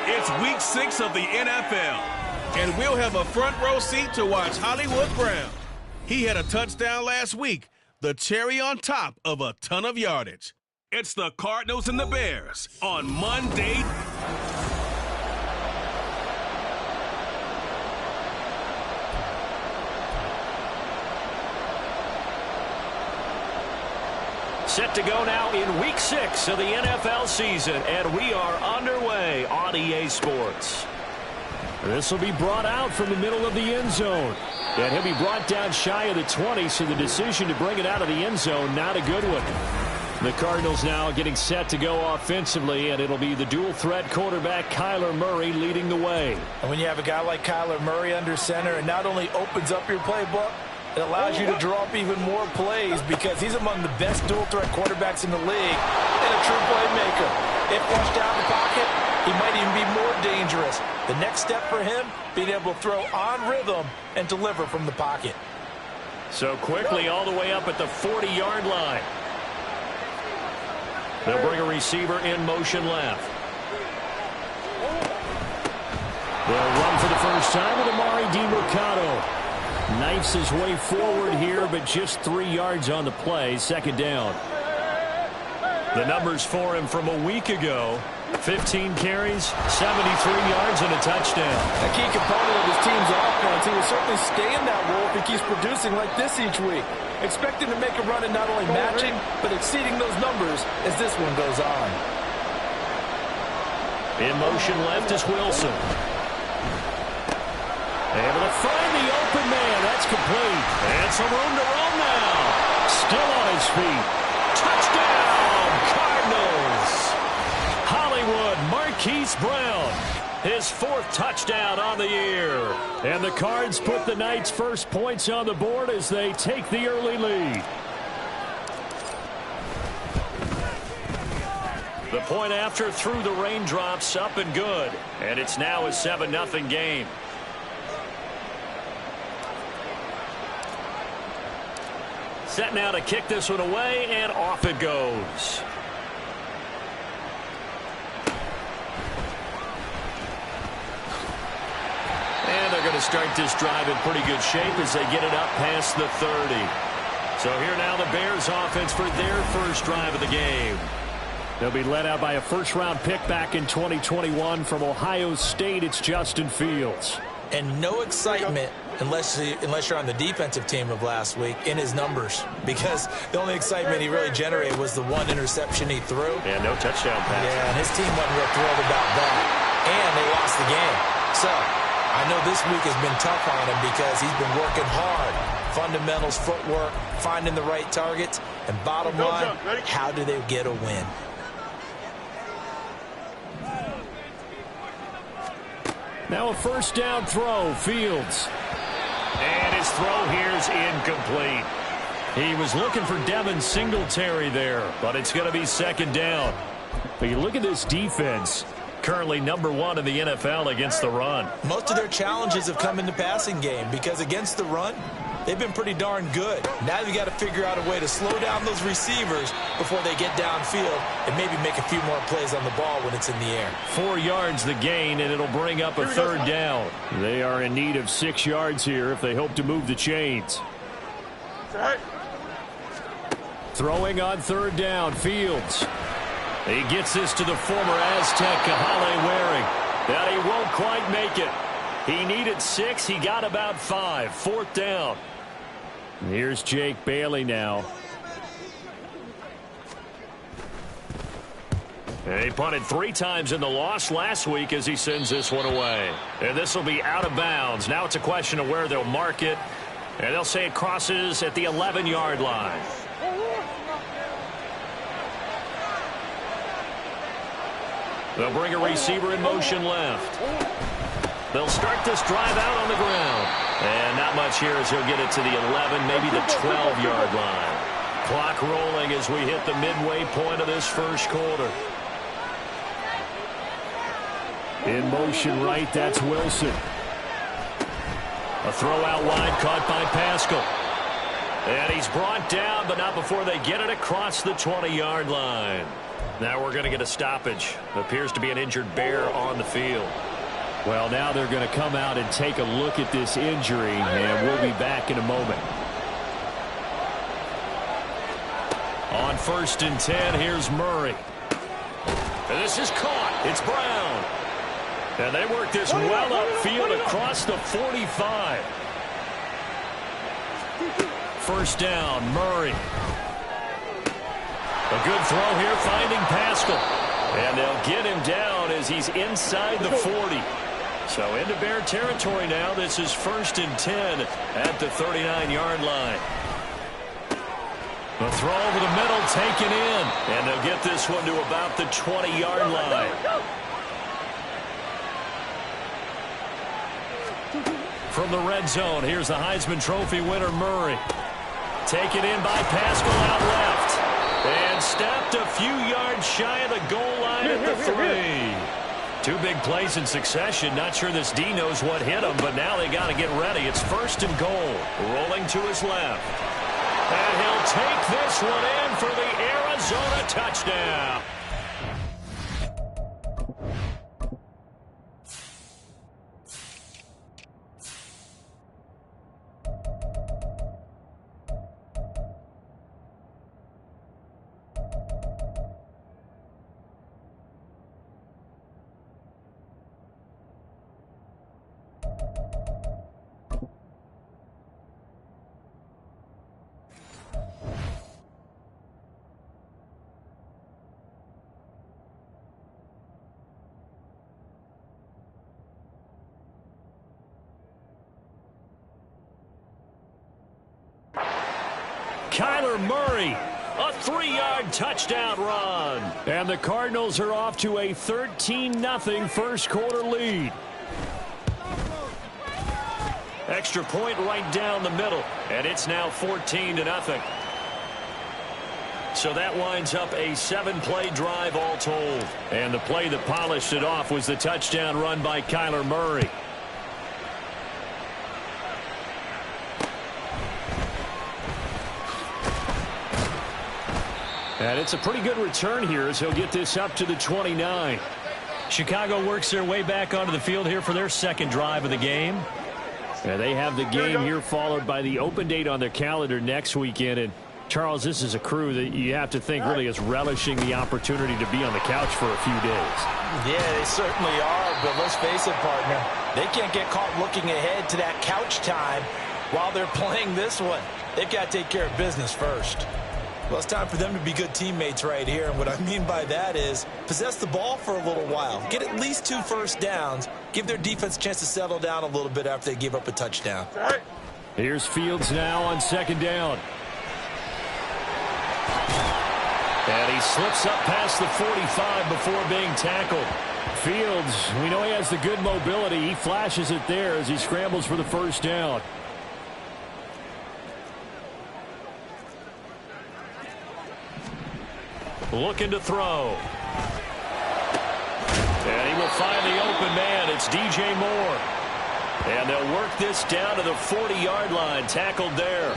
It's week 6 of the NFL, and we'll have a front row seat to watch Hollywood Brown. He had a touchdown last week, the cherry on top of a ton of yardage. It's the Cardinals and the Bears on Monday. Set to go now in week 6 of the NFL season, and we are underway on EA Sports. This will be brought out from the middle of the end zone. And he'll be brought down shy of the 20, so the decision to bring it out of the end zone, not a good one. The Cardinals now getting set to go offensively, and it'll be the dual-threat quarterback Kyler Murray leading the way. And when you have a guy like Kyler Murray under center, it not only opens up your playbook, it allows you to draw up even more plays because he's among the best dual-threat quarterbacks in the league and a true playmaker. If flushed down the pocket, he might even be more dangerous. The next step for him, being able to throw on rhythm and deliver from the pocket. So quickly all the way up at the 40-yard line. They'll bring a receiver in motion left. They'll run for the first time with Amari DiMercato. Knifes his way forward here, but just 3 yards on the play. Second down. The numbers for him from a week ago: 15 carries, 73 yards, and a touchdown. A key component of his team's offense. He will certainly stay in that role if he keeps producing like this each week. Expect him to make a run and not only matching, but exceeding those numbers as this one goes on. In motion left is Wilson. Able to find the open man. That's complete. And some room to run now. Still on his feet. Touchdown, Cardinals. Hollywood Marquise Brown. His 4th touchdown on the year. And the Cards put the Knights' first points on the board as they take the early lead. The point after through the raindrops, up and good. And it's now a 7-0 game. Set now to kick this one away, and off it goes. And they're going to start this drive in pretty good shape as they get it up past the 30. So here now the Bears offense for their first drive of the game. They'll be led out by a first-round pick back in 2021 from Ohio State. It's Justin Fields. And no excitement unless you're on the defensive team of last week in his numbers, because the only excitement he really generated was the 1 interception he threw. Yeah, no touchdown pass. Yeah, and his team wasn't real thrilled about that. And they lost the game. So I know this week has been tough on him because he's been working hard. Fundamentals, footwork, finding the right targets. And bottom line, how do they get a win? Now a first down throw, Fields. And his throw here is incomplete. He was looking for Devin Singletary there, but it's going to be second down. But you look at this defense, currently #1 in the NFL against the run. Most of their challenges have come in the passing game because against the run, they've been pretty darn good. Now you got to figure out a way to slow down those receivers before they get downfield and maybe make a few more plays on the ball when it's in the air. 4 yards the gain, and it'll bring up a third down. They are in need of 6 yards here if they hope to move the chains. Throwing on third down, Fields. He gets this to the former Aztec, Kahale Waring. That he won't quite make it. He needed 6. He got about 5. Fourth down. Here's Jake Bailey now. And he punted 3 times in the loss last week as he sends this one away. And this will be out of bounds. Now it's a question of where they'll mark it. And they'll say it crosses at the 11-yard line. They'll bring a receiver in motion left. They'll start this drive out on the ground. And not much here as he'll get it to the 11, maybe the 12-yard line. Clock rolling as we hit the midway point of this first quarter. In motion right, that's Wilson. A throw out wide caught by Pascal. And he's brought down, but not before they get it across the 20-yard line. Now we're going to get a stoppage. Appears to be an injured Bear on the field. Well, now they're going to come out and take a look at this injury, and we'll be back in a moment. On 1st and 10, here's Murray. And this is caught. It's Brown. And they work this well upfield across the 45. First down, Murray. A good throw here, finding Pascal. And they'll get him down as he's inside the 40. So into Bear territory now. This is 1st and 10 at the 39-yard line. The throw over the middle, taken in. And they'll get this one to about the 20-yard line. From the red zone, here's the Heisman Trophy winner, Murray. Taken in by Pascal out left. And stopped a few yards shy of the goal line at the 3. 2 big plays in succession. Not sure this D knows what hit him, but now they got to get ready. It's 1st and goal. Rolling to his left. And he'll take this one in for the Arizona touchdown. Kyler Murray, a 3-yard touchdown run. And the Cardinals are off to a 13-0 first quarter lead. Extra point right down the middle, and it's now 14-0. So that winds up a 7-play drive all told. And the play that polished it off was the touchdown run by Kyler Murray. And it's a pretty good return here as he'll get this up to the 29. Chicago works their way back onto the field here for their second drive of the game. And they have the game here followed by the open date on their calendar next weekend. And Charles, this is a crew that you have to think really is relishing the opportunity to be on the couch for a few days. Yeah, they certainly are, but let's face it, partner. They can't get caught looking ahead to that couch time while they're playing this one. They've got to take care of business first. Well, it's time for them to be good teammates right here. And what I mean by that is possess the ball for a little while. Get at least 2 first downs. Give their defense a chance to settle down a little bit after they give up a touchdown. Here's Fields now on 2nd down. And he slips up past the 45 before being tackled. Fields, we know he has the good mobility. He flashes it there as he scrambles for the first down. Looking to throw. And he will find the open man. It's DJ Moore. And they'll work this down to the 40-yard line. Tackled there.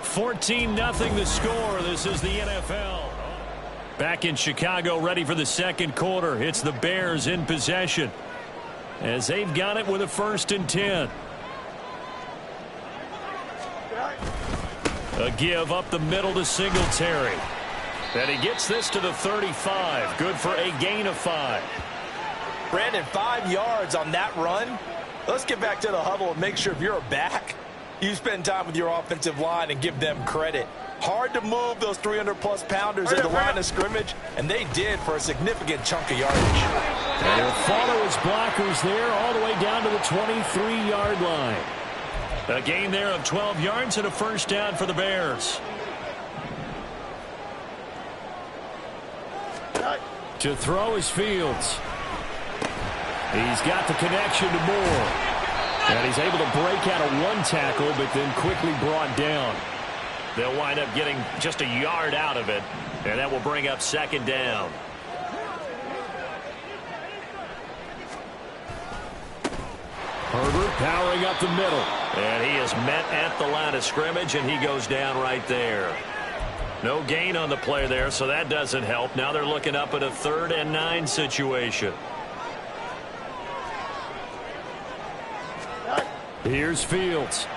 14-0 the score. This is the NFL. Back in Chicago, ready for the second quarter. It's the Bears in possession as they've got it with a 1st and 10. A give up the middle to Singletary. And he gets this to the 35. Good for a gain of 5. Brandon, 5 yards on that run. Let's get back to the huddle and make sure if you're a back, you spend time with your offensive line and give them credit. Hard to move those 300-plus pounders at the line of scrimmage, and they did for a significant chunk of yardage. And he'll follow his blockers there all the way down to the 23-yard line. A gain there of 12 yards and a 1st down for the Bears. To throw is Fields. He's got the connection to Moore. And he's able to break out of 1 tackle, but then quickly brought down. They'll wind up getting just a yard out of it, and that will bring up 2nd down. Herbert powering up the middle. And he is met at the line of scrimmage, and he goes down right there. No gain on the play there, so that doesn't help. Now they're looking up at a 3rd and 9 situation. Here's Fields.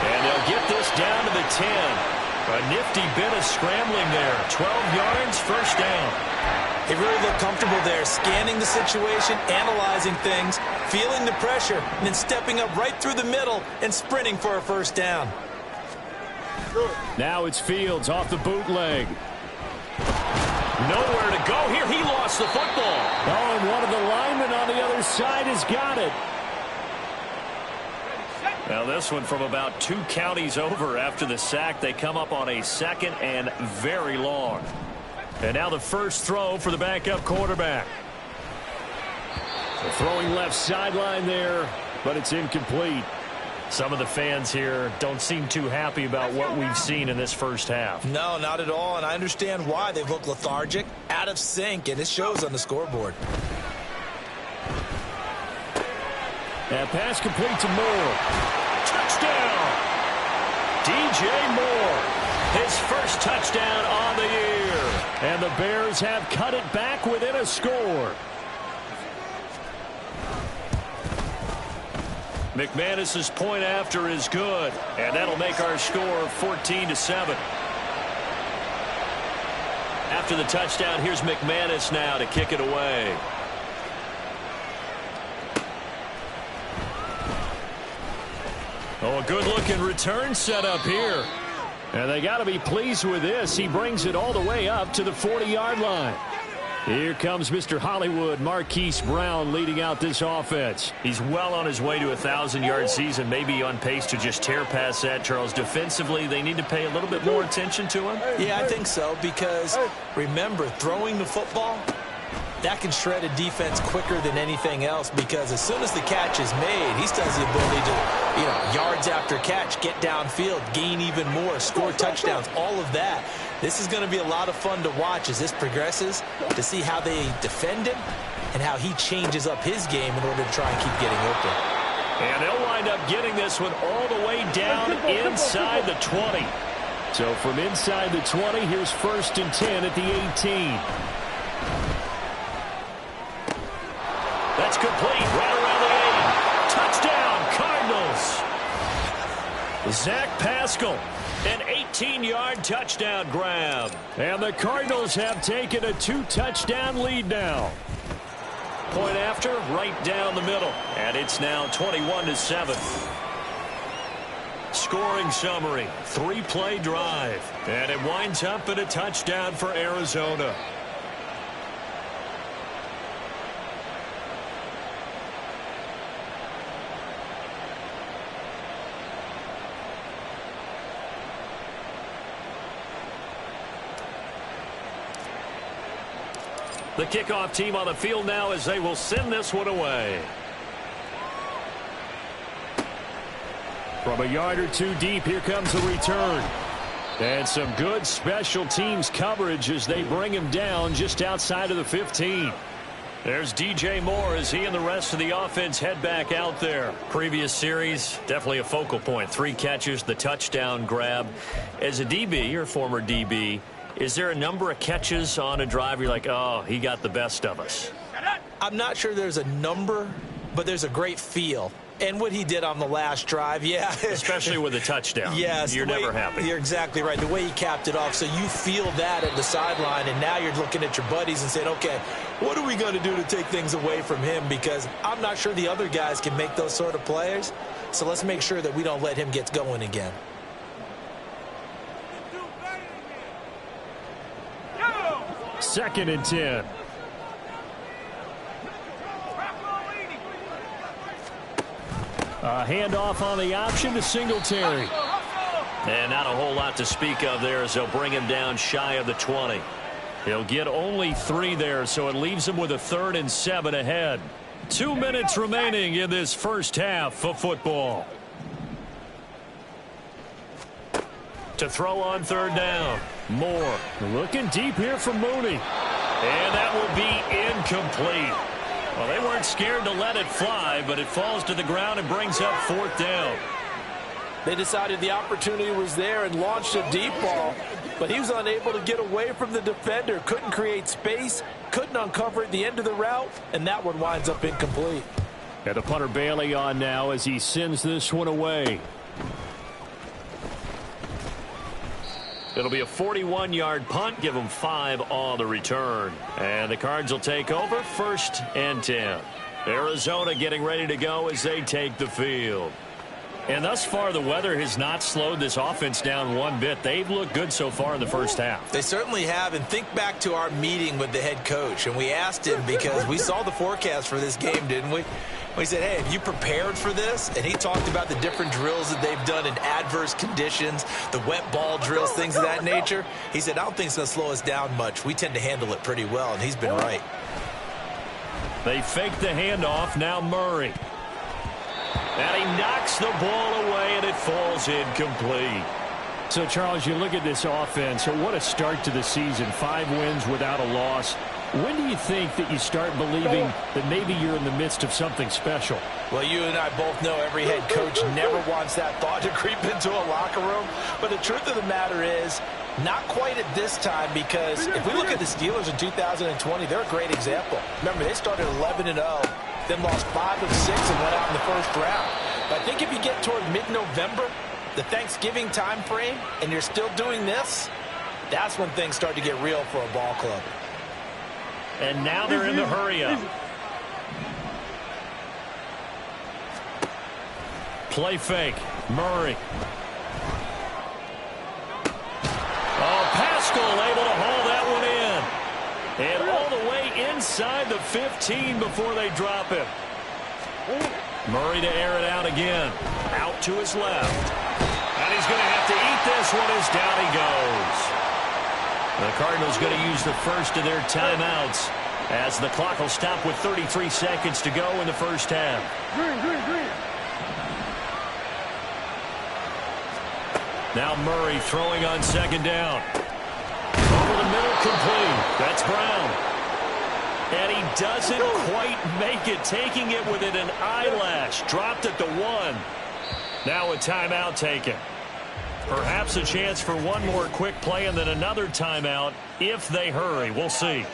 And they'll get this down to the 10. A nifty bit of scrambling there. 12 yards, 1st down. They really look comfortable there, scanning the situation, analyzing things, feeling the pressure, and then stepping up right through the middle and sprinting for a 1st down. Now it's Fields off the bootleg. Nowhere to go here. He lost the football. Oh, and one of the linemen on the other side has got it. Now this one from about 2 counties over after the sack. They come up on a 2nd and very long. And now the first throw for the backup quarterback. So throwing left sideline there, but it's incomplete. Some of the fans here don't seem too happy about what we've seen in this first half. No, not at all, and I understand why. They look lethargic, out of sync, and it shows on the scoreboard. That pass complete to Moore. Touchdown! DJ Moore. His first touchdown on the year. And the Bears have cut it back within a score. McManus's point after is good. And that'll make our score 14-7. After the touchdown, here's McManus now to kick it away. Oh, a good-looking return set up here. And they got to be pleased with this. He brings it all the way up to the 40-yard line. Here comes Mr. Hollywood, Marquise Brown, leading out this offense. He's well on his way to a 1,000-yard season, maybe on pace to just tear past that, Charles. Defensively, they need to pay a little bit more attention to him. Yeah, I think so, because remember, throwing the football, that can shred a defense quicker than anything else, because as soon as the catch is made, he still has the ability to, yards after catch, get downfield, gain even more, score touchdowns, all of that. This is going to be a lot of fun to watch as this progresses, to see how they defend him and how he changes up his game in order to try and keep getting open. And they'll wind up getting this one all the way down inside the 20. So from inside the 20, here's 1st and 10 at the 18. That's complete, right around the 8. Touchdown, Cardinals. Zach Pascal, an 18-yard touchdown grab. And the Cardinals have taken a 2-touchdown lead now. Point after, right down the middle. And it's now 21-7. Scoring summary, 3-play drive. And it winds up in a touchdown for Arizona. The kickoff team on the field now as they will send this one away. From a yard or two deep, here comes the return. And some good special teams coverage as they bring him down just outside of the 15. There's DJ Moore as he and the rest of the offense head back out there. Previous series, definitely a focal point. 3 catches, the touchdown grab. As a DB, or former DB, is there a number of catches on a drive you're like, oh, he got the best of us? I'm not sure there's a number, but there's a great feel. And what he did on the last drive, yeah. Especially with a touchdown. Yes. You're never happy. You're exactly right. The way he capped it off, so you feel that at the sideline, and now you're looking at your buddies and saying, okay, what are we going to do to take things away from him? Because I'm not sure the other guys can make those sort of plays. So let's make sure that we don't let him get going again. Second and 10. A handoff on the option to Singletary. And not a whole lot to speak of there as they'll bring him down shy of the 20. He'll get only 3 there, so it leaves him with a 3rd and 7 ahead. 2 minutes remaining in this first half of football. To throw on 3rd down. Moore looking deep here for Mooney. And that will be incomplete. Well, they weren't scared to let it fly, but it falls to the ground and brings up 4th down. They decided the opportunity was there and launched a deep ball, but he was unable to get away from the defender, couldn't create space, couldn't uncover at the end of the route, and that one winds up incomplete. And the punter Bailey on now as he sends this one away. It'll be a 41-yard punt. Give them 5 on the return. And the Cards will take over 1st and 10. Arizona getting ready to go as they take the field. And thus far, the weather has not slowed this offense down one bit. They've looked good so far in the first half. They certainly have. And think back to our meeting with the head coach. And we asked him, because we saw the forecast for this game, didn't we? We said, hey, have you prepared for this? And he talked about the different drills that they've done in adverse conditions, the wet ball drills, things of that nature. He said, I don't think it's going to slow us down much. We tend to handle it pretty well, and he's been right. They fake the handoff. Now Murray. And he knocks the ball away, and it falls incomplete. So, Charles, you look at this offense. What a start to the season. 5 wins without a loss. When do you think that you start believing that maybe you're in the midst of something special? Well, you and I both know every head coach never wants that thought to creep into a locker room. But the truth of the matter is, not quite at this time, because if we look at the Steelers in 2020, they're a great example. Remember, they started 11-0, then lost 5 of 6 and went out in the first round. But I think if you get toward mid-November, the Thanksgiving time frame, and you're still doing this, that's when things start to get real for a ball club. And now they're in the hurry-up. Play fake. Murray. Oh, Pascal able to haul that one in. And all the way inside the 15 before they drop him. Murray to air it out again. Out to his left. And he's going to have to eat this one as down he goes. The Cardinals going to use the first of their timeouts as the clock will stop with 33 seconds to go in the first half. Now Murray throwing on 2nd down. Over the middle, complete. That's Brown. And he doesn't quite make it, taking it within an eyelash. Dropped at the 1. Now a timeout taken. Perhaps a chance for one more quick play and then another timeout if they hurry. We'll see.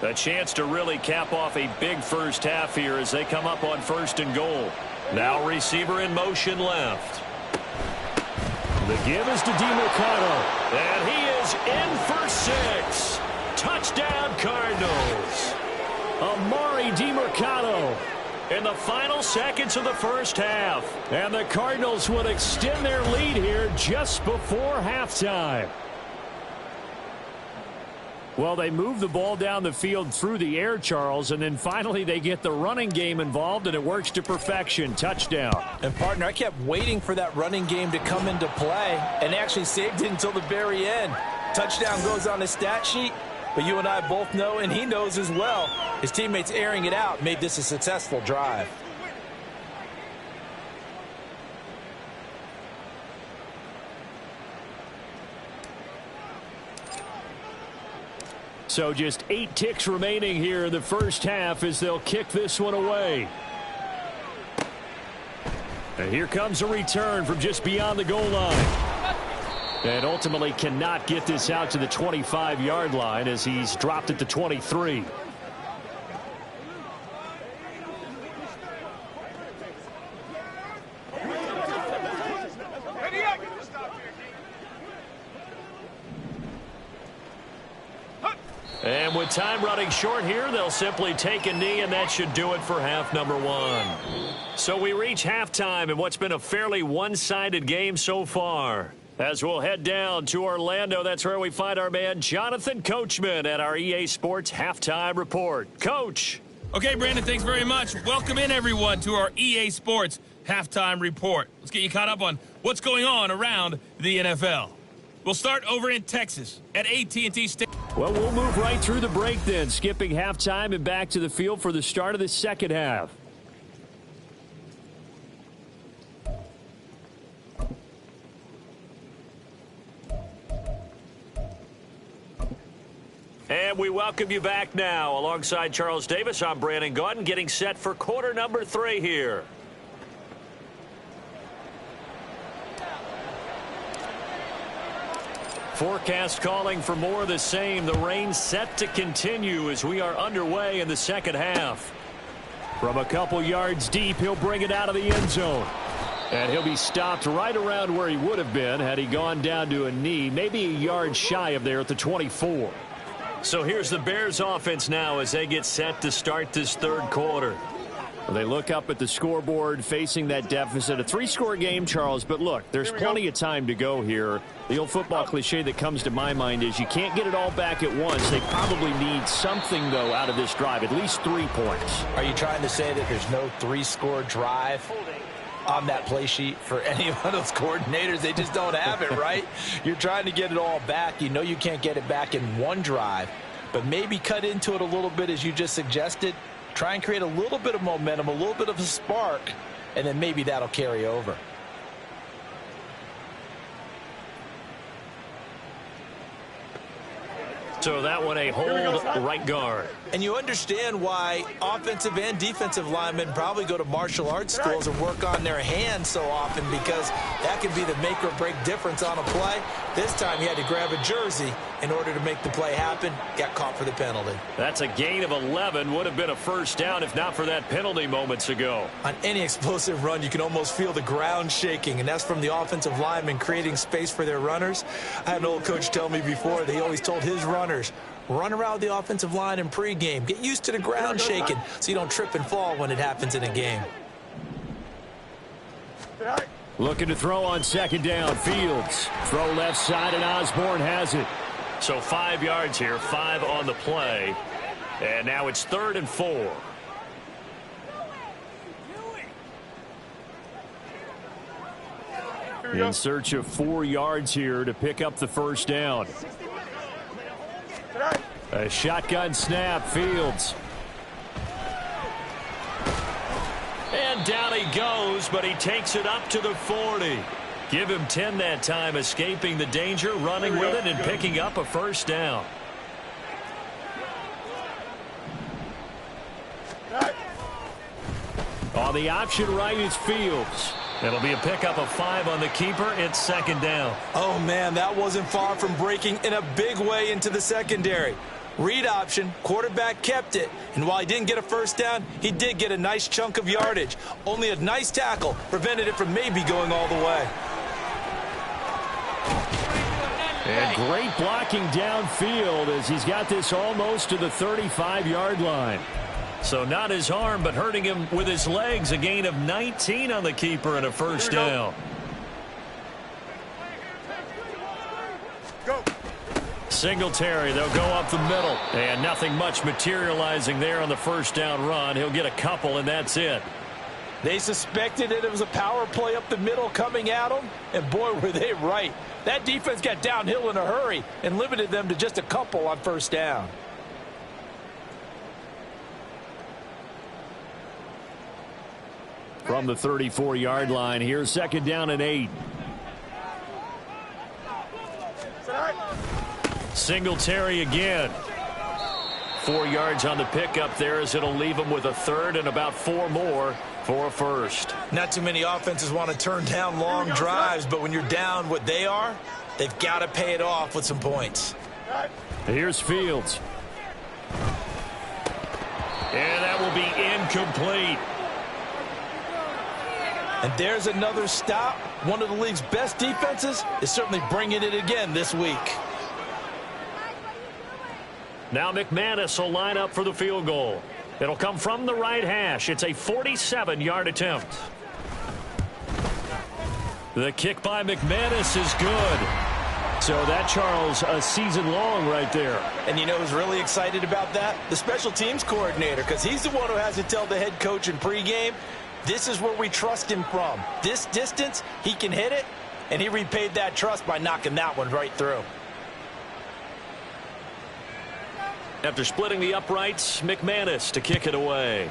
A chance to really cap off a big first half here as they come up on 1st and goal. Now receiver in motion left. The give is to DeMarcado. And he is in for 6. Touchdown Cardinals. Amari DeMarcado in the final seconds of the first half. And the Cardinals would extend their lead here just before halftime. Well, they move the ball down the field through the air, Charles, and then finally they get the running game involved, and it works to perfection. Touchdown. And, partner, I kept waiting for that running game to come into play and actually saved it until the very end. Touchdown goes on the stat sheet, but you and I both know, and he knows as well, his teammates airing it out made this a successful drive. So just 8 ticks remaining here in the first half as they'll kick this one away. And here comes a return from just beyond the goal line. And ultimately cannot get this out to the 25-yard line as he's dropped at the 23. And with time running short here, they'll simply take a knee, and that should do it for half number 1. So we reach halftime in what's been a fairly one-sided game so far. As we'll head down to Orlando, that's where we find our man Jonathan Coachman at our EA Sports Halftime Report. Coach. Okay, Brandon, thanks very much. Welcome in, everyone, to our EA Sports Halftime Report. Let's get you caught up on what's going on around the NFL. We'll start over in Texas at AT&T Stadium. Well, we'll move right through the break then, skipping halftime and back to the field for the start of the second half. And we welcome you back now. Alongside Charles Davis, I'm Brandon Gaudin, getting set for quarter number 3 here. Forecast calling for more of the same. The rain set to continue as we are underway in the second half. From a couple yards deep, he'll bring it out of the end zone. And he'll be stopped right around where he would have been had he gone down to a knee, maybe a yard shy of there at the 24. So here's the Bears offense now as they get set to start this third quarter. Well, they look up at the scoreboard facing that deficit. A 3-score game, Charles, but look, there's plenty of time to go here. The old football cliche that comes to my mind is you can't get it all back at once. They probably need something, though, out of this drive, at least 3 points. Are you trying to say that there's no 3-score drive on that play sheet for any one of those coordinators? They just don't have it, right? You're trying to get it all back. You know you can't get it back in one drive, but maybe cut into it a little bit as you just suggested. Try and create a little bit of momentum, a little bit of a spark, and then maybe that'll carry over. So that one a hold right guard. And you understand why offensive and defensive linemen probably go to martial arts schools and work on their hands so often, because that can be the make or break difference on a play. This time he had to grab a jersey in order to make the play happen. Got caught for the penalty. That's a gain of 11. Would have been a first down if not for that penalty moments ago. On any explosive run, you can almost feel the ground shaking, and that's from the offensive linemen creating space for their runners. I had an old coach tell me before that he always told his runners, run around the offensive line in pregame. Get used to the ground shaking so you don't trip and fall when it happens in a game. Looking to throw on second down. Fields. Throw left side, and Osborne has it. So 5 yards here, 5 on the play. And now it's 3rd and 4. In search of 4 yards here to pick up the first down. A shotgun snap. Fields. And down he goes, but he takes it up to the 40. Give him 10 that time, escaping the danger, running with it, and picking up a first down. On the option right is Fields. It'll be a pickup of 5 on the keeper. It's second down. Oh, man, that wasn't far from breaking in a big way into the secondary. Read option, quarterback kept it, and while he didn't get a first down, he did get a nice chunk of yardage. Only a nice tackle prevented it from maybe going all the way. And great blocking downfield as he's got this almost to the 35-yard line. So not his arm, but hurting him with his legs. A gain of 19 on the keeper and a first down. Singletary, they'll go up the middle. And nothing much materializing there on the first down run. He'll get a couple, and that's it. They suspected it was a power play up the middle coming at them, and boy, were they right. That defense got downhill in a hurry and limited them to just a couple on first down. From the 34-yard line, here's second down and 8. Singletary again. 4 yards on the pickup there as it'll leave him with a third and about 4 more for a first. Not too many offenses want to turn down long drives, but when you're down what they are, they've got to pay it off with some points. Here's Fields. And that will be incomplete. And there's another stop. One of the league's best defenses is certainly bringing it again this week. Now McManus will line up for the field goal. It'll come from the right hash. It's a 47-yard attempt. The kick by McManus is good. So that, Charles, a season long right there. And you know who's really excited about that? The special teams coordinator, because he's the one who has to tell the head coach in pregame, this is where we trust him from. This distance, he can hit it, and he repaid that trust by knocking that one right through. After splitting the uprights, McManus to kick it away.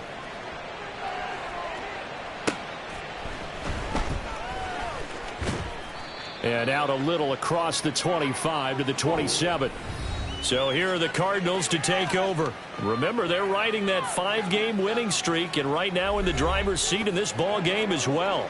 And out a little across the 25 to the 27. So here are the Cardinals to take over. Remember, they're riding that 5-game winning streak, and right now in the driver's seat in this ball game as well.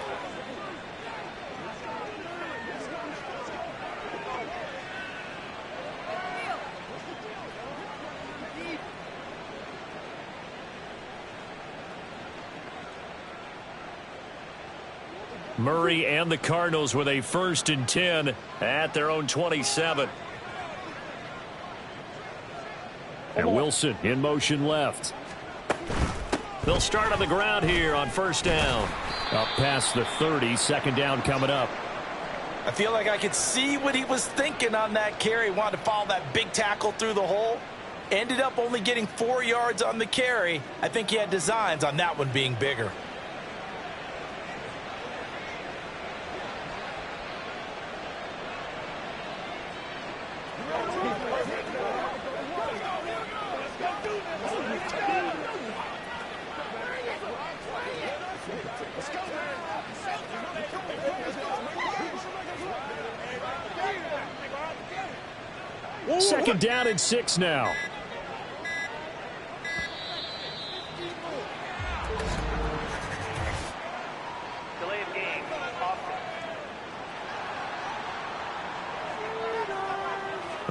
Murray and the Cardinals with a 1st and 10 at their own 27. And Wilson in motion left. They'll start on the ground here on first down. Up past the 30, second down coming up. I feel like I could see what he was thinking on that carry. Wanted to follow that big tackle through the hole. Ended up only getting 4 yards on the carry. I think he had designs on that one being bigger. Second down and 6 now. Delay of game.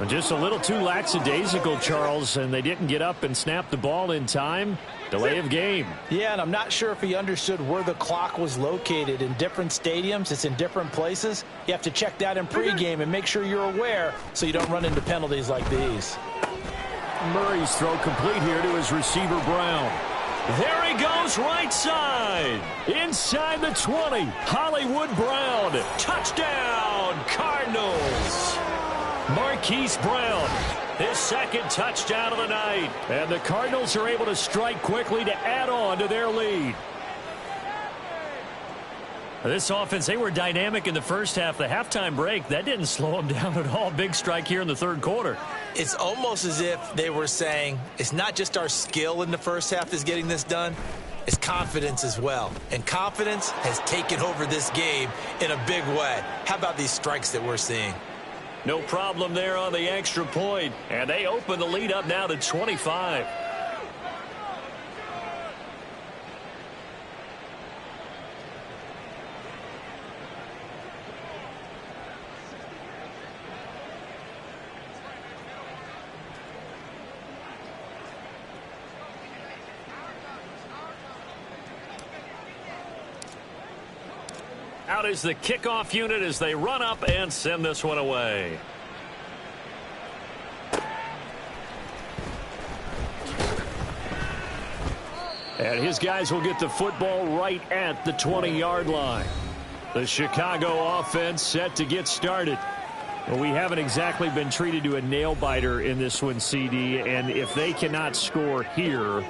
Just a little too lackadaisical, Charles, and they didn't get up and snap the ball in time. Delay of game. Yeah, and I'm not sure if he understood where the clock was located. In different stadiums, it's in different places. You have to check that in pregame and make sure you're aware so you don't run into penalties like these. Murray's throw complete here to his receiver, Brown. There he goes, right side. Inside the 20. Hollywood Brown. Touchdown, Cardinals. Marquise Brown, his second touchdown of the night. And the Cardinals are able to strike quickly to add on to their lead. This offense, they were dynamic in the first half. The halftime break, that didn't slow them down at all. Big strike here in the third quarter. It's almost as if they were saying, it's not just our skill in the first half that's getting this done. It's confidence as well. And confidence has taken over this game in a big way. How about these strikes that we're seeing? No problem there on the extra point. And they open the lead up now to 25. Out is the kickoff unit as they run up and send this one away. And his guys will get the football right at the 20-yard line. The Chicago offense set to get started. Well, we haven't exactly been treated to a nail-biter in this one, CD, and if they cannot score here,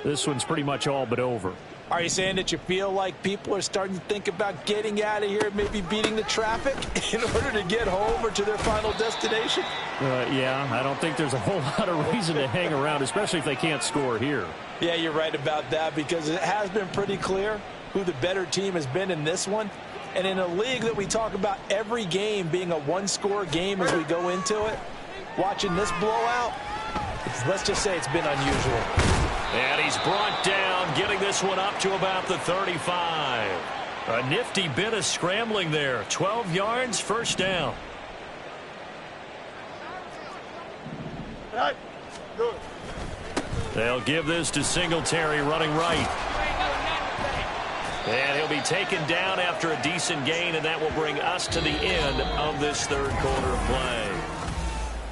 this one's pretty much all but over. Are you saying that you feel like people are starting to think about getting out of here, maybe beating the traffic in order to get home or to their final destination? Yeah, I don't think there's a whole lot of reason to hang around, especially if they can't score here. Yeah, you're right about that, because it has been pretty clear who the better team has been in this one. And in a league that we talk about every game being a one-score game as we go into it, watching this blowout, let's just say it's been unusual. And he's brought down, getting this one up to about the 35. A nifty bit of scrambling there. 12 yards, first down. They'll give this to Singletary running right. And he'll be taken down after a decent gain, and that will bring us to the end of this third quarter of play.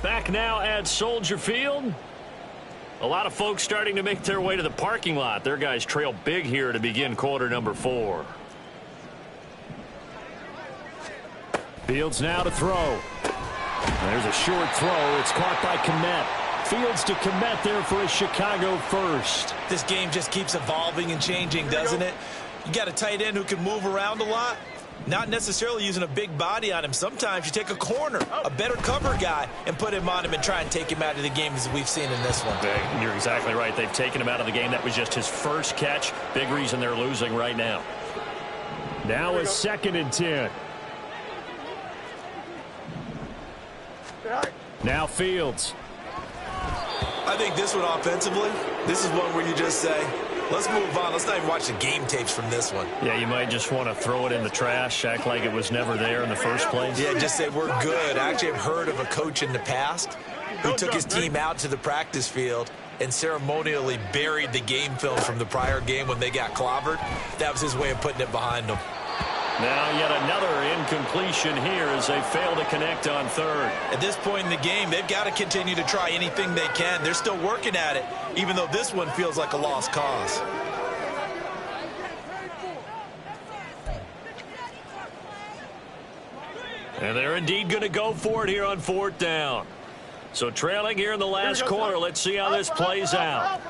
Back now at Soldier Field. A lot of folks starting to make their way to the parking lot. Their guys trail big here to begin quarter number 4. Fields now to throw. There's a short throw. It's caught by Kmet. Fields to Kmet there for a Chicago first. This game just keeps evolving and changing, doesn't it? You got a tight end who can move around a lot, not necessarily using a big body on him. Sometimes you take a corner, a better cover guy, and put him on him and try and take him out of the game, as we've seen in this one. You're exactly right. They've taken him out of the game. That was just his first catch. Big reason they're losing right now. Now a 2nd and 10. Now Fields. I think this one offensively, this is one where you just say, let's move on. Let's not even watch the game tapes from this one. Yeah, you might just want to throw it in the trash, act like it was never there in the first place. Yeah, just say we're good. I actually have heard of a coach in the past who took his team out to the practice field and ceremonially buried the game film from the prior game when they got clobbered. That was his way of putting it behind them. Now yet another incompletion here as they fail to connect on third. At this point in the game, they've got to continue to try anything they can. They're still working at it, even though this one feels like a lost cause. And they're indeed going to go for it here on 4th down. So trailing here in the last quarter. Let's see how this plays out.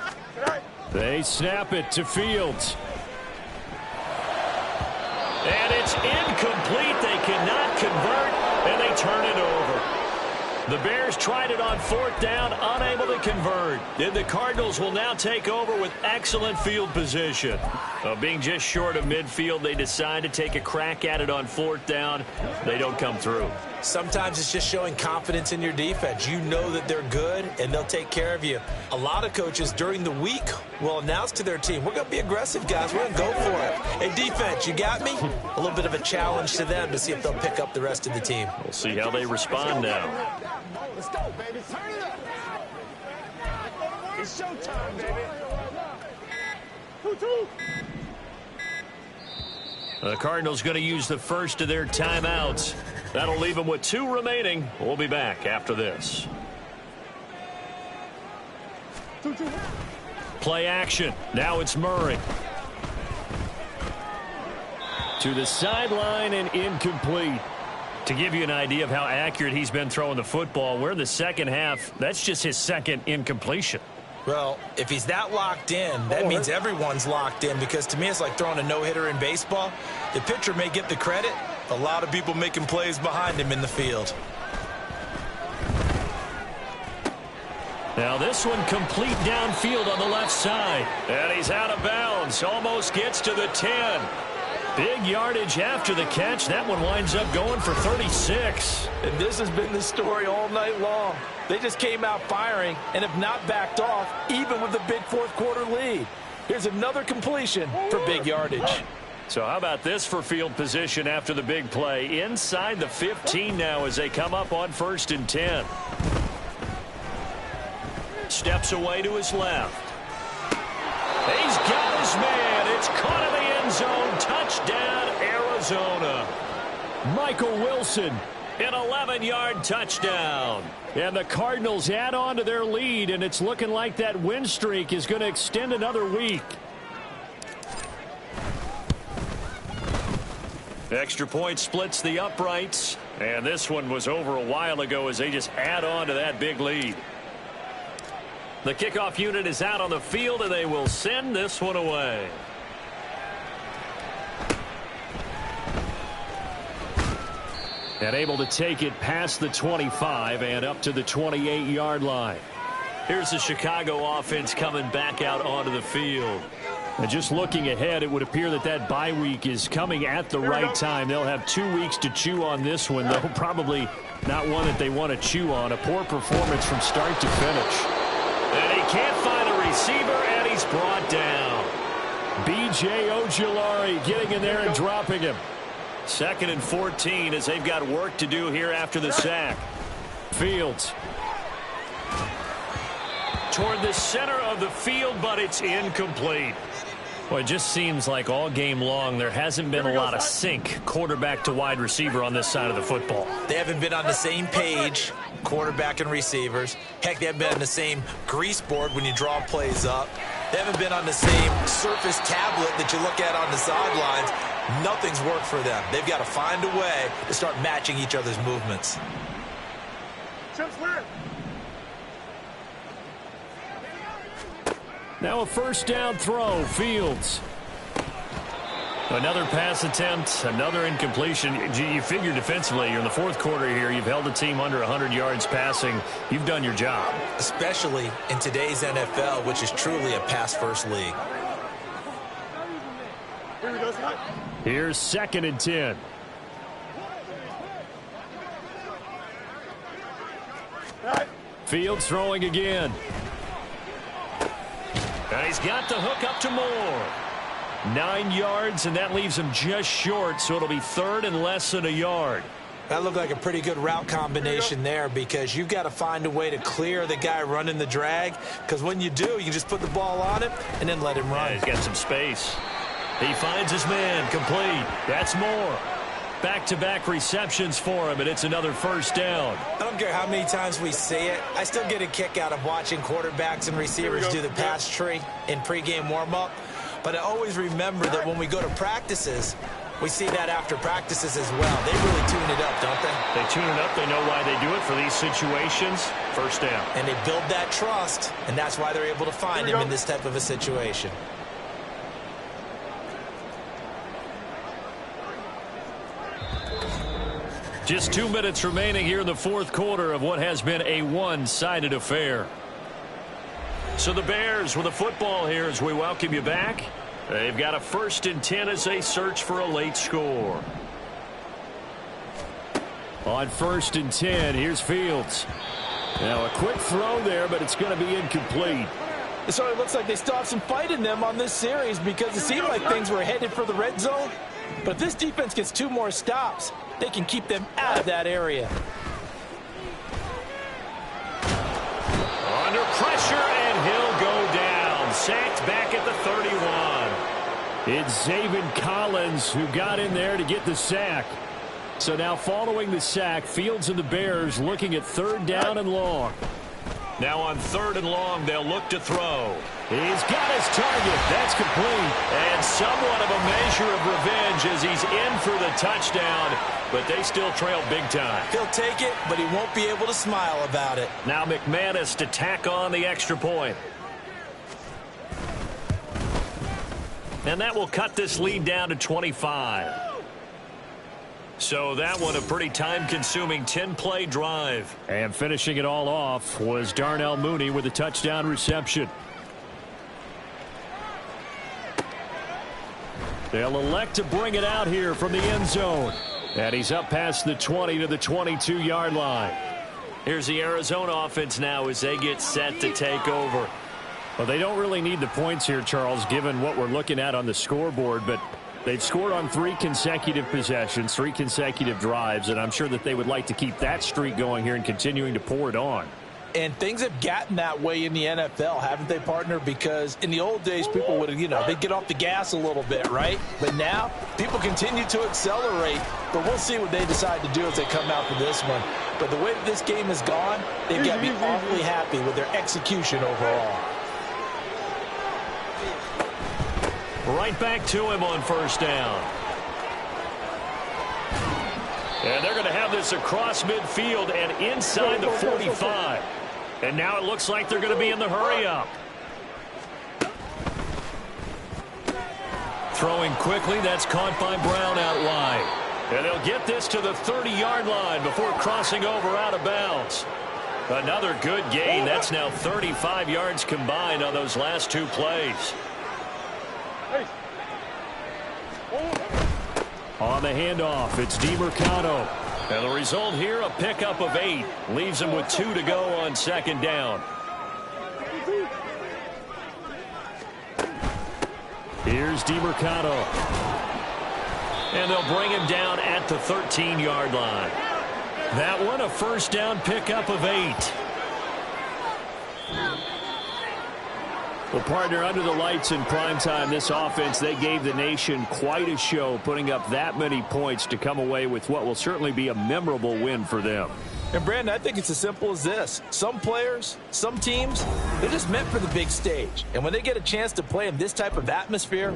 They snap it to Fields. And it's incomplete. They cannot convert, and they turn it over. The Bears tried it on 4th down, unable to convert. And the Cardinals will now take over with excellent field position. Being just short of midfield, they decide to take a crack at it on 4th down. They don't come through. Sometimes it's just showing confidence in your defense. You know that they're good, and they'll take care of you. A lot of coaches during the week will announce to their team, we're going to be aggressive, guys. We're going to go for it. Hey, defense, you got me? A little bit of a challenge to them to see if they'll pick up the rest of the team. We'll see how they respond now. Let's go, baby. Turn it up. It's showtime, baby. 2-2. The Cardinals going to use the first of their timeouts. That'll leave them with 2 remaining. We'll be back after this. Play action. Now it's Murray. To the sideline and incomplete. To give you an idea of how accurate he's been throwing the football, we're in the second half. That's just his 2nd incompletion. Well, if he's that locked in, that means everyone's locked in, because to me it's like throwing a no-hitter in baseball. The pitcher may get the credit. A lot of people making plays behind him in the field. Now this one complete downfield on the left side. And he's out of bounds. Almost gets to the 10. Big yardage after the catch. That one winds up going for 36. And this has been the story all night long. They just came out firing and have not backed off, even with the big 4th quarter lead. Here's another completion for big yardage. So how about this for field position after the big play? Inside the 15 now as they come up on 1st and 10. Steps away to his left. He's got his man. It's caught in the end zone. Touchdown, Arizona. Michael Wilson. An 11-yard touchdown. And the Cardinals add on to their lead, and it's looking like that win streak is going to extend another week. Extra point splits the uprights. And this one was over a while ago as they just add on to that big lead. The kickoff unit is out on the field, and they will send this one away. And able to take it past the 25 and up to the 28-yard line. Here's the Chicago offense coming back out onto the field. And just looking ahead, it would appear that that bye week is coming at the right time. They'll have 2 weeks to chew on this one, though probably not one that they want to chew on. A poor performance from start to finish. And he can't find a receiver, and he's brought down. B.J. Ojulari getting in there and dropping him. 2nd and 14 as they've got work to do here after the sack. Fields toward the center of the field, but it's incomplete. Well, it just seems like all game long there hasn't been a lot of sync quarterback to wide receiver on this side of the football. They haven't been on the same page, quarterback and receivers. Heck, they haven't been on the same grease board when you draw plays up. They haven't been on the same surface tablet that you look at on the sidelines. Nothing's worked for them. They've got to find a way to start matching each other's movements. Now a first down throw. Fields. Another pass attempt, another incompletion. You figure defensively, you're in the 4th quarter here. You've held the team under 100 yards passing. You've done your job. Especially in today's NFL, which is truly a pass-first league. Here's 2nd and 10. Fields throwing again. And he's got the hook up to Moore. 9 yards, and that leaves him just short, so it'll be 3rd and less than a yard. That looked like a pretty good route combination there because you've got to find a way to clear the guy running the drag, because when you do, you just put the ball on him and then let him run. Yeah, he's got some space. He finds his man, complete. That's Moore. Back-to-back receptions for him, and it's another first down. I don't care how many times we see it. I still get a kick out of watching quarterbacks and receivers do the pass tree in pregame warm-up. But I always remember that when we go to practices, we see that after practices as well. They really tune it up, don't they? They tune it up. They know why they do it for these situations. First down. And they build that trust, and that's why they're able to find him in this type of a situation. Just 2 minutes remaining here in the 4th quarter of what has been a one-sided affair. So the Bears with the football here as we welcome you back. They've got a 1st and 10 as they search for a late score. On 1st and 10, here's Fields. Now a quick throw there, but it's going to be incomplete. It sort of looks like they still have some fight in them on this series because it seemed like things were headed for the red zone. But if this defense gets 2 more stops, they can keep them out of that area. Under pressure, and he'll go down. Sacked back at the 31. It's Zaven Collins who got in there to get the sack. So now following the sack, Fields and the Bears looking at 3rd down and long. Now on 3rd and long, they'll look to throw. He's got his target. That's complete. And somewhat of a measure of revenge as he's in for the touchdown, but they still trail big time. He'll take it, but he won't be able to smile about it. Now McManus to tack on the extra point. And that will cut this lead down to 25. So that one a pretty time-consuming 10-play drive. And finishing it all off was Darnell Mooney with a touchdown reception. They'll elect to bring it out here from the end zone. And he's up past the 20 to the 22-yard line. Here's the Arizona offense now as they get set to take over. Well, they don't really need the points here, Charles, given what we're looking at on the scoreboard, but they've scored on 3 consecutive possessions, 3 consecutive drives, and I'm sure that they would like to keep that streak going here and continuing to pour it on. And things have gotten that way in the NFL, haven't they, partner? Because in the old days, people would, they'd get off the gas a little bit, right? But now, people continue to accelerate, but we'll see what they decide to do as they come out for this one. But the way that this game has gone, they've got me awfully happy with their execution overall. Right back to him on 1st down. And they're going to have this across midfield and inside the 45. And now it looks like they're going to be in the hurry-up. Throwing quickly, that's caught by Brown out wide. And they'll get this to the 30-yard line before crossing over out of bounds. Another good gain. That's now 35 yards combined on those last two plays. On the handoff, it's DeMercado. And the result here, a pickup of 8. Leaves him with 2 to go on second down. Here's DeMercado. And they'll bring him down at the 13-yard line. That one, a first down pickup of 8. Well, partner, under the lights in primetime, this offense, they gave the nation quite a show, putting up that many points to come away with what will certainly be a memorable win for them. And, Brandon, I think it's as simple as this. Some players, some teams, they're just meant for the big stage. And when they get a chance to play in this type of atmosphere,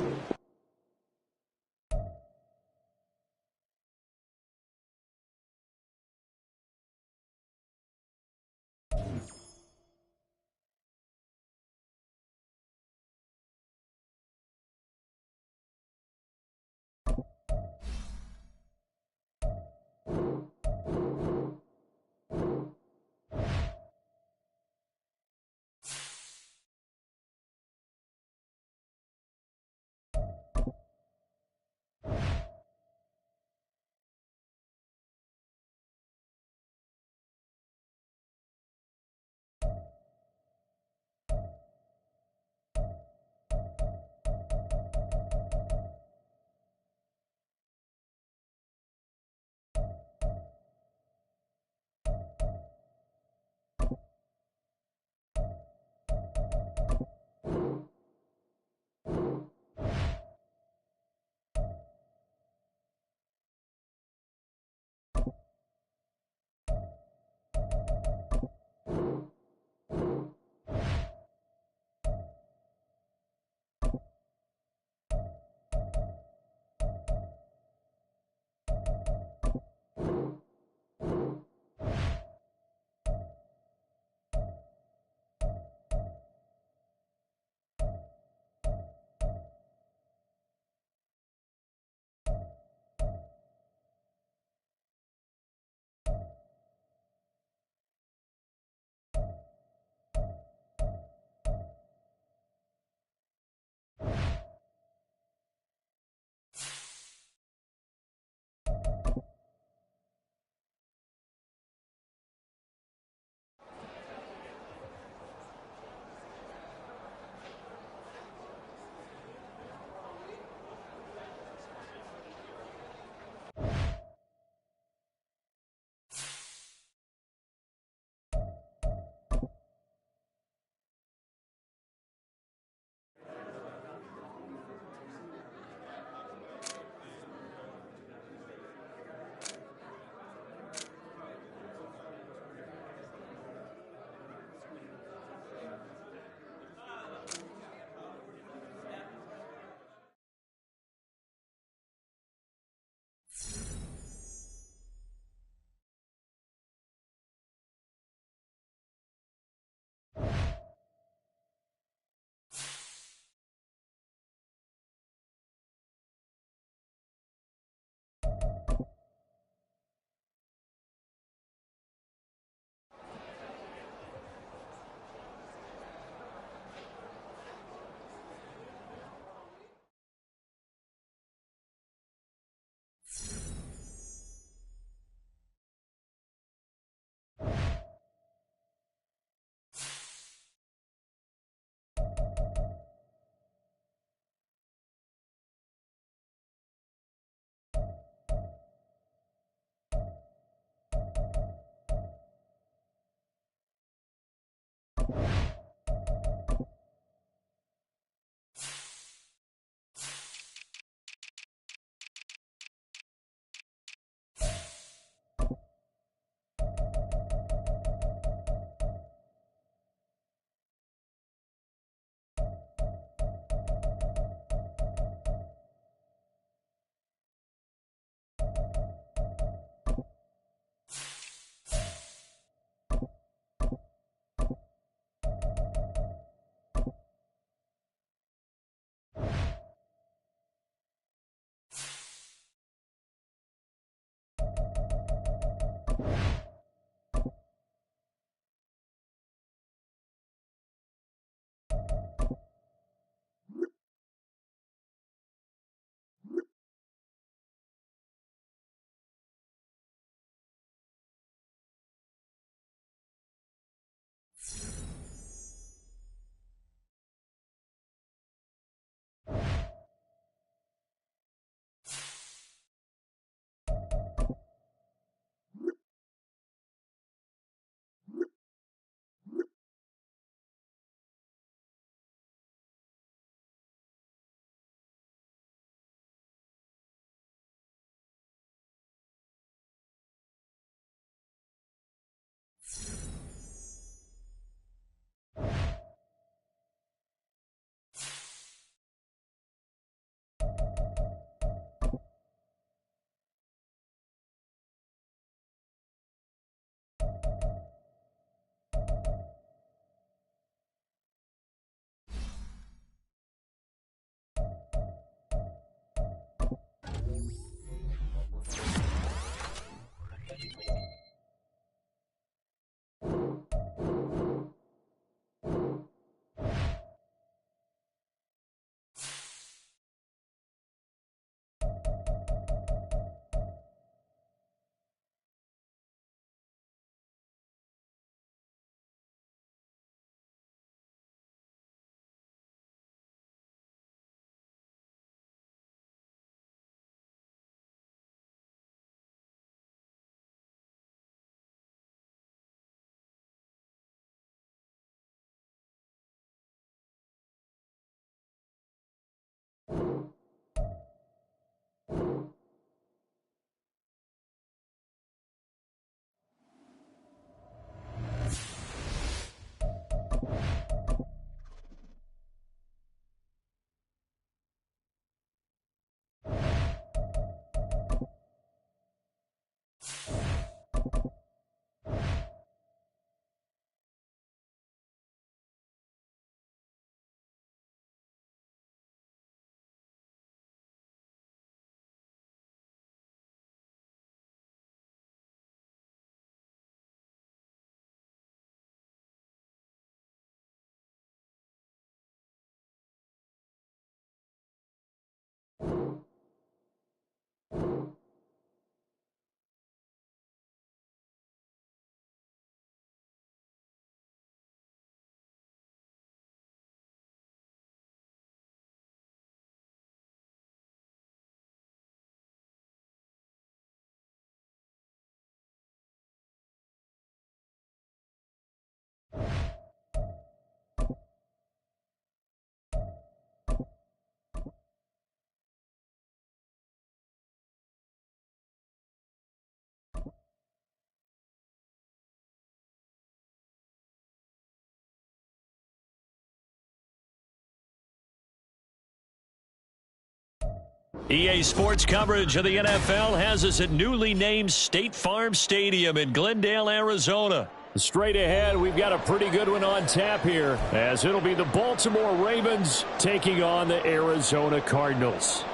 EA Sports coverage of the NFL has us at newly named State Farm Stadium in Glendale, Arizona. Straight ahead, we've got a pretty good one on tap here, as it'll be the Baltimore Ravens taking on the Arizona Cardinals.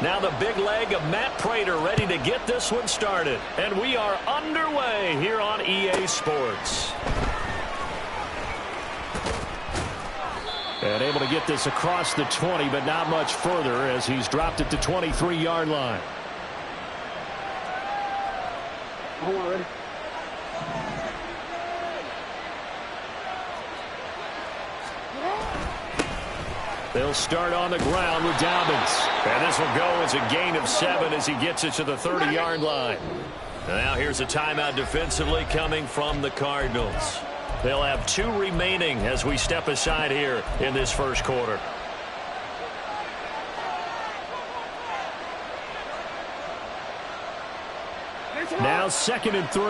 Now the big leg of Matt Prater ready to get this one started. And we are underway here on EA Sports. And able to get this across the 20, but not much further as he's dropped it to 23-yard line. Ready? They'll start on the ground with Dobbins. And this will go as a gain of 7 as he gets it to the 30-yard line. Now here's a timeout defensively coming from the Cardinals. They'll have 2 remaining as we step aside here in this first quarter. Now 2nd and 3.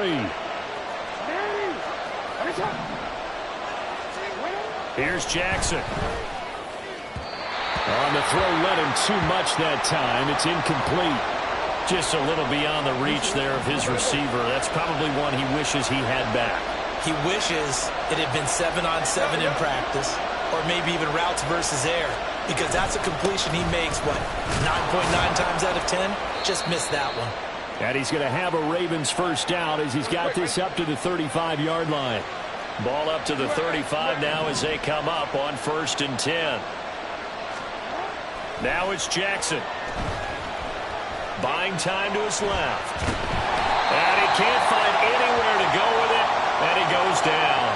Here's Jackson. On the throw, led him too much that time. It's incomplete. Just a little beyond the reach there of his receiver. That's probably one he wishes he had back. He wishes it had been 7-on-7 in practice, or maybe even routes versus air. because that's a completion he makes, what, 9.9 times out of 10? Just missed that one. And he's going to have a Ravens first down as he's got this up to the 35-yard line. Ball up to the 35 now as they come up on 1st and 10. Now it's Jackson. Buying time to his left. And he can't find anywhere to go with it, and he goes down.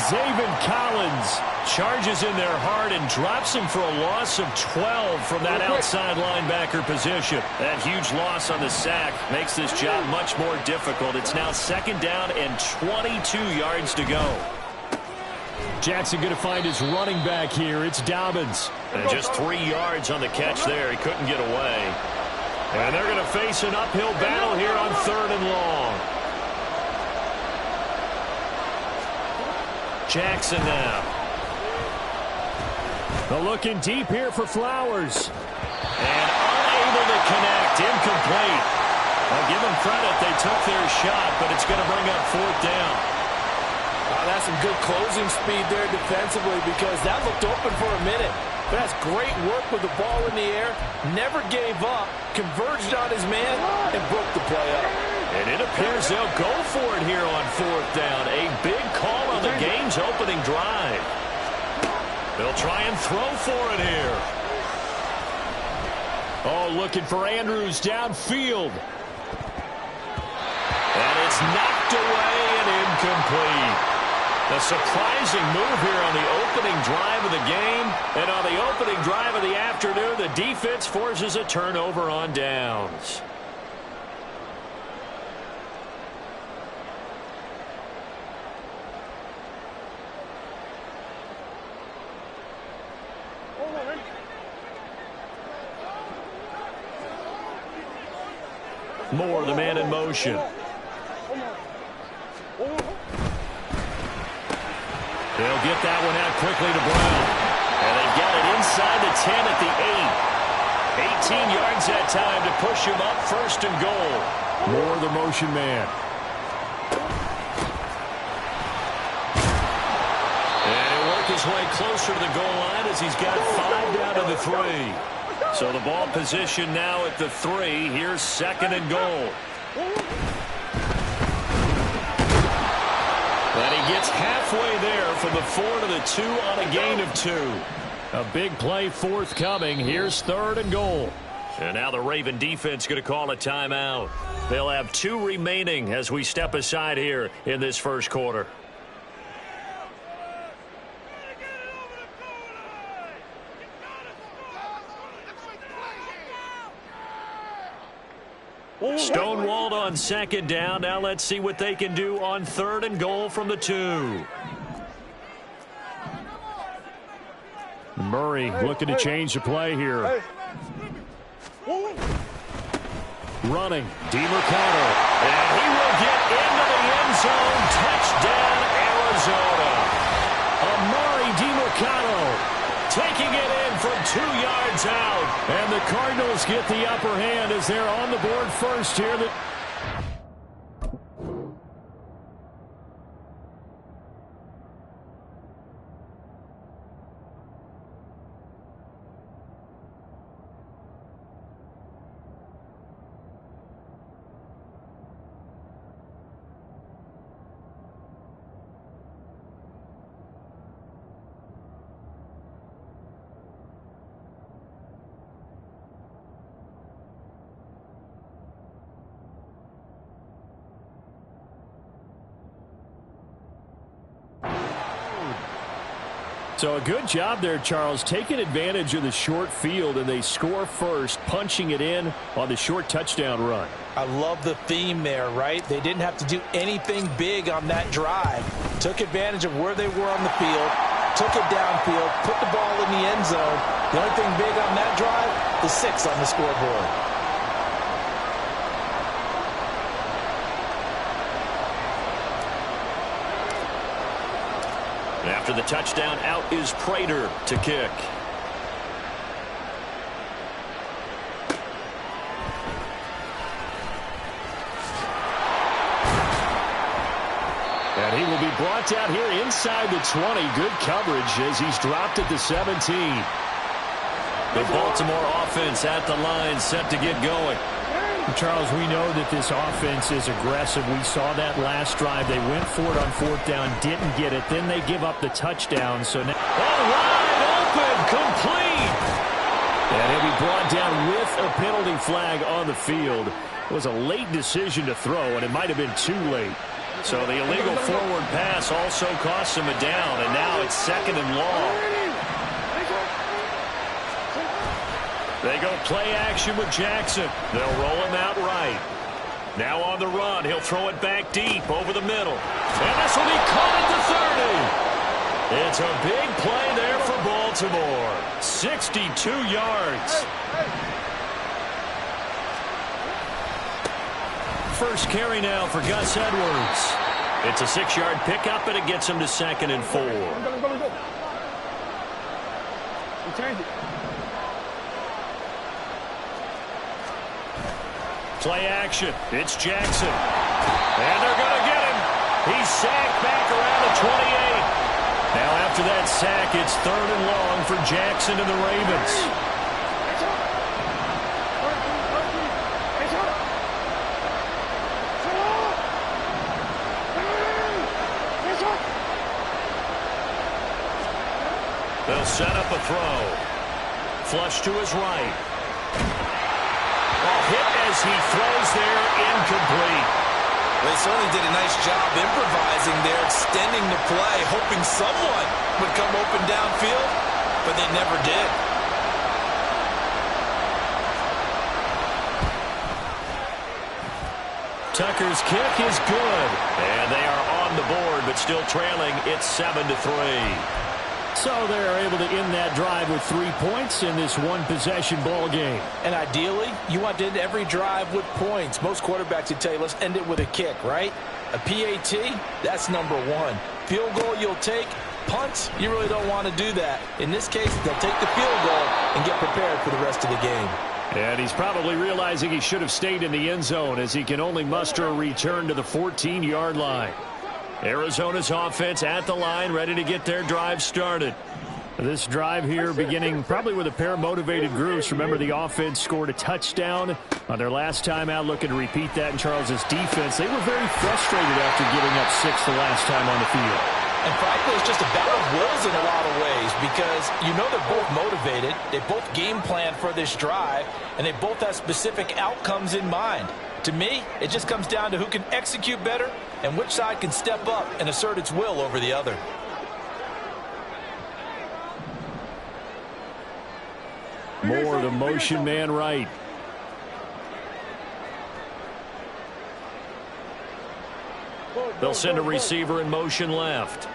Zaven Collins charges in there hard and drops him for a loss of 12 from that outside linebacker position. That huge loss on the sack makes this job much more difficult. It's now 2nd down and 22 yards to go. Jackson going to find his running back here. It's Dobbins. And just 3 yards on the catch there. He couldn't get away. And they're going to face an uphill battle here on 3rd and long. Jackson now. They're looking deep here for Flowers. And unable to connect. Incomplete. I'll give them credit. They took their shot, but it's going to bring up 4th down. That's some good closing speed there defensively because that looked open for a minute. But that's great work with the ball in the air. Never gave up. Converged on his man and broke the play up. And it appears they'll go for it here on 4th down. A big call on the game's opening drive. They'll try and throw for it here. Oh, looking for Andrews downfield. And it's knocked away and incomplete. A surprising move here on the opening drive of the game. And on the opening drive of the afternoon, the defense forces a turnover on downs. Moore, the man in motion. They'll get that one out quickly to Brown. And they've got it inside the 10 at the 8. 18 yards that time to push him up 1st and goal. Moore, the motion man. And he'll work his way closer to the goal line as he's got 5 down to the 3. So the ball position now at the 3. Here's 2nd and goal. And he gets halfway there from the 4 to the 2 on a gain of 2. A big play forthcoming. Here's 3rd and goal. And now the Raven defense going to call a timeout. They'll have 2 remaining as we step aside here in this 1st quarter. Stonewalled on 2nd down. Now let's see what they can do on 3rd and goal from the 2. Murray looking to change the play here. Running. DeMercado. And he will get into the end zone. Touchdown, Arizona. Amari DeMercado taking it in from 2 yards out. And the Cardinals get the upper hand as they're on the board first here. So a good job there, Charles, taking advantage of the short field, and they score first, punching it in on the short touchdown run. I love the theme there, right? They didn't have to do anything big on that drive. Took advantage of where they were on the field, took it downfield, put the ball in the end zone. The only thing big on that drive, the 6 on the scoreboard. After the touchdown, out is Prater to kick. And he will be brought down here inside the 20. Good coverage as he's dropped at the 17. The Baltimore offense at the line, set to get going. Charles, we know that this offense is aggressive. We saw that last drive. They went for it on 4th down, didn't get it. Then they give up the touchdown. So now, wide open, complete. And he'll be brought down with a penalty flag on the field. It was a late decision to throw, and it might have been too late. So the illegal forward pass also cost him a down, and now it's 2nd and long. They go play action with Jackson. They'll roll him out right. Now on the run, he'll throw it back deep over the middle. And this will be caught at the 30. It's a big play there for Baltimore. 62 yards. First carry now for Gus Edwards. It's a 6-yard pickup, and it gets him to 2nd and 4. Play action. It's Jackson. And they're going to get him. He's sacked back around the 28. Now after that sack, it's 3rd and long for Jackson and the Ravens. They'll set up a throw. Flush to his right. Hit as he throws there, incomplete. They certainly did a nice job improvising there, extending the play, hoping someone would come open downfield, but they never did. Tucker's kick is good, and they are on the board, but still trailing. It's 7-3. So they're able to end that drive with 3 points in this one-possession ball game. And ideally, you want to end every drive with points. Most quarterbacks would tell you, let's end it with a kick, right? A PAT, that's number 1. Field goal you'll take. Punts, you really don't want to do that. In this case, they'll take the field goal and get prepared for the rest of the game. And he's probably realizing he should have stayed in the end zone as he can only muster a return to the 14-yard line. Arizona's offense at the line, ready to get their drive started. This drive here beginning probably with a pair of motivated groups. Remember, the offense scored a touchdown on their last time out, looking to repeat that in Charles's defense. They were very frustrated after giving up 6 the last time on the field. And frankly, it's just a battle of wills in a lot of ways because you know they're both motivated. They both game plan for this drive, and they both have specific outcomes in mind. To me, it just comes down to who can execute better and which side can step up and assert its will over the other. Moore, the motion man right. They'll send a receiver in motion left.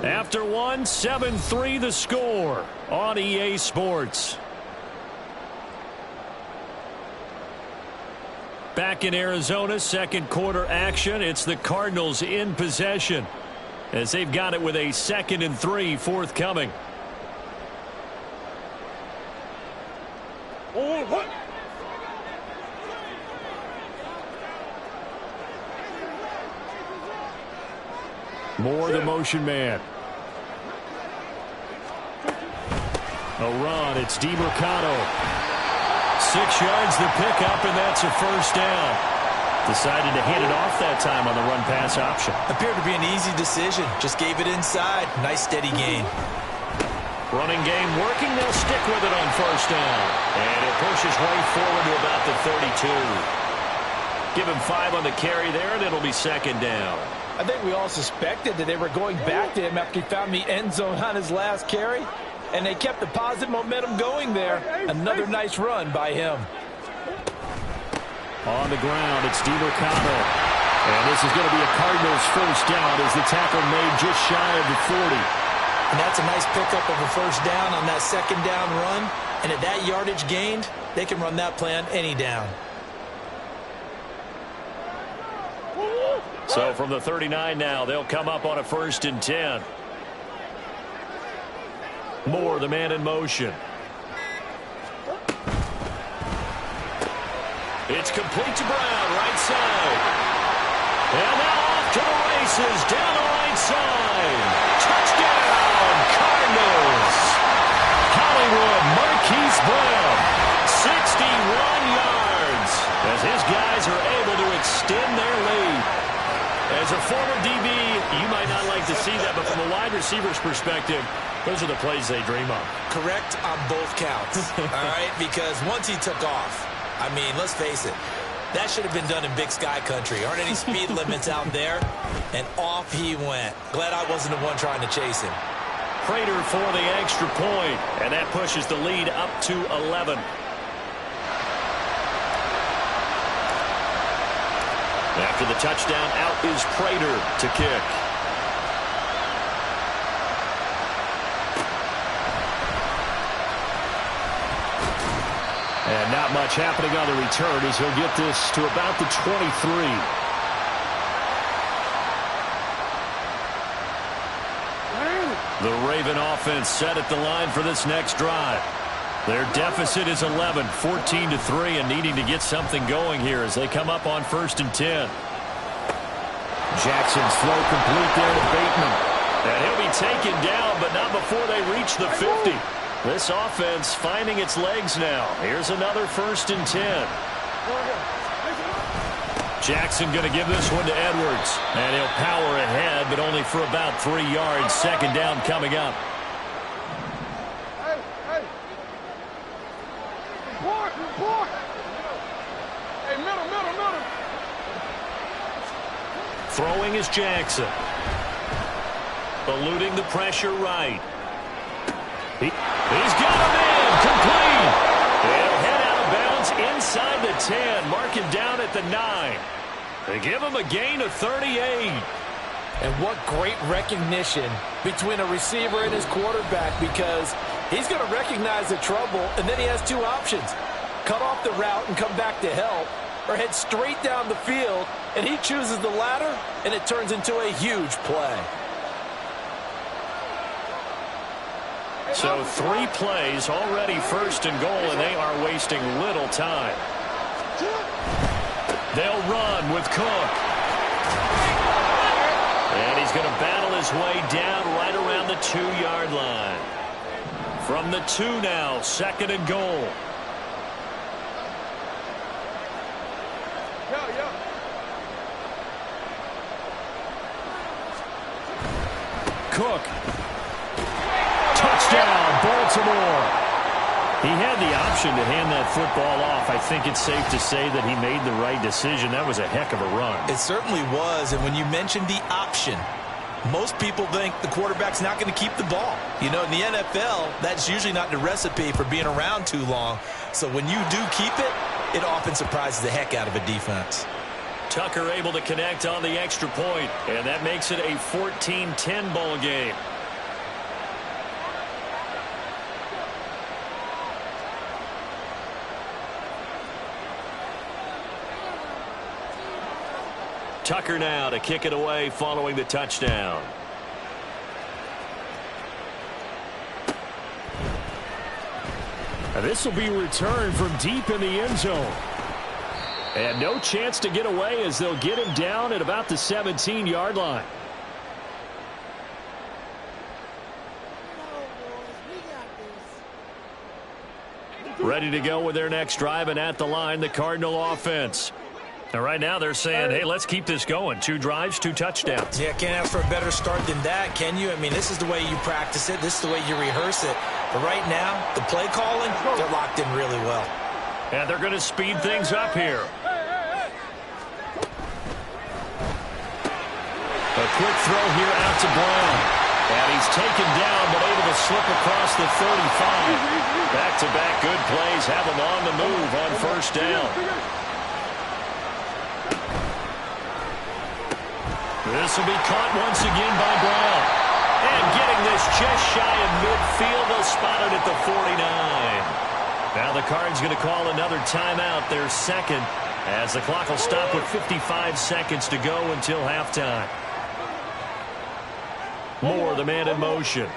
After 1, 7-3 the score on EA Sports. Back in Arizona, second quarter action. It's the Cardinals in possession as they've got it with a 2nd and 3 forthcoming. Moore, the motion man. A run. It's DeMercado. 6 yards the pickup, and that's a first down. Decided to hand it off that time on the run-pass option. Appeared to be an easy decision. Just gave it inside. Nice steady gain. Running game working. They'll stick with it on first down. And he'll push his way forward to about the 32. Give him 5 on the carry there, and it'll be 2nd down. I think we all suspected that they were going back to him after he found the end zone on his last carry. And they kept the positive momentum going there. Another nice run by him. On the ground, it's DeMercado. And this is going to be a Cardinals first down as the tackle made just shy of the 40. And that's a nice pickup of a first down on that 2nd down run. And at that yardage gained, they can run that play on any down. So from the 39 now, they'll come up on a 1st and 10. Moore, the man in motion. It's complete to Brown, right side. And now off to the races, down the right side. Touchdown, Cardinals. Hollywood Marquise Brown, 61 yards, as his guys are able to extend their lead. As a former DB, you might not like to see that, but from a wide receiver's perspective, those are the plays they dream of. Correct on both counts, all right? Because once he took off, I mean, let's face it, that should have been done in Big Sky country. Aren't any speed limits out there? And off he went. Glad I wasn't the one trying to chase him. Prater for the extra point, and that pushes the lead up to 11. After the touchdown, out is Prater to kick. And not much happening on the return as he'll get this to about the 23. The Raven offense set at the line for this next drive. Their deficit is 11, 14-3, and needing to get something going here as they come up on 1st and 10. Jackson's throw complete there to Bateman. And he'll be taken down, but not before they reach the 50. This offense finding its legs now. Here's another 1st and 10. Jackson going to give this one to Edwards. And he'll power ahead, but only for about 3 yards. 2nd down coming up. Throwing is Jackson. Eluding the pressure right. He's got him in. Complete. He'll head out of bounds inside the 10. Marking down at the 9. They give him a gain of 38. And what great recognition between a receiver and his quarterback, because he's going to recognize the trouble, and then he has 2 options. Cut off the route and come back to help, or head straight down the field, and he chooses the latter, and it turns into a huge play. So 3 plays, already 1st and goal, and they are wasting little time. They'll run with Cook. And he's going to battle his way down right around the 2-yard line. From the 2 now, 2nd and goal. Cook. Touchdown, Baltimore. He had the option to hand that football off. I think it's safe to say that he made the right decision. That was a heck of a run. It certainly was, and when you mentioned the option, most people think the quarterback's not going to keep the ball. You know, in the NFL, that's usually not the recipe for being around too long. So when you do keep it, it often surprises the heck out of a defense. Tucker able to connect on the extra point, and that makes it a 14-10 ball game. Tucker now to kick it away following the touchdown. This will be returned from deep in the end zone. And no chance to get away as they'll get him down at about the 17-yard line. Ready to go with their next drive, and at the line, the Cardinal offense. And right now they're saying, hey, let's keep this going. 2 drives, 2 touchdowns. Yeah, can't ask for a better start than that, can you? I mean, this is the way you practice it. This is the way you rehearse it. But right now, the play calling, they're locked in really well. And they're going to speed things up here. A quick throw here out to Brown. And he's taken down, but able to slip across the 35. Back-to-back good plays have him on the move on 1st down. This will be caught once again by Brown. And getting this just shy of midfield, they'll spot it at the 49. Now the Cards going to call another timeout, their 2nd, as the clock will stop with 55 seconds to go until halftime. Moore, the man in motion.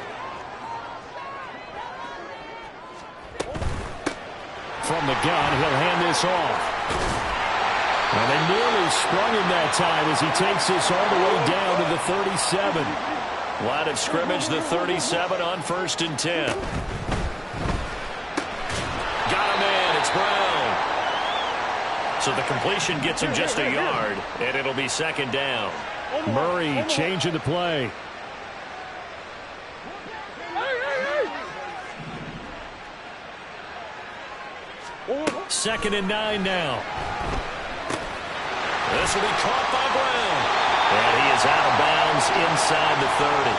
From the gun, he'll hand this off. Well, they nearly sprung him that time as he takes this all the way down to the 37. Line of scrimmage, the 37 on 1st and 10. Got him in. It's Brown. So the completion gets him just a yard, and it'll be 2nd down. Murray changing the play. Second and 9 now. This will be caught by Brown. And he is out of bounds inside the 30.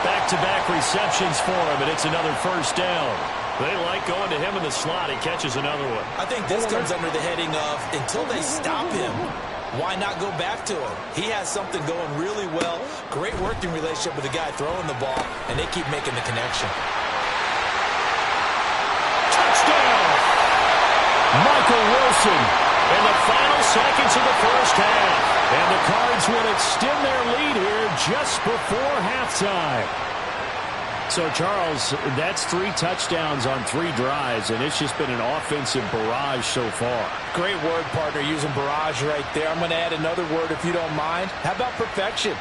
Back-to-back receptions for him, and it's another 1st down. They like going to him in the slot. He catches another one. I think this comes under the heading of until they stop him, why not go back to him? He has something going really well. Great working relationship with the guy throwing the ball, and they keep making the connection. Touchdown! Michael Wilson. In the final seconds of the 1st half. And the Cards will extend their lead here just before halftime. So, Charles, that's 3 touchdowns on 3 drives, and it's just been an offensive barrage so far. Great word, partner, using barrage right there. I'm going to add another word if you don't mind. How about perfection?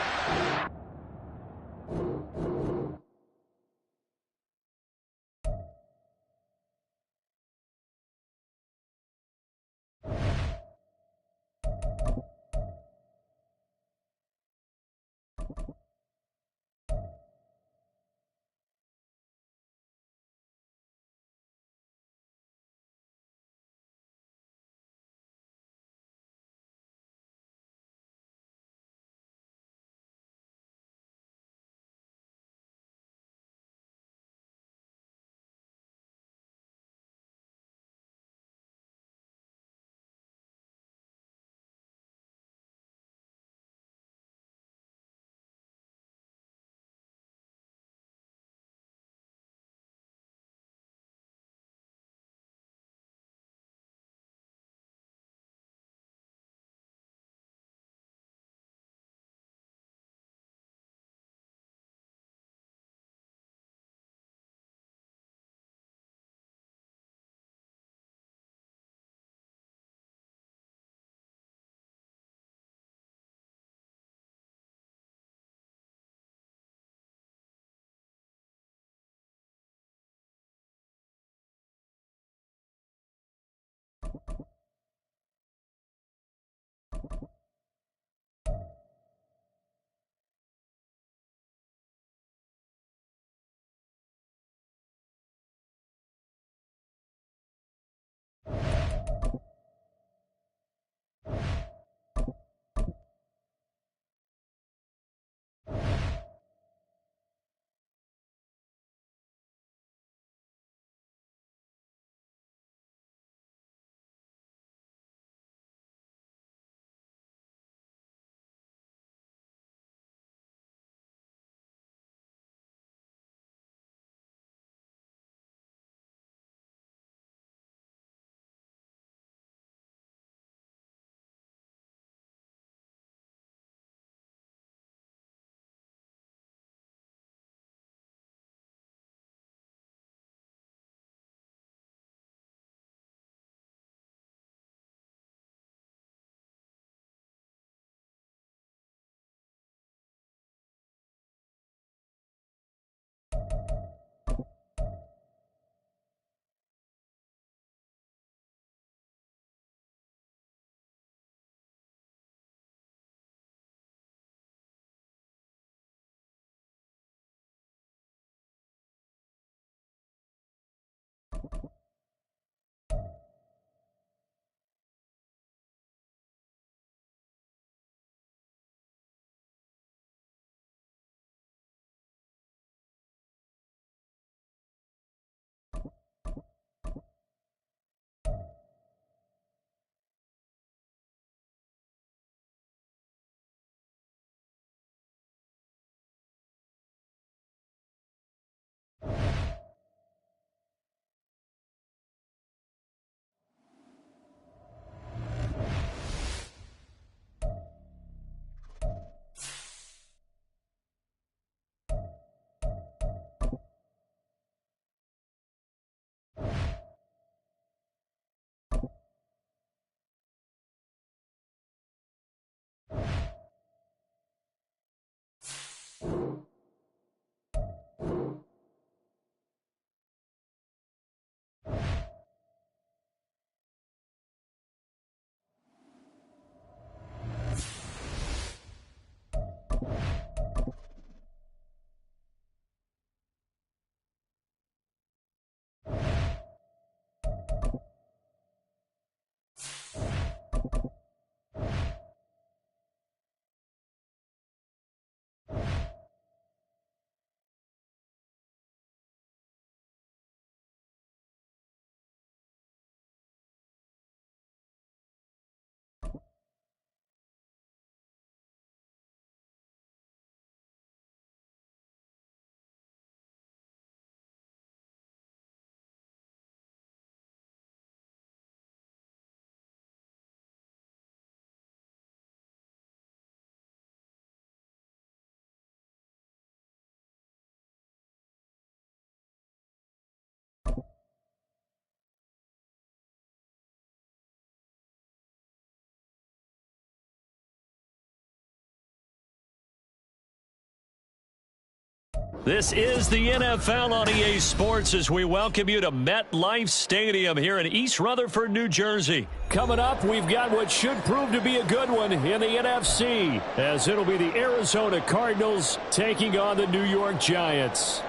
This is the NFL on EA Sports as we welcome you to MetLife Stadium here in East Rutherford, New Jersey. Coming up, we've got what should prove to be a good one in the NFC, as it'll be the Arizona Cardinals taking on the New York Giants.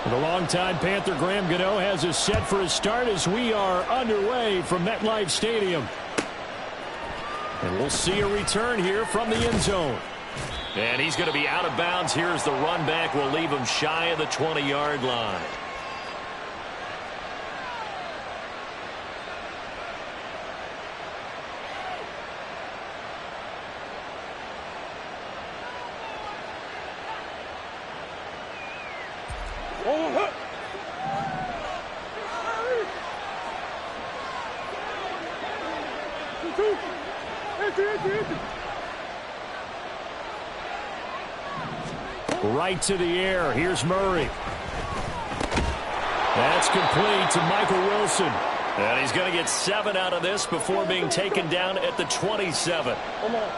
The longtime Panther Graham Gano has us set for a start as we are underway from MetLife Stadium. And we'll see a return here from the end zone. And he's going to be out of bounds. Here's the run back. We'll leave him shy of the 20-yard line. Right to the air. Here's Murray. That's complete to Michael Wilson. And he's going to get 7 out of this before being taken down at the 27. Come on.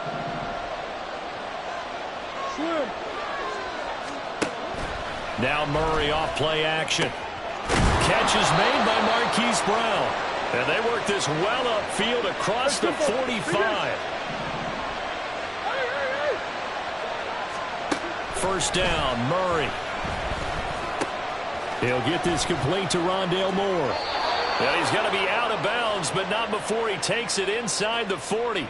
Swim. Now Murray off play action. Catch is made by Marquise Brown. And they work this well upfield across the 45. First down, Murray. He'll get this complete to Rondale Moore. And he's going to be out of bounds, but not before he takes it inside the 40.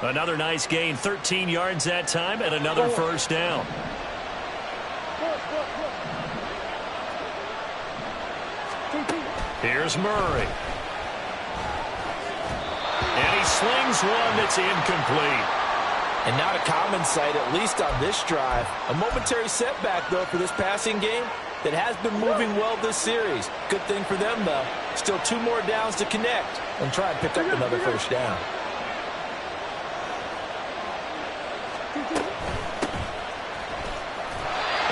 Another nice gain, 13 yards that time, and another first down. Here's Murray. And he slings one that's incomplete. And not a common sight, at least on this drive. A momentary setback, though, for this passing game that has been moving well this series. Good thing for them, though. Still 2 more downs to connect and try and pick up another first down.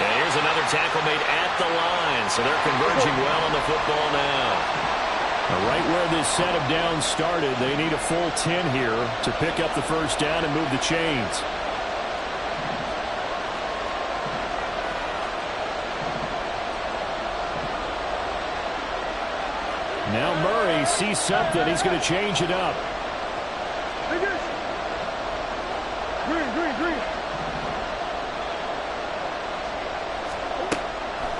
And here's another tackle made at the line, so they're converging well on the football now. Right where this set of downs started, they need a full 10 here to pick up the first down and move the chains. Now Murray sees something. He's going to change it up. Green.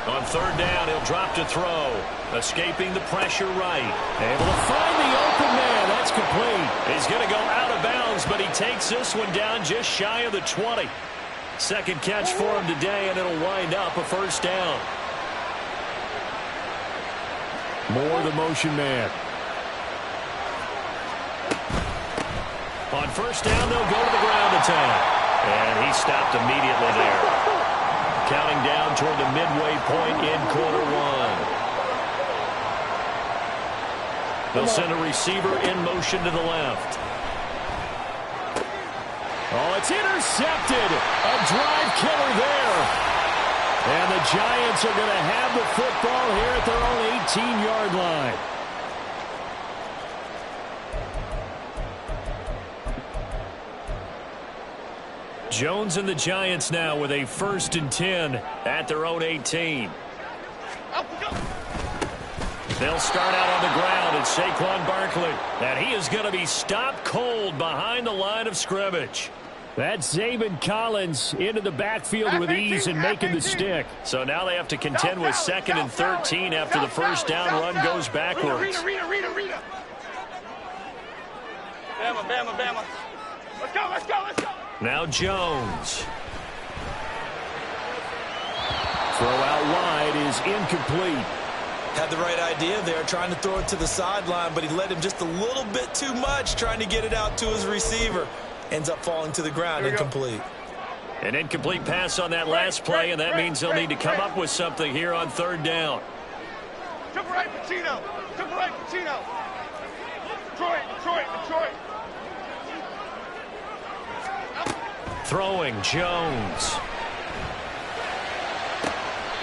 On third down, he'll drop to throw. Escaping the pressure right. Able to find the open man. That's complete. He's going to go out of bounds, but he takes this one down just shy of the 20. Second catch for him today, and it'll wind up a first down. More the motion man. On first down, they'll go to the ground attack. And he stopped immediately there. Counting down toward the midway point in quarter one. They'll send a receiver in motion to the left. Oh, it's intercepted. A drive killer there. And the Giants are going to have the football here at their own 18-yard line. Jones and the Giants now with a 1st and 10 at their own 18. They'll start out on the ground at Saquon Barkley. And he is going to be stopped cold behind the line of scrimmage. That's Zaven Collins into the backfield with ease and making the stick. So now they have to contend with 2nd and 13 after the first down run goes backwards. Bama, Bama, Bama. Let's go, let's go, let's go. Now Jones. Throw out wide is incomplete. Had the right idea there, trying to throw it to the sideline, but he led him just a little bit too much, trying to get it out to his receiver. Ends up falling to the ground, incomplete. An incomplete pass on that last play, and that means they'll need to come up with something here on 3rd down. Triple right, Pacino. Triple right, Pacino. Detroit, Detroit, Detroit. Throwing Jones.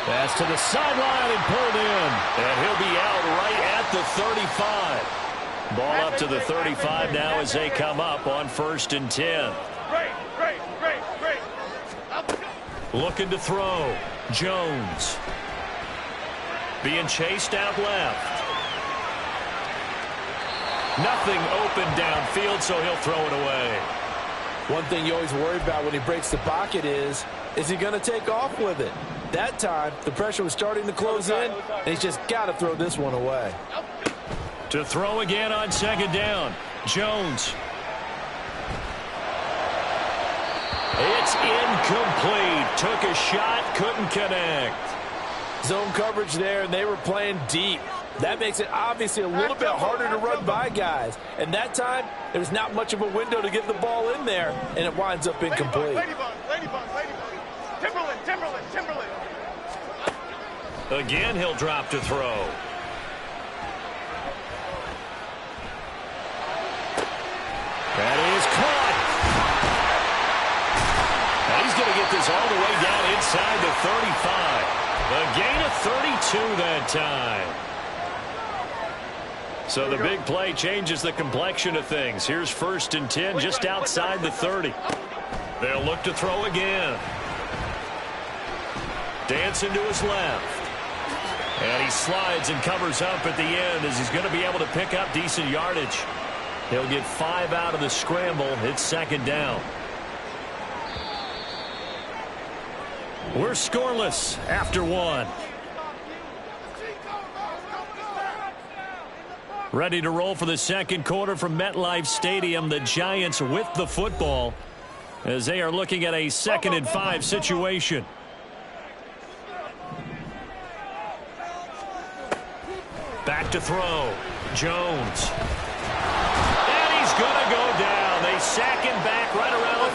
Pass to the sideline and pulled in. And he'll be out right at the 35. Ball up to the 35 now as they come up on 1st and 10. Great. Looking to throw. Jones. Being chased out left. Nothing open downfield, so he'll throw it away. One thing you always worry about when he breaks the pocket is he going to take off with it? That time, the pressure was starting to close in, and he's just got to throw this one away. To throw again on 2nd down. Jones. It's incomplete. Took a shot, couldn't connect. Zone coverage there, and they were playing deep. That makes it obviously a little bit harder to run by guys. And that time, there's not much of a window to get the ball in there, and it winds up incomplete. Ladybug. Timberland. Again, he'll drop to throw. That is caught. Now he's going to get this all the way down inside the 35. A gain of 32 that time. So the big play changes the complexion of things. Here's 1st and 10 just outside the 30. They'll look to throw again. Dancing to his left. And he slides and covers up at the end as he's going to be able to pick up decent yardage. He'll get 5 out of the scramble. It's 2nd down. We're scoreless after 1. Ready to roll for the 2nd quarter from MetLife Stadium. The Giants with the football as they are looking at a 2nd and 5 situation. Back to throw. Jones. And he's going to go down. They sack him back right around the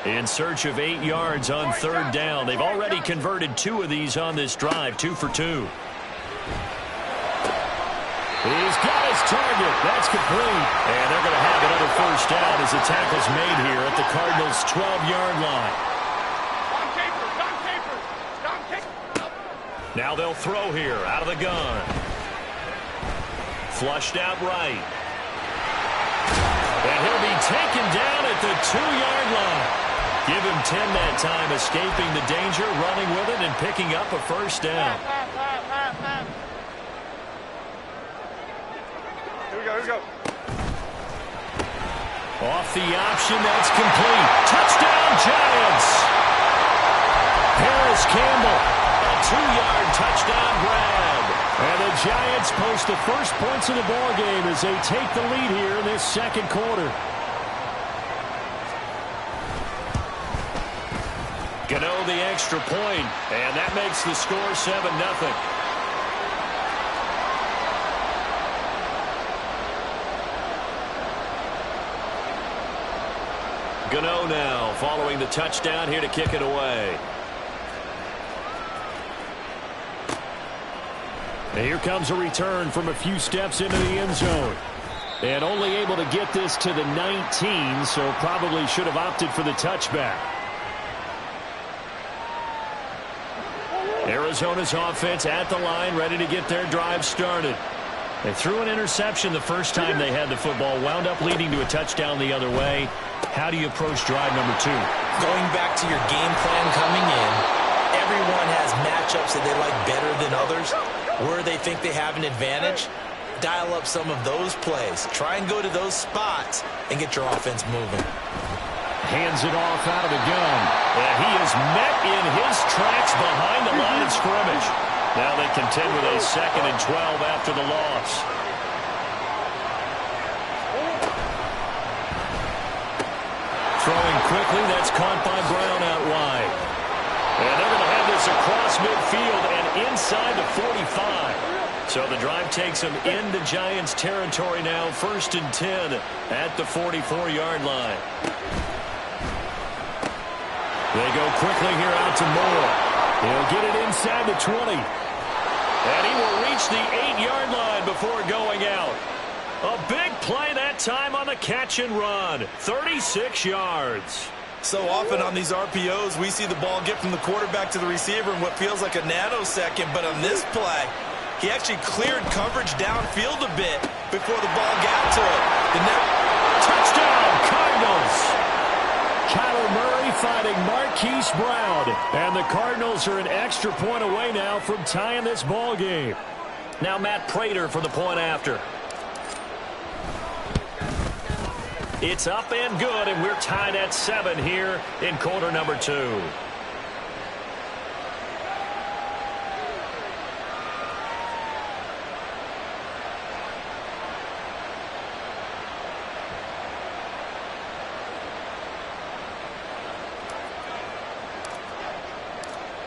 30. In search of 8 yards on 3rd down. They've already converted 2 of these on this drive. 2 for 2. He's got his target. That's complete. And they're going to have another 1st down as the tackle's made here at the Cardinals' 12-yard line. Now they'll throw here out of the gun. Flushed out right. And he'll be taken down at the 2-yard line. Give him 10 that time, escaping the danger, running with it, and picking up a 1st down. Here we go. Off the option, that's complete. Touchdown, Giants! Harris Campbell, a 2-yard touchdown grab. And the Giants post the first points of the ballgame as they take the lead here in this 2nd quarter. Gano the extra point, and that makes the score 7-0. Gano now following the touchdown here to kick it away. And here comes a return from a few steps into the end zone. And only able to get this to the 19, so probably should have opted for the touchback. Arizona's offense at the line, ready to get their drive started. They threw an interception the first time they had the football, wound up leading to a touchdown the other way. How do you approach drive number 2? Going back to your game plan coming in, everyone has matchups that they like better than others. Where they think they have an advantage, dial up some of those plays. Try and go to those spots and get your offense moving. Hands it off out of the gun. And he is met in his tracks behind the line of scrimmage. Now they contend with a 2nd and 12 after the loss. Throwing quickly, that's caught by Brown out wide. And they're going to have this across midfield and inside the 45. So the drive takes them into Giants territory now, 1st and 10 at the 44-yard line. They go quickly here out to Moore. He'll get it inside the 20. And he will reach the 8-yard line before going out. A big play that time on the catch and run. 36 yards. So often on these RPOs, we see the ball get from the quarterback to the receiver in what feels like a nanosecond. But on this play, he actually cleared coverage downfield a bit before the ball got to it. Touchdown, Cardinals. Kyler Murray fighting Marquise Brown. And the Cardinals are an extra point away now from tying this ball game. Now Matt Prater for the point after. It's up and good, and we're tied at 7 here in quarter number 2.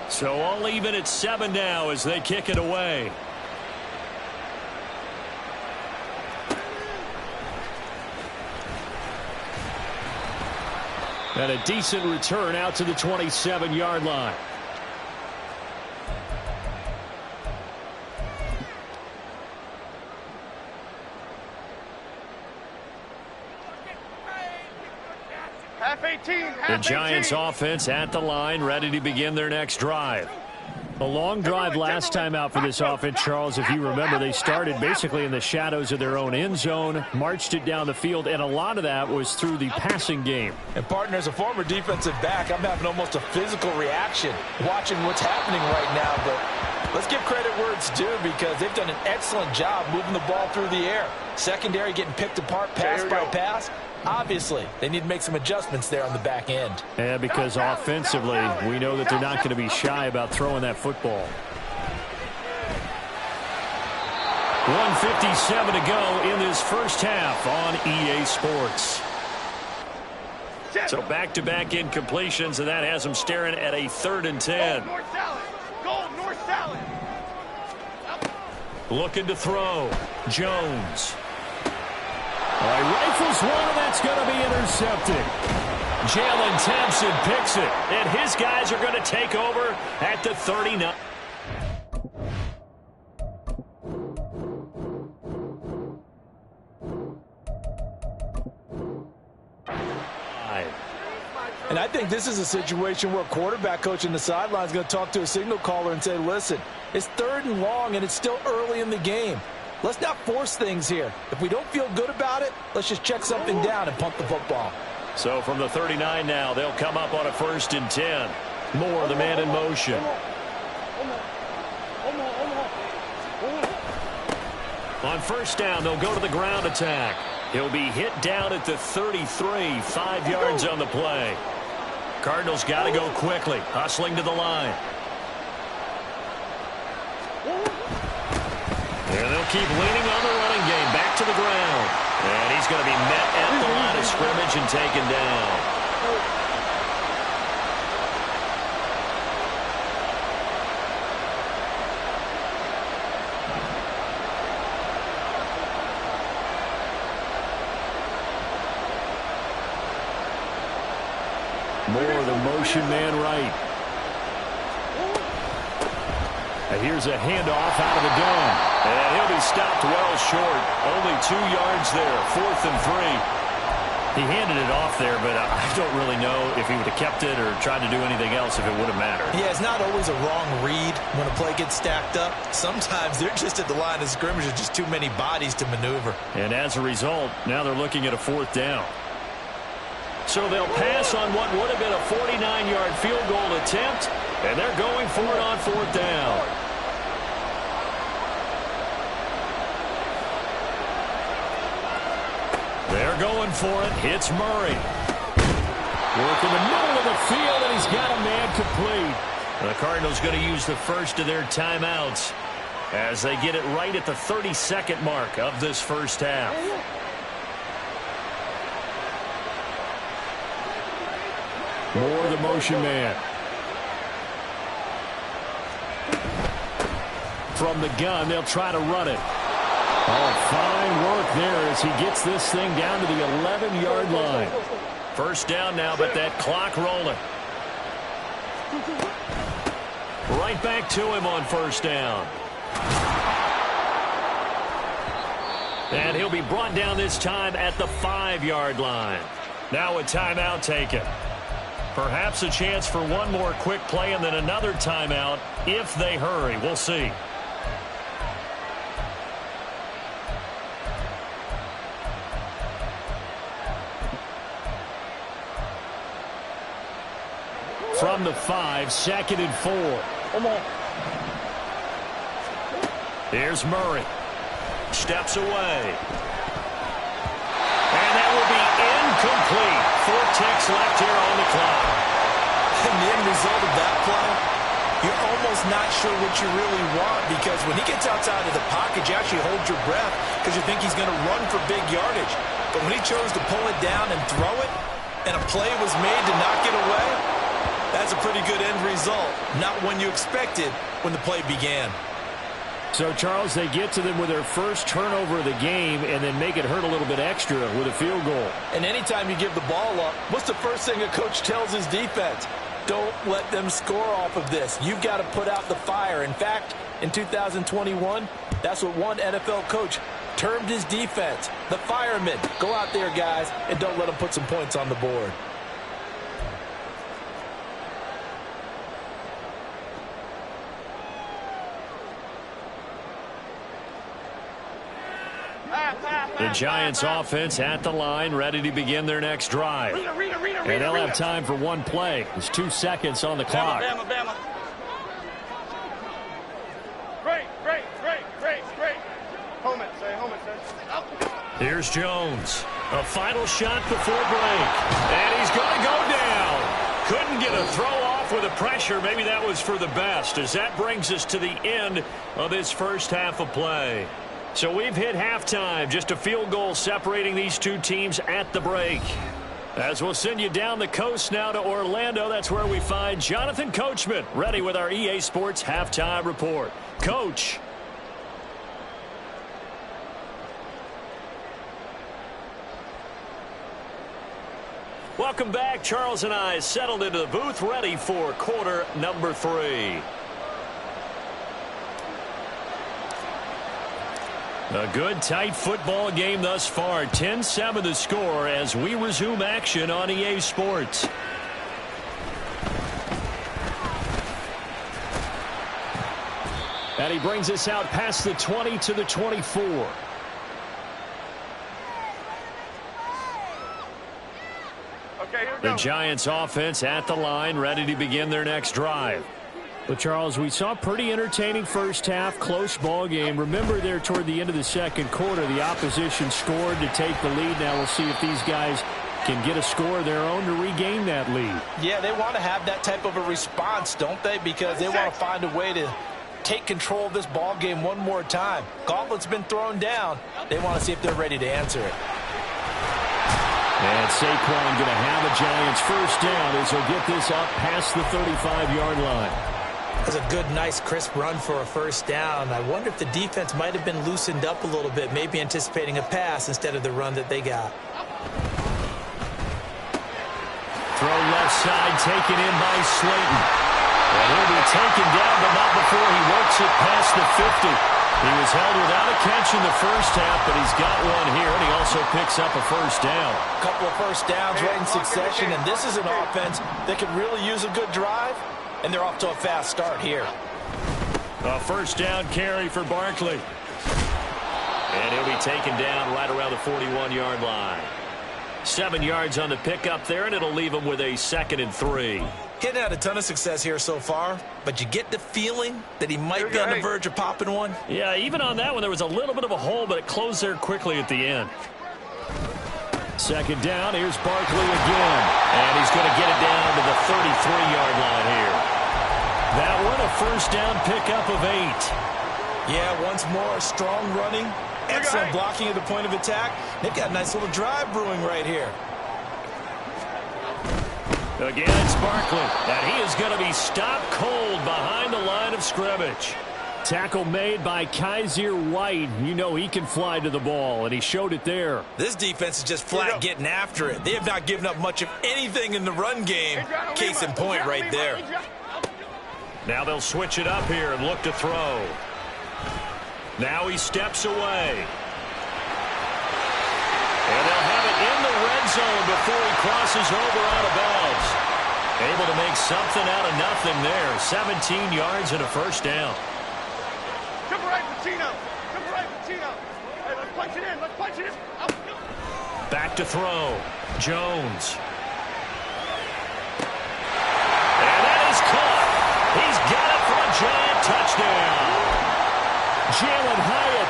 So all even at 7 now as they kick it away. And a decent return out to the 27-yard line. The Giants offense at the line, ready to begin their next drive. A long drive last time out for this offense, Charles. If you remember, they started basically in the shadows of their own end zone, marched it down the field, and a lot of that was through the passing game. And partner, as a former defensive back, I'm having almost a physical reaction watching what's happening right now. But let's give credit where it's due because they've done an excellent job moving the ball through the air. Secondary getting picked apart pass by pass. Obviously, they need to make some adjustments there on the back end. Yeah, because offensively, we know that they're not going to be shy about throwing that football. 1:57 to go in this first half on EA Sports. So back-to-back incompletions, and that has them staring at a 3rd and 10. Goal north salad. Looking to throw. Jones. Rifles one, and that's going to be intercepted. Jalen Thompson picks it, and his guys are going to take over at the 39. And I think this is a situation where a quarterback coach in the sideline is going to talk to a signal caller and say, listen, it's 3rd and long, and it's still early in the game. Let's not force things here. If we don't feel good about it, let's just check something down and punt the football. So from the 39 now, they'll come up on a 1st and 10. Moore, the man in motion. On 1st down, they'll go to the ground attack. He'll be hit down at the 33, 5 yards on the play. Cardinals got to go quickly, hustling to the line. And they'll keep leaning on the running game, back to the ground. And he's going to be met at the line of scrimmage and taken down. Moore, the motion man right. And here's a handoff out of the gun. And he'll be stopped well short. Only 2 yards there. 4th and 3. He handed it off there, but I don't really know if he would have kept it or tried to do anything else if it would have mattered. Yeah, it's not always a wrong read when a play gets stacked up. Sometimes they're just at the line of scrimmage. There's just too many bodies to maneuver. And as a result, now they're looking at a 4th down. So they'll pass on what would have been a 49-yard field goal attempt, and they're going for it on 4th down. They're going for it. It's Murray. Work in the middle of the field, and he's got a man complete. The Cardinals going to use the first of their timeouts as they get it right at the 32nd mark of this first half. Moore, the motion man. From the gun, they'll try to run it. Oh, fine work there as he gets this thing down to the 11-yard line. First down now, but that clock rolling. Right back to him on first down. And he'll be brought down this time at the 5-yard line. Now a timeout taken. Perhaps a chance for one more quick play and then another timeout if they hurry. We'll see. From the 5, 2nd and 4. Come on. Here's Murray. Steps away. And that will be incomplete. 4 ticks left here on the clock. And the end result of that play, you're almost not sure what you really want, because when he gets outside of the pocket, you actually hold your breath because you think he's going to run for big yardage. But when he chose to pull it down and throw it, and a play was made to knock it away, that's a pretty good end result. Not when you expected when the play began. So, Charles, they get to them with their first turnover of the game and then make it hurt a little bit extra with a field goal. And anytime you give the ball up, what's the first thing a coach tells his defense? Don't let them score off of this. You've got to put out the fire. In fact, in 2021, that's what one NFL coach termed his defense, the firemen. Go out there, guys, and don't let them put some points on the board. The Giants offense at the line, ready to begin their next drive. And they'll have time for one play. There's 2 seconds on the clock. Bama. Great. Home it, say. Here's Jones. A final shot before break. And he's going to go down. Couldn't get a throw off with the pressure. Maybe that was for the best, as that brings us to the end of this first half of play. So we've hit halftime, just a field goal separating these two teams at the break. As we'll send you down the coast now to Orlando, that's where we find Jonathan Coachman, ready with our EA Sports Halftime Report. Coach. Welcome back. Charles and I settled into the booth, ready for quarter number 3. A good, tight football game thus far. 10-7 the score as we resume action on EA Sports. And he brings us out past the 20 to the 24. Okay, here we The go. Giants offense at the line, ready to begin their next drive. But, Charles, we saw a pretty entertaining first half, close ball game. Remember there toward the end of the second quarter, the opposition scored to take the lead. Now we'll see if these guys can get a score of their own to regain that lead. Yeah, they want to have that type of a response, don't they? Because they want to find a way to take control of this ball game one more time. Gauntlet's been thrown down. They want to see if they're ready to answer it. And Saquon going to have a Giants first down as he'll get this up past the 35-yard line. That's a good, nice, crisp run for a first down. I wonder if the defense might have been loosened up a little bit, maybe anticipating a pass instead of the run that they got. Throw left side, taken in by Slayton. And he'll be taken down, but not before he works it past the 50. He was held without a catch in the first half, but he's got one here, and he also picks up a first down. A couple of first downs right in succession, and this is an offense that could really use a good drive, and they're off to a fast start here. A first down carry for Barkley. And he'll be taken down right around the 41-yard line. 7 yards on the pickup there, and it'll leave him with a 2nd and 3. He hadn't had a ton of success here so far, but you get the feeling that he might be on the verge of popping one. Yeah, even on that one, there was a little bit of a hole, but it closed there quickly at the end. 2nd down, here's Barkley again. And he's going to get it down to the 33-yard line here. That one, a first down pickup of 8. Yeah, once more, strong running, excellent blocking at the point of attack. They've got a nice little drive brewing right here. Again, it's Barkley, and he is going to be stopped cold behind the line of scrimmage. Tackle made by Kaiser White. You know he can fly to the ball, and he showed it there. This defense is just flat getting after it. They have not given up much of anything in the run game. Case in point right there. Now they'll switch it up here and look to throw. Now he steps away. And they'll have it in the red zone before he crosses over out of bounds. Able to make something out of nothing there. 17 yards and a first down. To the right, Pacino. To the right, Pacino. Hey, let's punch it in. Let's punch it in. Out. Back to throw. Jones. And that is caught. He's got it for a giant touchdown. Jalen Hyatt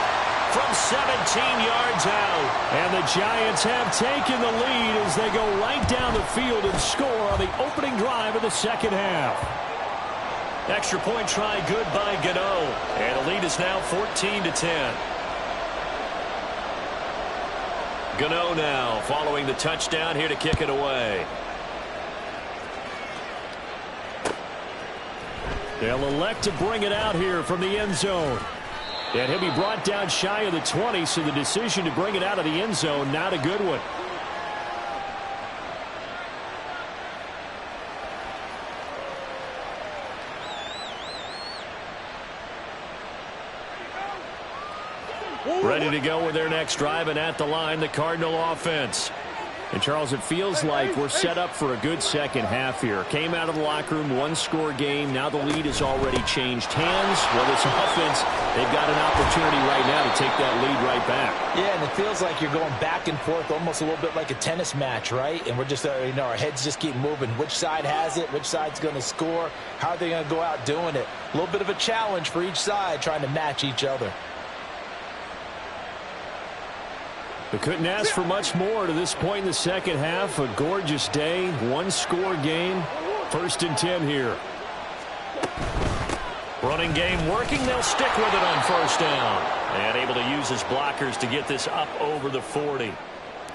from 17 yards out. And the Giants have taken the lead as they go right down the field and score on the opening drive of the second half. Extra point try good by Gano. And the lead is now 14-10. Gano now following the touchdown here to kick it away. They'll elect to bring it out here from the end zone. And he'll be brought down shy of the 20, so the decision to bring it out of the end zone, not a good one. Ready to go with their next drive, and at the line, the Cardinal offense. And, Charles, it feels like we're set up for a good second half here. Came out of the locker room, one-score game. Now the lead has already changed hands. Well, this offense, they've got an opportunity right now to take that lead right back. Yeah, and it feels like you're going back and forth almost a little bit like a tennis match, right? And we're just, our heads just keep moving. Which side has it? Which side's going to score? How are they going to go out doing it? A little bit of a challenge for each side trying to match each other. They couldn't ask for much more to this point in the second half. A gorgeous day, one-score game. 1st and 10 here. Running game working. They'll stick with it on first down. And able to use his blockers to get this up over the 40.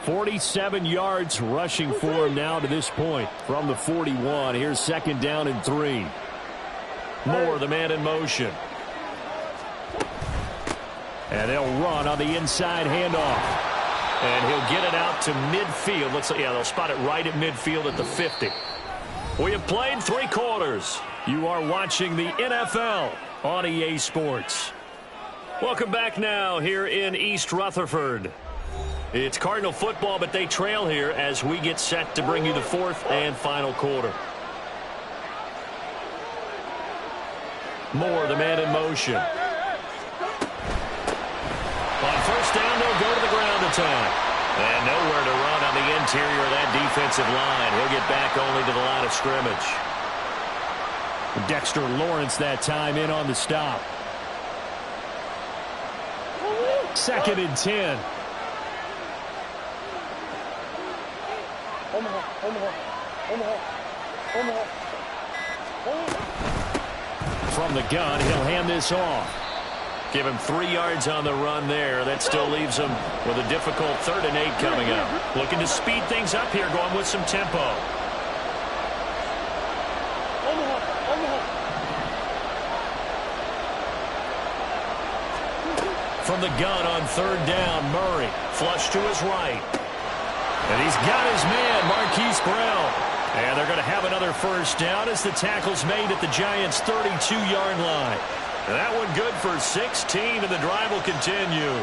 47 yards rushing for him now to this point from the 41. Here's 2nd down and 3. Moore, the man in motion. And they'll run on the inside handoff. And he'll get it out to midfield. They'll spot it right at midfield at the 50. We have played 3 quarters. You are watching the NFL on EA Sports. Welcome back now here in East Rutherford. It's Cardinal football, but they trail here as we get set to bring you the 4th and final quarter. Moore, the man in motion. On first down, they'll go to the ground attack. And nowhere to run on the interior of that defensive line. He'll get back only to the line of scrimmage. Dexter Lawrence that time in on the stop. 2nd and 10. From the gun, he'll hand this off. Give him 3 yards on the run there. That still leaves him with a difficult 3rd and 8 coming up. Looking to speed things up here, going with some tempo. From the gun on 3rd down, Murray. Flush to his right. And he's got his man, Marquise Brown. And they're going to have another first down as the tackle's made at the Giants' 32-yard line. And that one good for 16, and the drive will continue.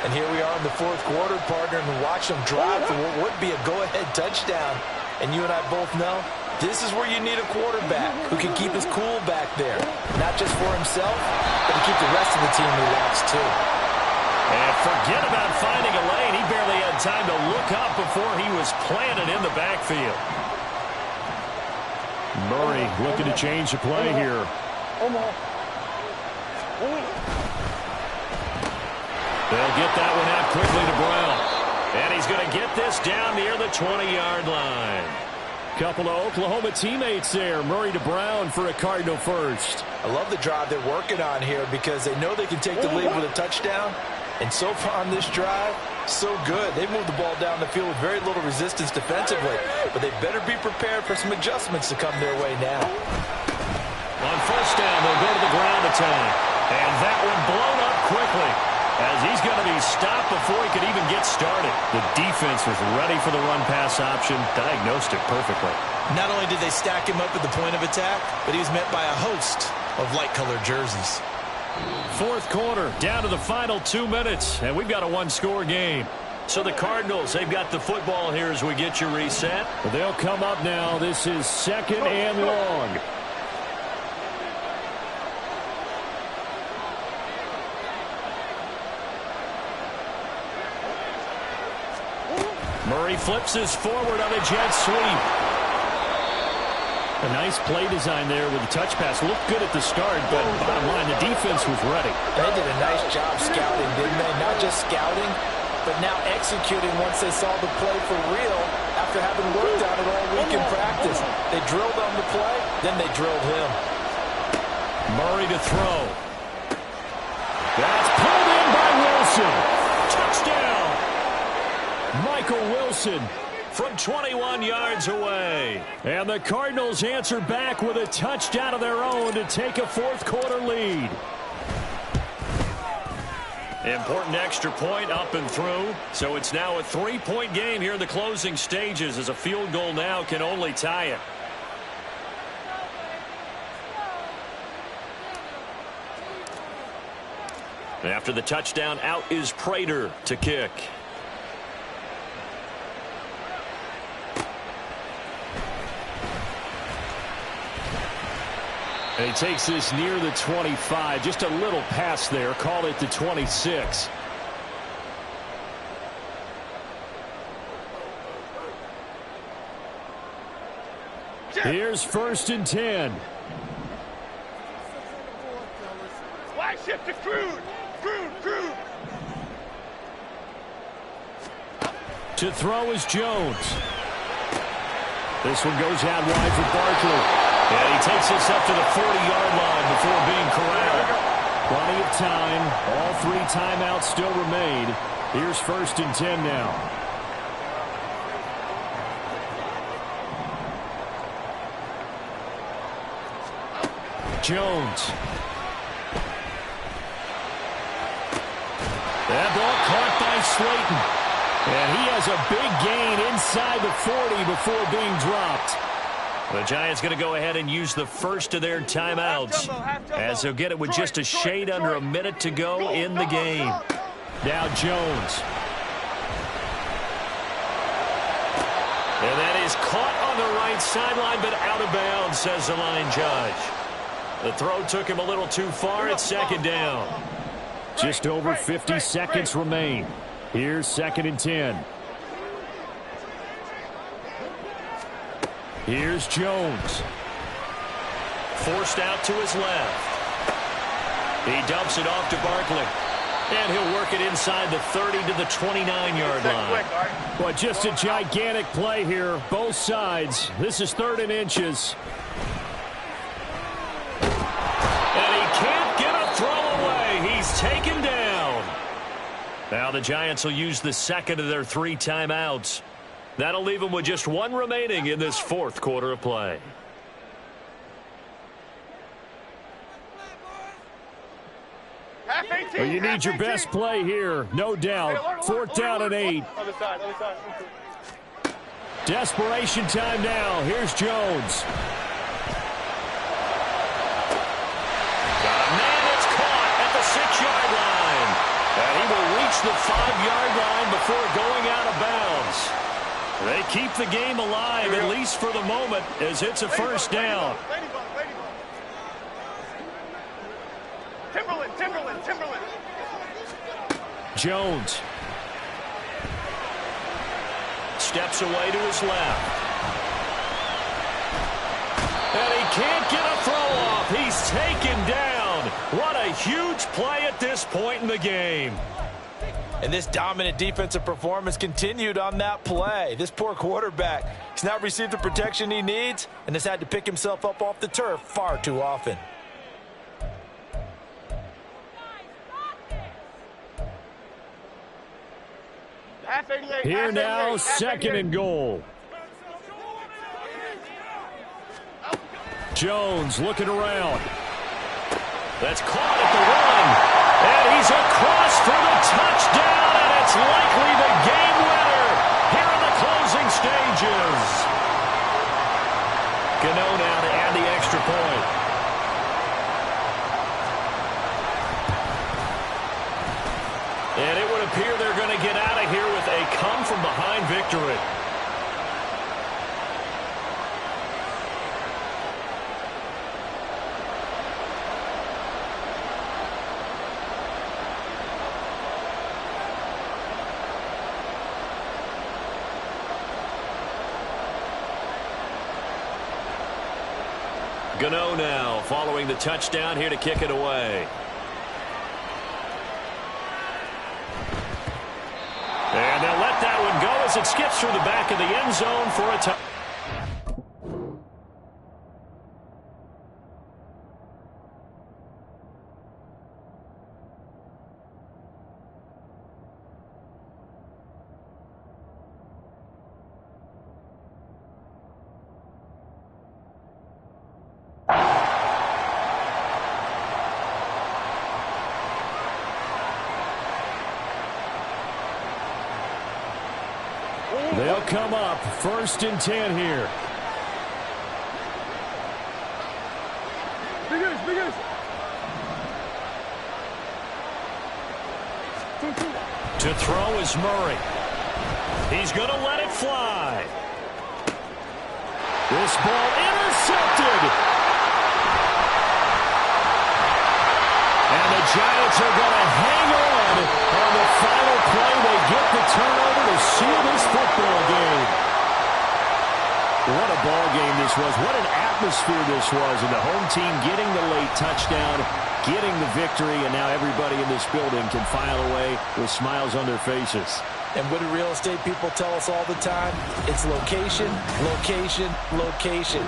And here we are in the fourth quarter, partner, and watch them drive for what would be a go-ahead touchdown. And you and I both know this is where you need a quarterback who can keep his cool back there. Not just for himself, but to keep the rest of the team relaxed too. And forget about finding a lane. He barely had time to look up before he was planted in the backfield. Murray looking to change the play here. They'll get that one out quickly to Brown. And he's going to get this down near the 20-yard line. Couple of Oklahoma teammates there. Murray to Brown for a Cardinal first. I love the drive they're working on here because they know they can take the lead with a touchdown. And so far on this drive, so good. They moved the ball down the field with very little resistance defensively. But they better be prepared for some adjustments to come their way now. On first down, they'll go to the ground attack. And that one blown up quickly, as he's going to be stopped before he could even get started. The defense was ready for the run-pass option, diagnosed it perfectly. Not only did they stack him up at the point of attack, but he was met by a host of light-colored jerseys. Fourth quarter, down to the final 2 minutes, and we've got a one-score game. So the Cardinals, they've got the football here as we get you reset. Well, they'll come up now. This is 2nd and long. Murray flips this forward on a jet sweep. A nice play design there with the touch pass. Looked good at the start, but bottom line, the defense was ready. They did a nice job scouting, didn't they? Not just scouting, but now executing once they saw the play for real after having worked on it all week in practice. They drilled on the play, then they drilled him. Murray to throw. That's pulled in by Wilson. Touchdown! Michael Wilson from 21 yards away. And the Cardinals answer back with a touchdown of their own to take a fourth quarter lead. Important extra point up and through. So it's now a 3-point game here in the closing stages, as a field goal now can only tie it. After the touchdown, out is Prater to kick. And he takes this near the 25. Just a little pass there. Call it the 26. Here's 1st and 10. Flag shift to Crude. Crude. To throw is Jones. This one goes out wide for Barkley. And he takes this up to the 40-yard line before being corralled. Plenty of time. All 3 timeouts still remain. Here's 1st and 10 now. Jones. That ball caught by Slayton. And he has a big gain inside the 40 before being dropped. The Giants going to go ahead and use the first of their timeouts, as they'll get it with just a shade under a minute to go in the game. Now Jones. And that is caught on the right sideline, but out of bounds, says the line judge. The throw took him a little too far. It's 2nd down. Just over 50 seconds remain. Here's 2nd and 10. Here's Jones. Forced out to his left. He dumps it off to Barkley. And he'll work it inside the 30 to the 29-yard line. Well, just a gigantic play here, both sides. This is 3rd and inches. And he can't get a throw away. He's taken down. Now the Giants will use the 2nd of their 3 timeouts. That'll leave them with just 1 remaining in this 4th quarter of play. Well, you need your best play here, no doubt. 4th down and 8. Other side. Desperation time now. Here's Jones. Got a man the 5-yard line before going out of bounds. They keep the game alive, at least for the moment, as it's a first down. Timberland. Jones steps away to his left. And he can't get a throw off. He's taken down. What a huge play at this point in the game. And this dominant defensive performance continued on that play. This poor quarterback, he's not received the protection he needs and has had to pick himself up off the turf far too often. Here now, second and goal. Jones looking around. That's caught at the 1. And he's across for the touchdown, and it's likely the game winner here in the closing stages. Gano now to add the extra point. And it would appear they're going to get out of here with a come-from-behind victory. Gano now following the touchdown here to kick it away. And they'll let that one go as it skips through the back of the end zone for a touchdown. They'll come up 1st and 10 here. Big To throw is Murray. He's going to let it fly. This ball intercepted. And the Giants are going to hang on the final play. They get the turnover to seal this football game. What a ball game this was. What an atmosphere this was. And the home team getting the late touchdown, getting the victory, and now everybody in this building can file away with smiles on their faces. And what do real estate people tell us all the time? It's location, location, location.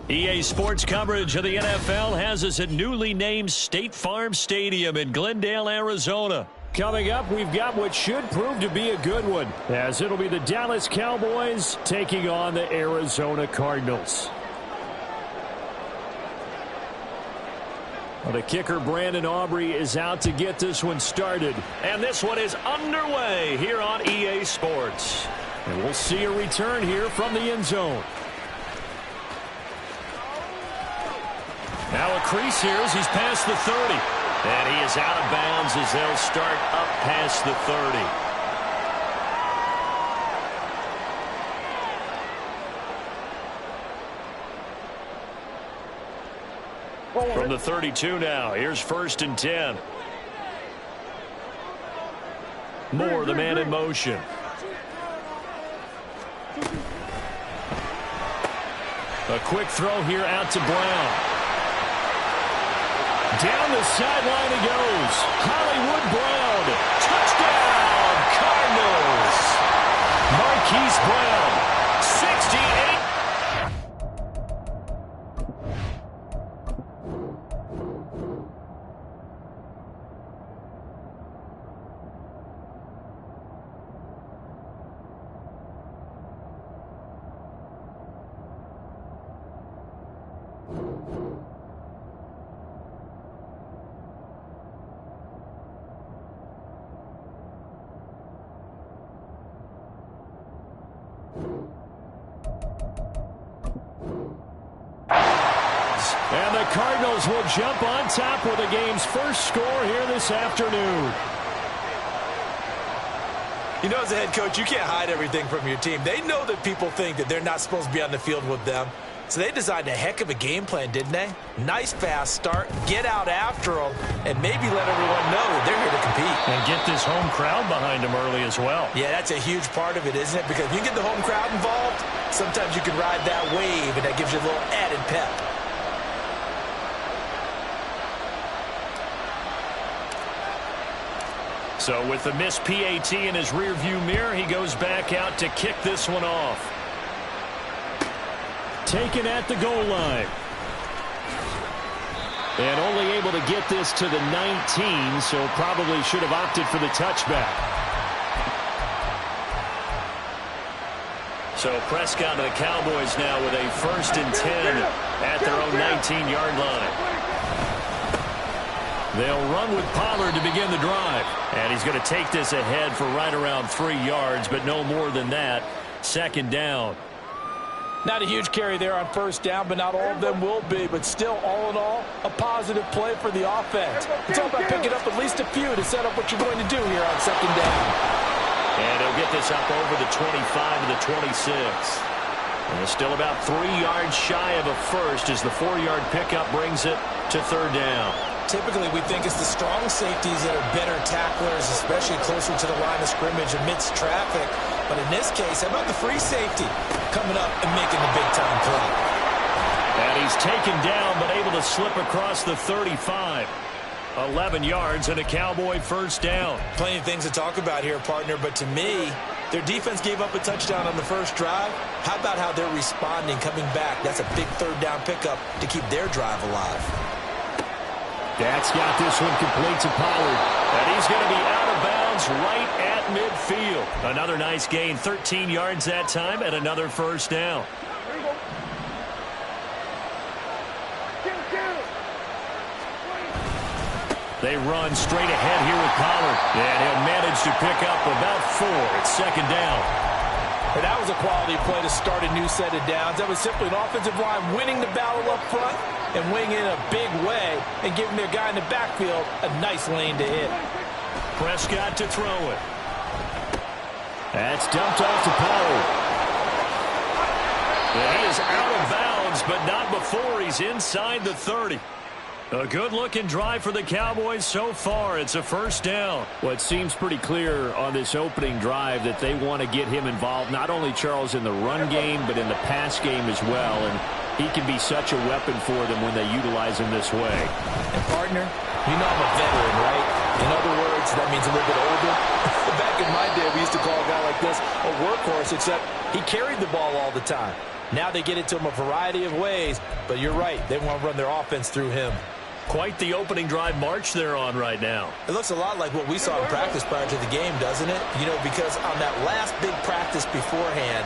EA Sports coverage of the NFL has us at newly named State Farm Stadium in Glendale, Arizona. Coming up, we've got what should prove to be a good one, as it'll be the Dallas Cowboys taking on the Arizona Cardinals. Well, the kicker, Brandon Aubrey, is out to get this one started. And this one is underway here on EA Sports. And we'll see a return here from the end zone. Now a crease here as he's past the 30. And he is out of bounds as they'll start up past the 30. From the 32 now, here's 1st and 10. Moore, the man in motion. A quick throw here out to Brown. Down the sideline he goes. Hollywood Brown. Touchdown, Cardinals. Marquise Brown, 68. And the Cardinals will jump on top with the game's first score here this afternoon. You know, as a head coach, you can't hide everything from your team. They know that people think that they're not supposed to be on the field with them. So they designed a heck of a game plan, didn't they? Nice fast start, get out after them, and maybe let everyone know that they're here to compete. And get this home crowd behind them early as well. Yeah, that's a huge part of it, isn't it? Because if you get the home crowd involved, sometimes you can ride that wave, and that gives you a little added pep. So with the missed PAT in his rearview mirror, he goes back out to kick this one off. Taken at the goal line. And only able to get this to the 19, so probably should have opted for the touchback. So Prescott and the Cowboys now with a 1st and 10 at their own 19-yard line. They'll run with Pollard to begin the drive. And he's going to take this ahead for right around 3 yards, but no more than that. 2nd down. Not a huge carry there on 1st down, but not all of them will be. But still, all in all, a positive play for the offense. It's all about picking up at least a few to set up what you're going to do here on 2nd down. And he'll get this up over the 25 to the 26. And it's still about 3 yards shy of a first as the 4-yard pickup brings it to 3rd down. Typically, we think it's the strong safeties that are better tacklers, especially closer to the line of scrimmage amidst traffic. But in this case, how about the free safety coming up and making the big-time play? And he's taken down, but able to slip across the 35. 11 yards and a Cowboy 1st down. Plenty of things to talk about here, partner, but to me, their defense gave up a touchdown on the first drive. How about how they're responding, coming back? That's a big 3rd down pickup to keep their drive alive. That's got this one complete to Pollard. And he's going to be out of bounds right at midfield. Another nice gain, 13 yards that time, and another 1st down. They run straight ahead here with Pollard. And he'll manage to pick up about 4 at 2nd down. And that was a quality play to start a new set of downs. That was simply an offensive line winning the battle up front and winning in a big way and giving their guy in the backfield a nice lane to hit. Prescott to throw it. That's dumped off to Pollard. And he is out of bounds, but not before he's inside the 30. A good-looking drive for the Cowboys so far. It's a 1st down. Well, it seems pretty clear on this opening drive that they want to get him involved, not only, Charles, in the run game, but in the pass game as well. And he can be such a weapon for them when they utilize him this way. And, partner, you know I'm a veteran, right? In other words, that means a little bit older. Back in my day, we used to call a guy like this a workhorse, except he carried the ball all the time. Now they get into him a variety of ways, but you're right. They want to run their offense through him. Quite the opening drive march they're on right now. It looks a lot like what we saw in practice prior to the game, doesn't it? You know, because on that last big practice beforehand,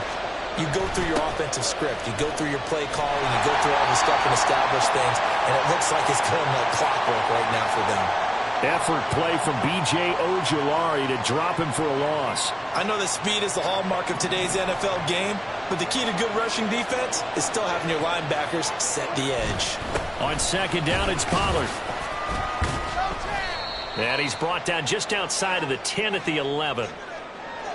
you go through your offensive script. You go through your play calling. You go through all the stuff and establish things, and it looks like it's going like clockwork right now for them. Effort play from B.J. Ojulari to drop him for a loss. I know that speed is the hallmark of today's NFL game, but the key to good rushing defense is still having your linebackers set the edge. On second down, it's Pollard. And he's brought down just outside of the 10 at the 11.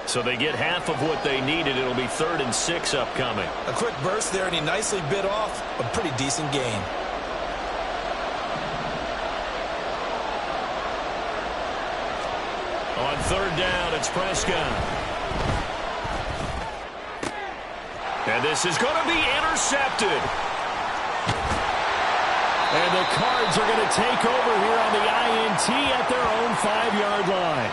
So they get half of what they needed. It'll be 3rd and 6 upcoming. A quick burst there, and he nicely bit off a pretty decent gain. On 3rd down, it's Prescott. And this is going to be intercepted. And the Cards are going to take over here on the INT at their own 5-yard line.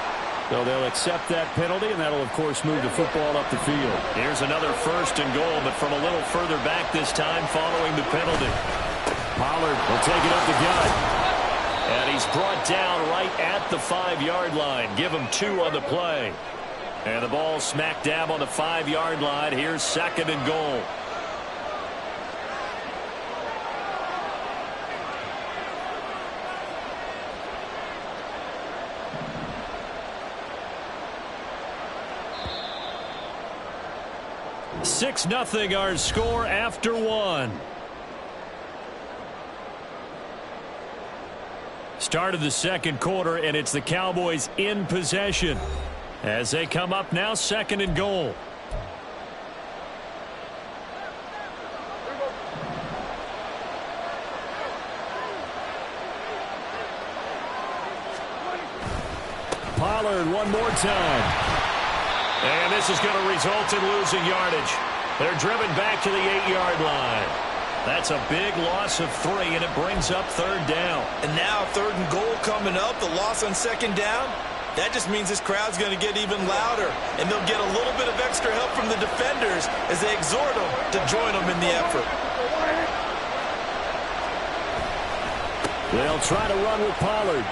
So they'll accept that penalty, and that'll, of course, move the football up the field. Here's another 1st and goal, but from a little further back this time following the penalty. Pollard will take it up the gut. And he's brought down right at the 5-yard line. Give him 2 on the play. And the ball smack dab on the 5-yard line. Here's 2nd and goal. Six 0 our score after 1. Start of the 2nd quarter, and it's the Cowboys in possession as they come up now 2nd and goal. Pollard one more time. And this is going to result in losing yardage. They're driven back to the 8-yard line. That's a big loss of 3, and it brings up 3rd down. And now 3rd and goal coming up, the loss on 2nd down. That just means this crowd's going to get even louder, and they'll get a little bit of extra help from the defenders as they exhort them to join them in the effort. They'll try to run with Pollard.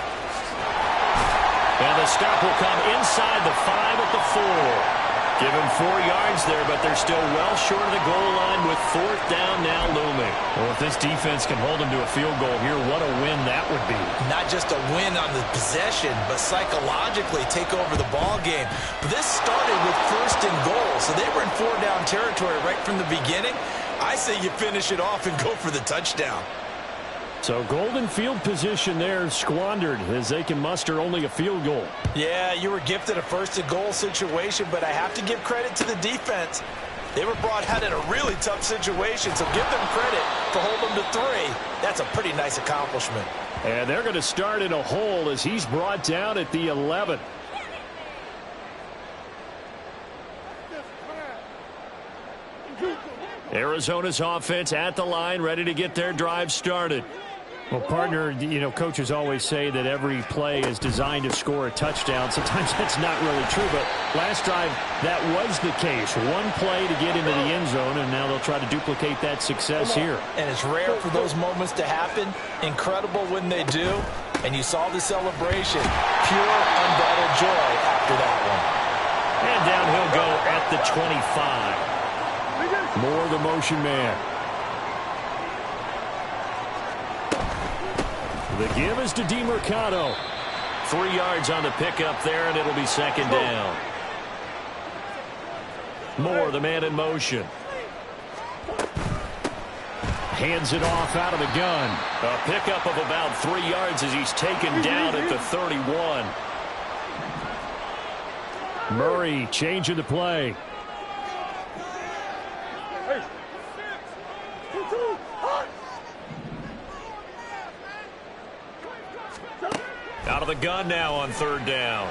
And the stop will come inside the 5 at the 4. Give him 4 yards there, but they're still well short of the goal line with 4th down now looming. Well, if this defense can hold them to a field goal here, what a win that would be. Not just a win on the possession, but psychologically take over the ball game. But this started with 1st and goal, so they were in 4-down territory right from the beginning. I say you finish it off and go for the touchdown. So golden field position there squandered as they can muster only a field goal. Yeah, you were gifted a 1st and goal situation, but I have to give credit to the defense. They were brought out in a really tough situation, so give them credit for holding them to 3. That's a pretty nice accomplishment. And they're going to start in a hole as he's brought down at the 11. Arizona's offense at the line, ready to get their drive started. Well, partner, you know, coaches always say that every play is designed to score a touchdown. Sometimes that's not really true, but last drive, that was the case. One play to get into the end zone, and now they'll try to duplicate that success here. And it's rare for those moments to happen. Incredible when they do. And you saw the celebration. Pure, unbridled joy after that one. And down he'll go at the 25. More the motion man. The give is to DeMercado. 3 yards on the pickup there, and it'll be 2nd down. Moore, the man in motion. Hands it off out of the gun. A pickup of about 3 yards as he's taken down at the 31. Murray changing the play. Out of the gun now on 3rd down.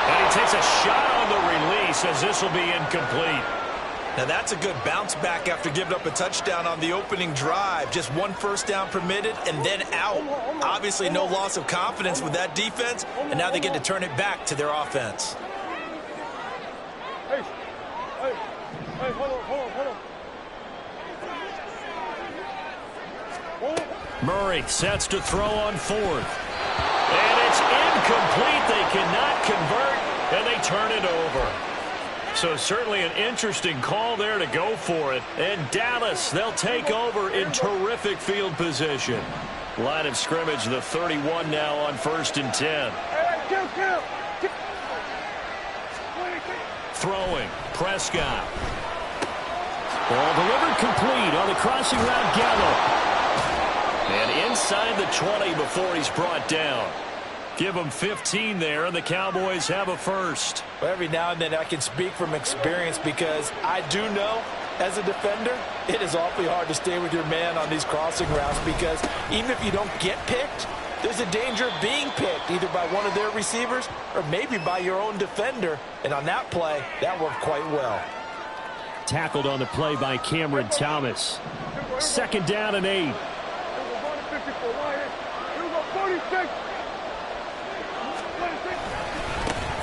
And he takes a shot on the release as this will be incomplete. Now that's a good bounce back after giving up a touchdown on the opening drive. Just 1 1st down permitted and then out. Obviously no loss of confidence with that defense, and now they get to turn it back to their offense. Murray sets to throw on fourth. And it's incomplete. They cannot convert, and they turn it over. So certainly an interesting call there to go for it. And Dallas, they'll take over in terrific field position. Line of scrimmage, the 31 now on 1st and 10. Throwing, Prescott. Ball delivered complete on the crossing route, Gallup. And inside the 20 before he's brought down. Give him 15 there, and the Cowboys have a first. Well, every now and then I can speak from experience because I do know, as a defender, it is awfully hard to stay with your man on these crossing routes because even if you don't get picked, there's a danger of being picked either by one of their receivers or maybe by your own defender. And on that play, that worked quite well. Tackled on the play by Cameron Thomas. 2nd down and 8.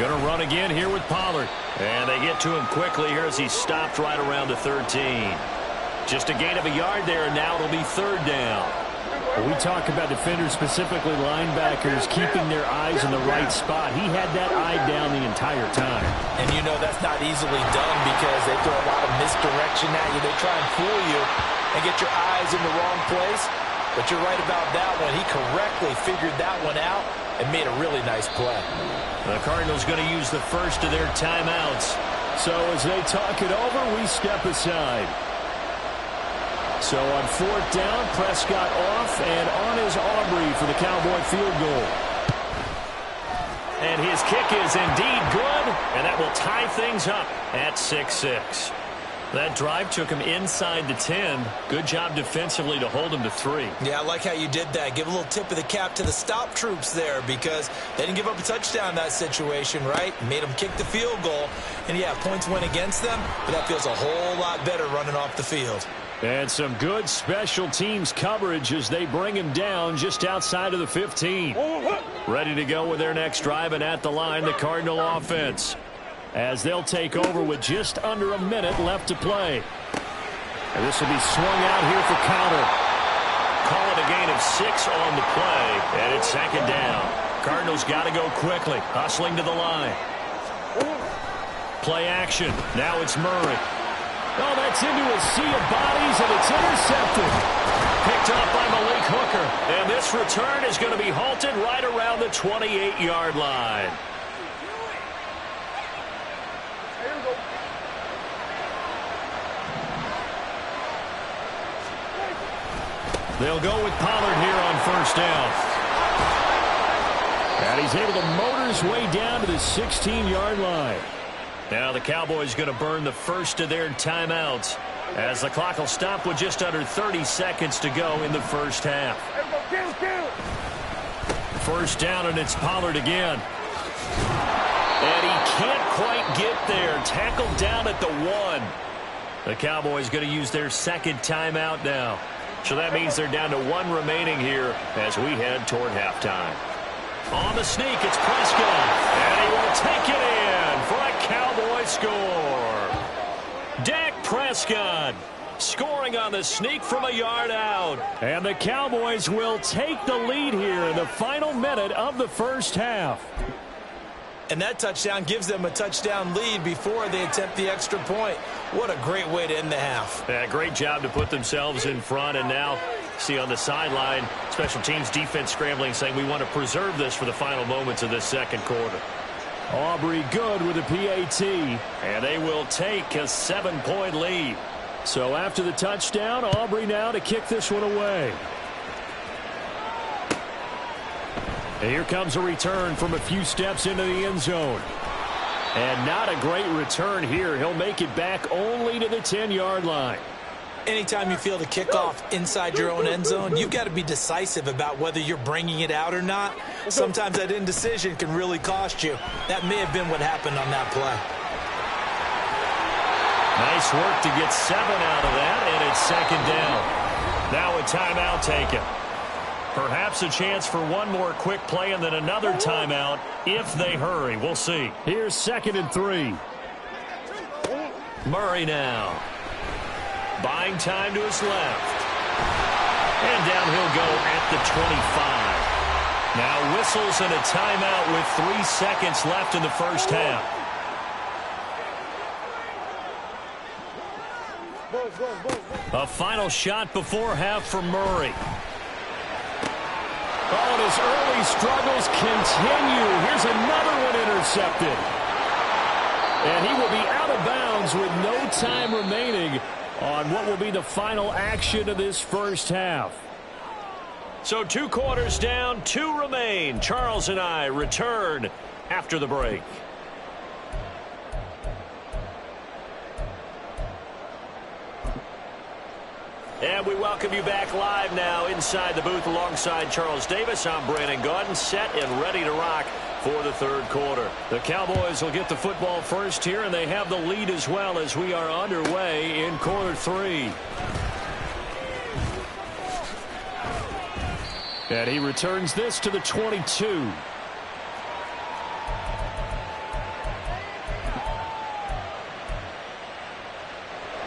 Going to run again here with Pollard. And they get to him quickly here as he stopped right around the 13. Just a gain of a yard there, and now it'll be 3rd down. When we talk about defenders, specifically linebackers, keeping their eyes in the right spot. He had that eye down the entire time. And you know that's not easily done because they throw a lot of misdirection at you. They try and fool you and get your eyes in the wrong place. But you're right about that one. He correctly figured that one out and made a really nice play. The Cardinals going to use the first of their timeouts. So as they talk it over, we step aside. So on 4th down, Prescott off, and on is Aubrey for the Cowboy field goal. And his kick is indeed good, and that will tie things up at 6-6. That drive took him inside the 10. Good job defensively to hold him to 3. Yeah, I like how you did that. Give a little tip of the cap to the stop troops there because they didn't give up a touchdown in that situation, right? Made them kick the field goal. And, yeah, points went against them, but that feels a whole lot better running off the field. And some good special teams coverage as they bring him down just outside of the 15. Ready to go with their next drive, and at the line, the Cardinal offense. As they'll take over with just under a minute left to play. And this will be swung out here for counter. Call it a gain of 6 on the play, and it's 2nd down. Cardinals got to go quickly, hustling to the line. Play action. Now it's Murray. Oh, that's into a sea of bodies, and it's intercepted. Picked up by Malik Hooker. And this return is going to be halted right around the 28-yard line. They'll go with Pollard here on 1st down. And he's able to motor his way down to the 16-yard line. Now the Cowboys going to burn the first of their timeouts as the clock will stop with just under 30 seconds to go in the first half. 1st down, and it's Pollard again. And he can't quite get there. Tackled down at the 1. The Cowboys going to use their 2nd timeout now. So that means they're down to 1 remaining here as we head toward halftime. On the sneak, it's Prescott. And he will take it in for a Cowboy score. Dak Prescott scoring on the sneak from a yard out. And the Cowboys will take the lead here in the final minute of the first half. And that touchdown gives them a touchdown lead before they attempt the extra point. What a great way to end the half. Yeah, great job to put themselves in front. And now, see on the sideline, special teams defense scrambling, saying we want to preserve this for the final moments of this 2nd quarter. Aubrey good with a PAT. And they will take a 7-point lead. So after the touchdown, Aubrey now to kick this one away. And here comes a return from a few steps into the end zone. And not a great return here. He'll make it back only to the 10-yard line. Anytime you feel the kickoff inside your own end zone, you've got to be decisive about whether you're bringing it out or not. Sometimes that indecision can really cost you. That may have been what happened on that play. Nice work to get 7 out of that, and it's 2nd down. Now a timeout taken. Perhaps a chance for one more quick play and then another timeout if they hurry. We'll see. Here's 2nd and 3. Murray now. Buying time to his left. And down he'll go at the 25. Now whistles and a timeout with 3 seconds left in the first half. A final shot before half for Murray. Oh, and his early struggles continue. Here's another one intercepted. And he will be out of bounds with no time remaining on what will be the final action of this first half. So 2 quarters down, 2 remain. Charles and I return after the break. And we welcome you back live now inside the booth alongside Charles Davis. I'm Brandon Gaudin, set and ready to rock for the third quarter. The Cowboys will get the football first here, and they have the lead as well as we are underway in quarter 3. And he returns this to the 22.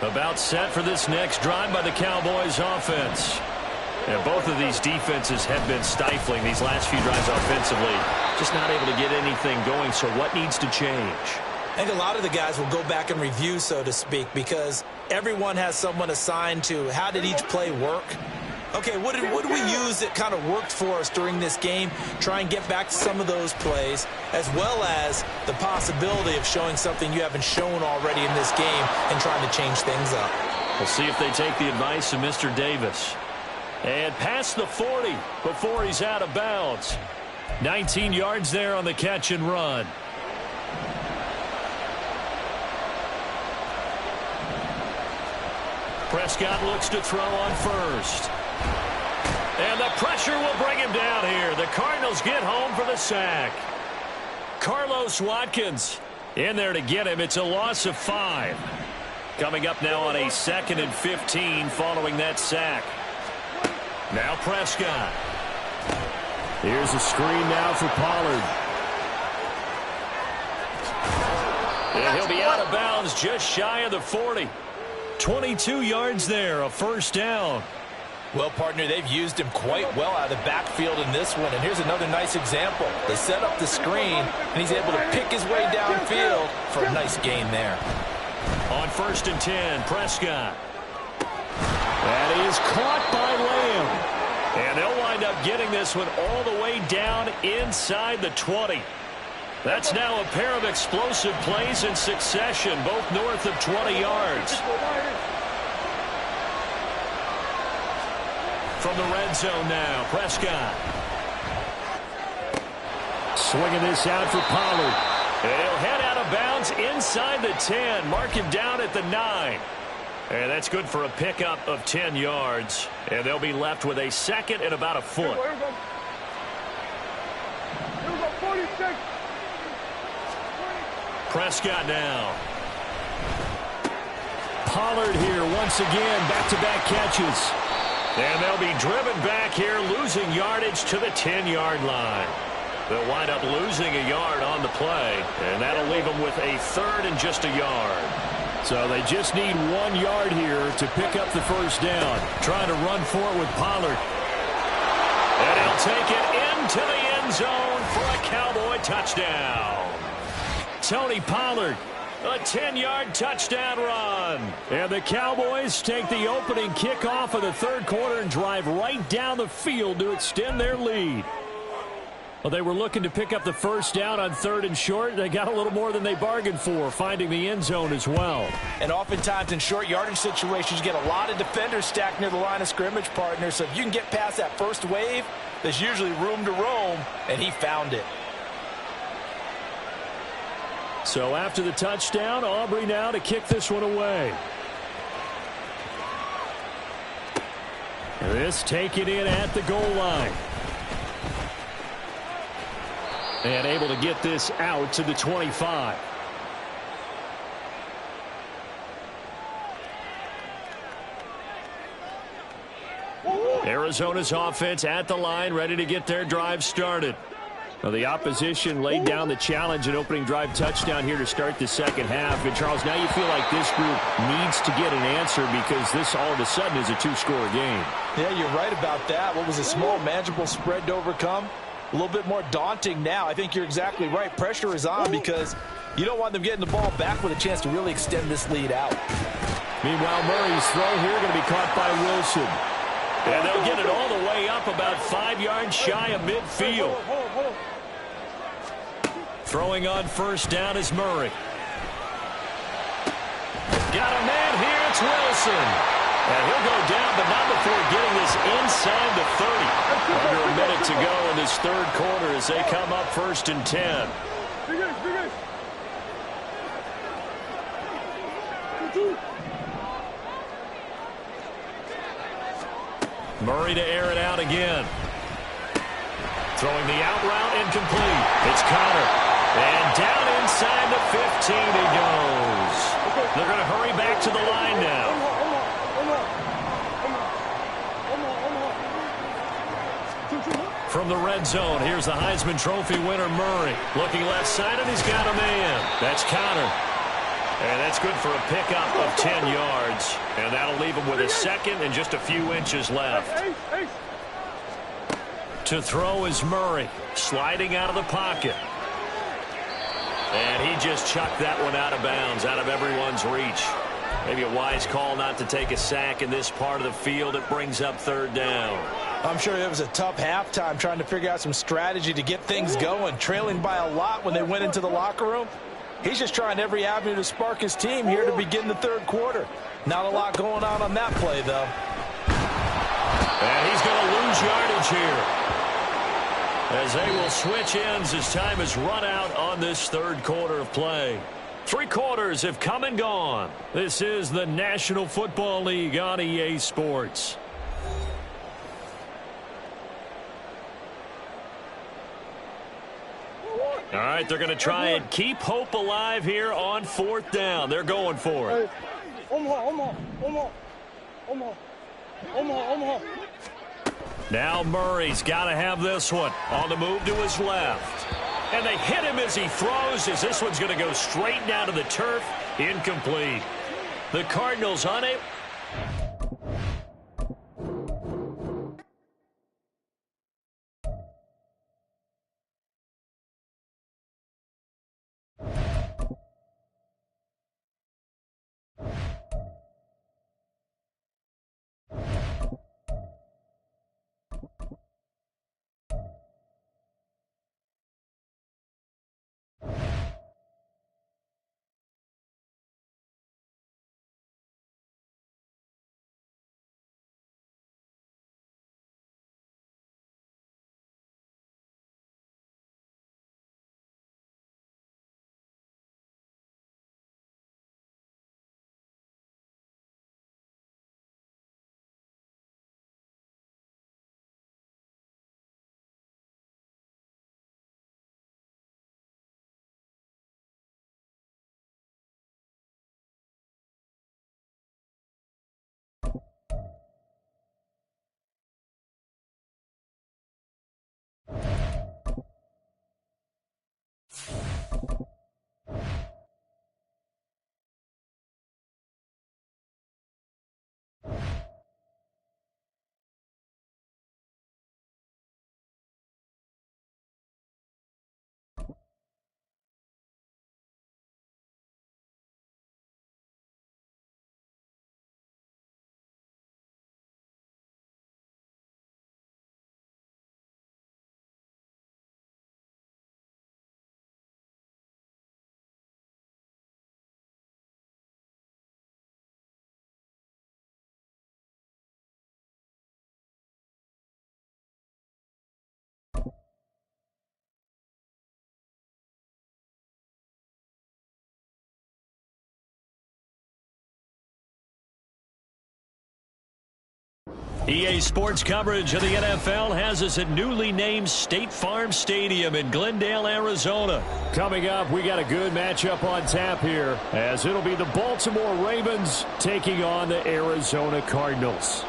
About set for this next drive by the Cowboys offense. And both of these defenses have been stifling these last few drives offensively. Just not able to get anything going, so what needs to change? I think a lot of the guys will go back and review, so to speak, because everyone has someone assigned to how did each play work. Okay, what did we use that kind of worked for us during this game? Try and get back to some of those plays, as well as the possibility of showing something you haven't shown already in this game and trying to change things up. We'll see if they take the advice of Mr. Davis. And past the 40 before he's out of bounds. 19 yards there on the catch and run. Prescott looks to throw on first. And the pressure will bring him down here. The Cardinals get home for the sack. Carlos Watkins in there to get him. It's a loss of 5. Coming up now on a 2nd and 15 following that sack. Now Prescott. Here's a screen now for Pollard. And he'll be out of bounds just shy of the 40. 22 yards there, a first down. Well, partner, they've used him quite well out of the backfield in this one. And here's another nice example. They set up the screen, and he's able to pick his way downfield for a nice gain there. On 1st and 10, Prescott. That is caught by Lamb. And they'll wind up getting this one all the way down inside the 20. That's now a pair of explosive plays in succession, both north of 20 yards. From the red zone now, Prescott. Swinging this out for Pollard. And he'll head out of bounds inside the 10. Mark him down at the 9. And that's good for a pickup of 10 yards. And they'll be left with a 2nd and about a foot. Here we go, 46. Prescott now. Pollard here once again, back-to-back catches. And they'll be driven back here, losing yardage to the 10-yard line. They'll wind up losing a yard on the play, and that'll leave them with a 3rd and just a yard. So they just need 1 yard here to pick up the first down. Trying to run for it with Pollard. And he'll take it into the end zone for a Cowboy touchdown. Tony Pollard. A 10-yard touchdown run. And the Cowboys take the opening kickoff of the third quarter and drive right down the field to extend their lead. Well, they were looking to pick up the first down on 3rd and short. They got a little more than they bargained for, finding the end zone as well. And oftentimes in short yardage situations, you get a lot of defenders stacked near the line of scrimmage, partner. So if you can get past that first wave, there's usually room to roam, and he found it. So after the touchdown, Aubrey now to kick this one away. This taken in at the goal line. And able to get this out to the 25. Arizona's offense at the line, ready to get their drive started. Well, the opposition laid down the challenge and opening drive touchdown here to start the second half. And, Charles, now you feel like this group needs to get an answer because this all of a sudden is a two-score game. Yeah, you're right about that. What was a small, manageable spread to overcome? A little bit more daunting now. I think you're exactly right. Pressure is on because you don't want them getting the ball back with a chance to really extend this lead out. Meanwhile, Murray's throw here going to be caught by Wilson. And they'll get it all the way up about 5 yards shy of midfield. Throwing on first down is Murray. Got a man here. It's Wilson. And he'll go down, but not before getting this inside the 30. Under a minute to go in this third quarter as they come up 1st and 10. Murray to air it out again. Throwing the out route incomplete. It's Connor. And down inside the 15 he goes. They're going to hurry back to the line now. From the red zone, here's the Heisman Trophy winner, Murray. Looking left side, and he's got a man. That's Connor. And that's good for a pickup of 10 yards. And that'll leave him with a second and just a few inches left. To throw is Murray, sliding out of the pocket. And he just chucked that one out of bounds, out of everyone's reach. Maybe a wise call not to take a sack in this part of the field. It brings up third down. I'm sure it was a tough halftime trying to figure out some strategy to get things going, trailing by a lot when they went into the locker room. He's just trying every avenue to spark his team here to begin the third quarter. Not a lot going on that play, though. And he's going to lose yardage here, as they will switch ends as time is run out on this third quarter of play. 3 quarters have come and gone. This is the National Football League on EA Sports. All right, they're going to try and keep hope alive here on 4th down. They're going for it. Now Murray's got to have this one on the move to his left. And they hit him as he throws, as this one's going to go straight down to the turf. Incomplete. The Cardinals unable. EA Sports coverage of the NFL has us at newly named State Farm Stadium in Glendale, Arizona. Coming up, we got a good matchup on tap here, as it'll be the Baltimore Ravens taking on the Arizona Cardinals.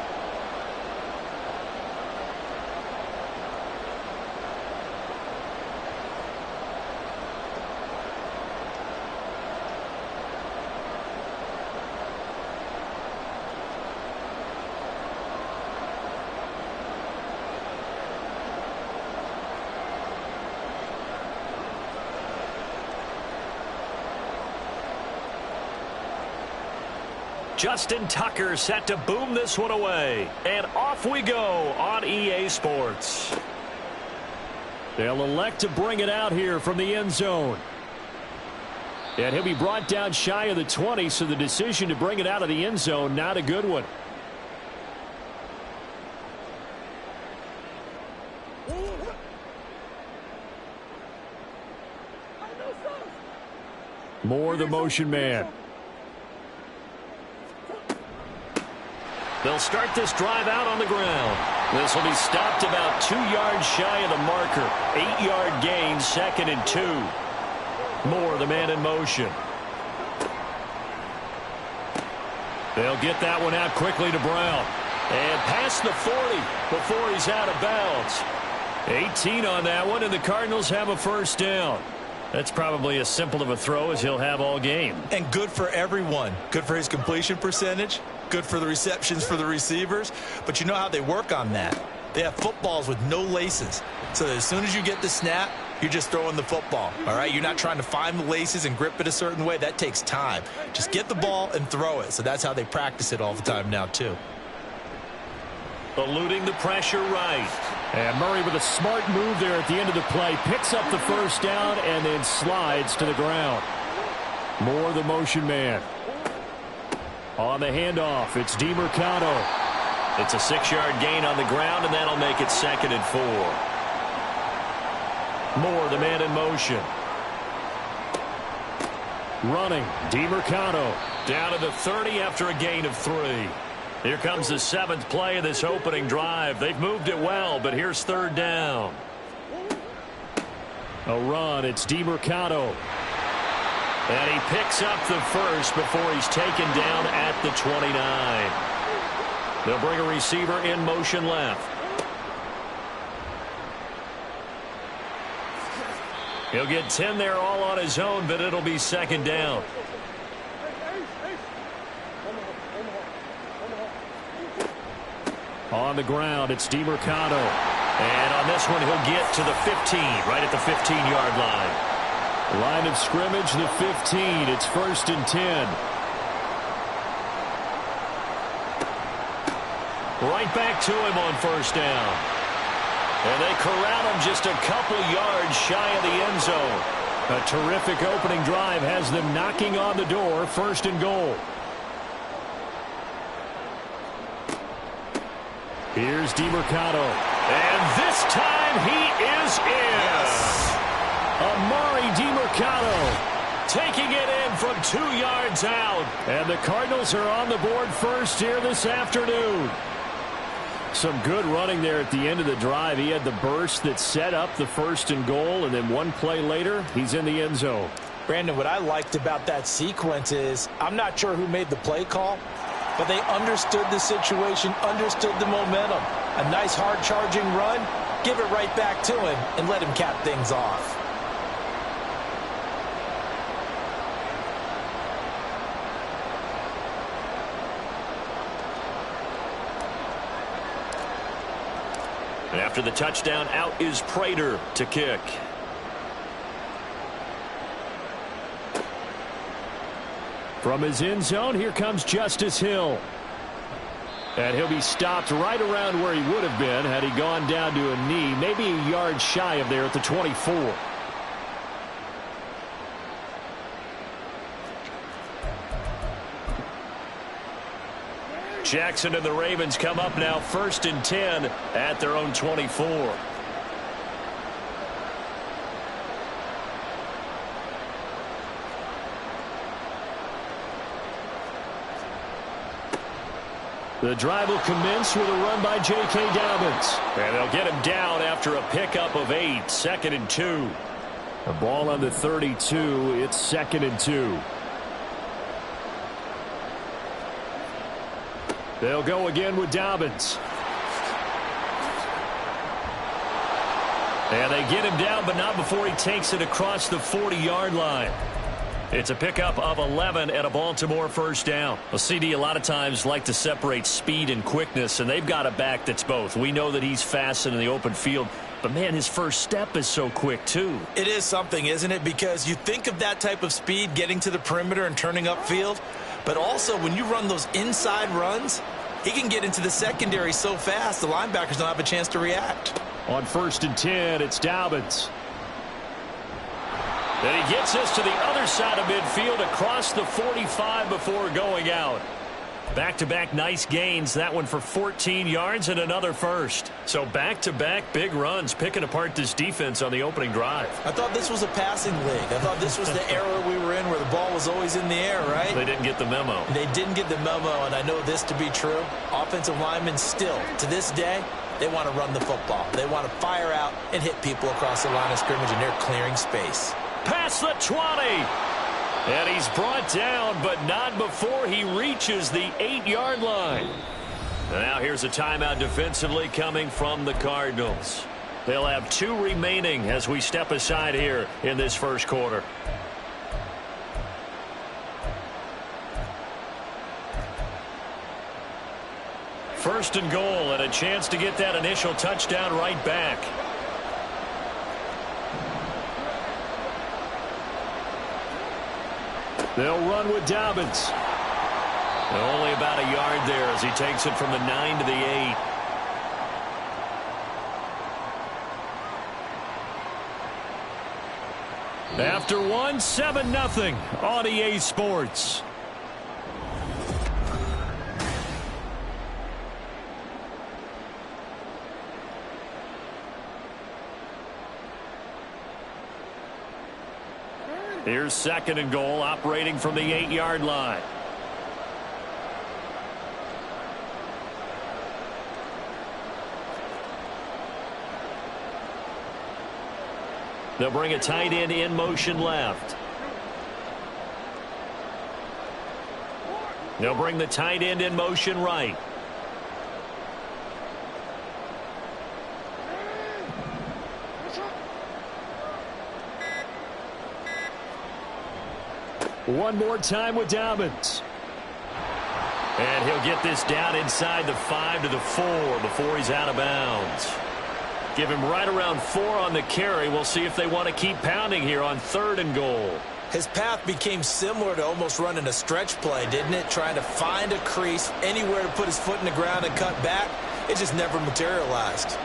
Justin Tucker set to boom this one away. And off we go on EA Sports. They'll elect to bring it out here from the end zone. And he'll be brought down shy of the 20, so the decision to bring it out of the end zone, not a good one. Moore, the motion man. They'll start this drive out on the ground. This will be stopped about 2 yards shy of the marker. 8-yard gain, 2nd and 2. Moore, the man in motion. They'll get that one out quickly to Brown. And past the 40 before he's out of bounds. 18 on that one, and the Cardinals have a first down. That's probably as simple of a throw as he'll have all game. And good for everyone. Good for his completion percentage. Good for the receptions for the receivers. But you know how they work on that. They have footballs with no laces. So as soon as you get the snap, you're just throwing the football. All right? You're not trying to find the laces and grip it a certain way. That takes time. Just get the ball and throw it. So that's how they practice it all the time now, too. Eluding the pressure right. And Murray with a smart move there at the end of the play. Picks up the first down and then slides to the ground. Moore, the motion man. On the handoff, it's DeMercado. It's a 6-yard gain on the ground, and that'll make it 2nd and 4. Moore, the man in motion. Running, DeMercado. Down to the 30 after a gain of 3. Here comes the 7th play of this opening drive. They've moved it well, but here's 3rd down. A run, it's DeMercado. And he picks up the first before he's taken down at the 29. They'll bring a receiver in motion left. He'll get 10 there all on his own, but it'll be 2nd down. On the ground, it's DeMercado. And on this one, he'll get to the 15, right at the 15-yard line. Line of scrimmage, the 15. It's 1st and 10. Right back to him on 1st down. And they corral him just a couple yards shy of the end zone. A terrific opening drive has them knocking on the door. 1st and goal. Here's DeMercado. And this time he is in. Yes. Amari DeMercado taking it in from 2 yards out. And the Cardinals are on the board first here this afternoon. Some good running there at the end of the drive. He had the burst that set up the 1st and goal, and then one play later, he's in the end zone. Brandon, what I liked about that sequence is I'm not sure who made the play call, but they understood the situation, understood the momentum. A nice hard-charging run, give it right back to him, and let him cap things off. And after the touchdown, out is Prater to kick. From his end zone, here comes Justice Hill. And he'll be stopped right around where he would have been had he gone down to a knee, maybe a yard shy of there at the 24. Jackson and the Ravens come up now 1st and 10 at their own 24. The drive will commence with a run by J.K. Dobbins. And they'll get him down after a pickup of 8. 2nd and 2. The ball on the 32. It's 2nd and 2. They'll go again with Dobbins. And they get him down, but not before he takes it across the 40-yard line. It's a pickup of 11 and a Baltimore first down. Well, CD a lot of times like to separate speed and quickness, and they've got a back that's both. We know that he's fast in the open field, but, man, his first step is so quick, too. It is something, isn't it? Because you think of that type of speed getting to the perimeter and turning upfield, But also, when you run those inside runs, he can get into the secondary so fast, the linebackers don't have a chance to react. On 1st and 10, it's Dobbins. And he gets us to the other side of midfield across the 45 before going out. Back-to-back nice gains. That one for 14 yards and another first. So back-to-back big runs, picking apart this defense on the opening drive. I thought this was a passing league. I thought this was the era we were in where the ball was always in the air, right? They didn't get the memo. They didn't get the memo, and I know this to be true. Offensive linemen still, to this day, they want to run the football. They want to fire out and hit people across the line of scrimmage, and they're clearing space. Past the 20. And he's brought down, but not before he reaches the 8-yard line. And now here's a timeout defensively coming from the Cardinals. They'll have 2 remaining as we step aside here in this first quarter. First and goal, and a chance to get that initial touchdown right back. They'll run with Dobbins. And only about a yard there as he takes it from the 9 to the 8. After one, 7-0 on EA Sports. Here's 2nd and goal, operating from the 8-yard line. They'll bring a tight end in motion left. They'll bring the tight end in motion right. One more time with Dobbins. And he'll get this down inside the 5 to the 4 before he's out of bounds. Give him right around 4 on the carry. We'll see if they want to keep pounding here on 3rd and goal. His path became similar to almost running a stretch play, didn't it? Trying to find a crease, anywhere to put his foot in the ground and cut back. It just never materialized.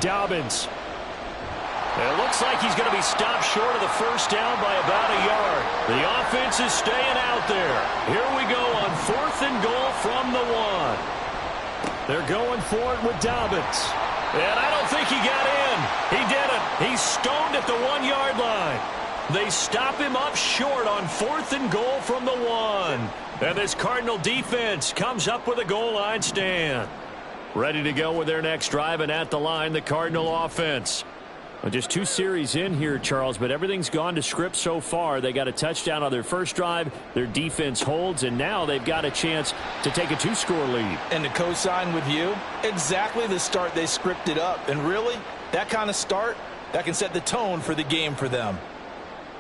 Dobbins. It looks like he's going to be stopped short of the first down by about a yard. The offense is staying out there. Here we go on 4th and goal from the 1. They're going for it with Dobbins. And I don't think he got in. He didn't. He's stoned at the 1-yard line. They stop him up short on 4th and goal from the 1. And this Cardinal defense comes up with a goal line stand. Ready to go with their next drive, and at the line, the Cardinal offense. Well, just 2 series in here, Charles, but everything's gone to script so far. They got a touchdown on their first drive. Their defense holds, and now they've got a chance to take a 2-score lead. And to co-sign with you, exactly the start they scripted up. And really, that kind of start, that can set the tone for the game for them.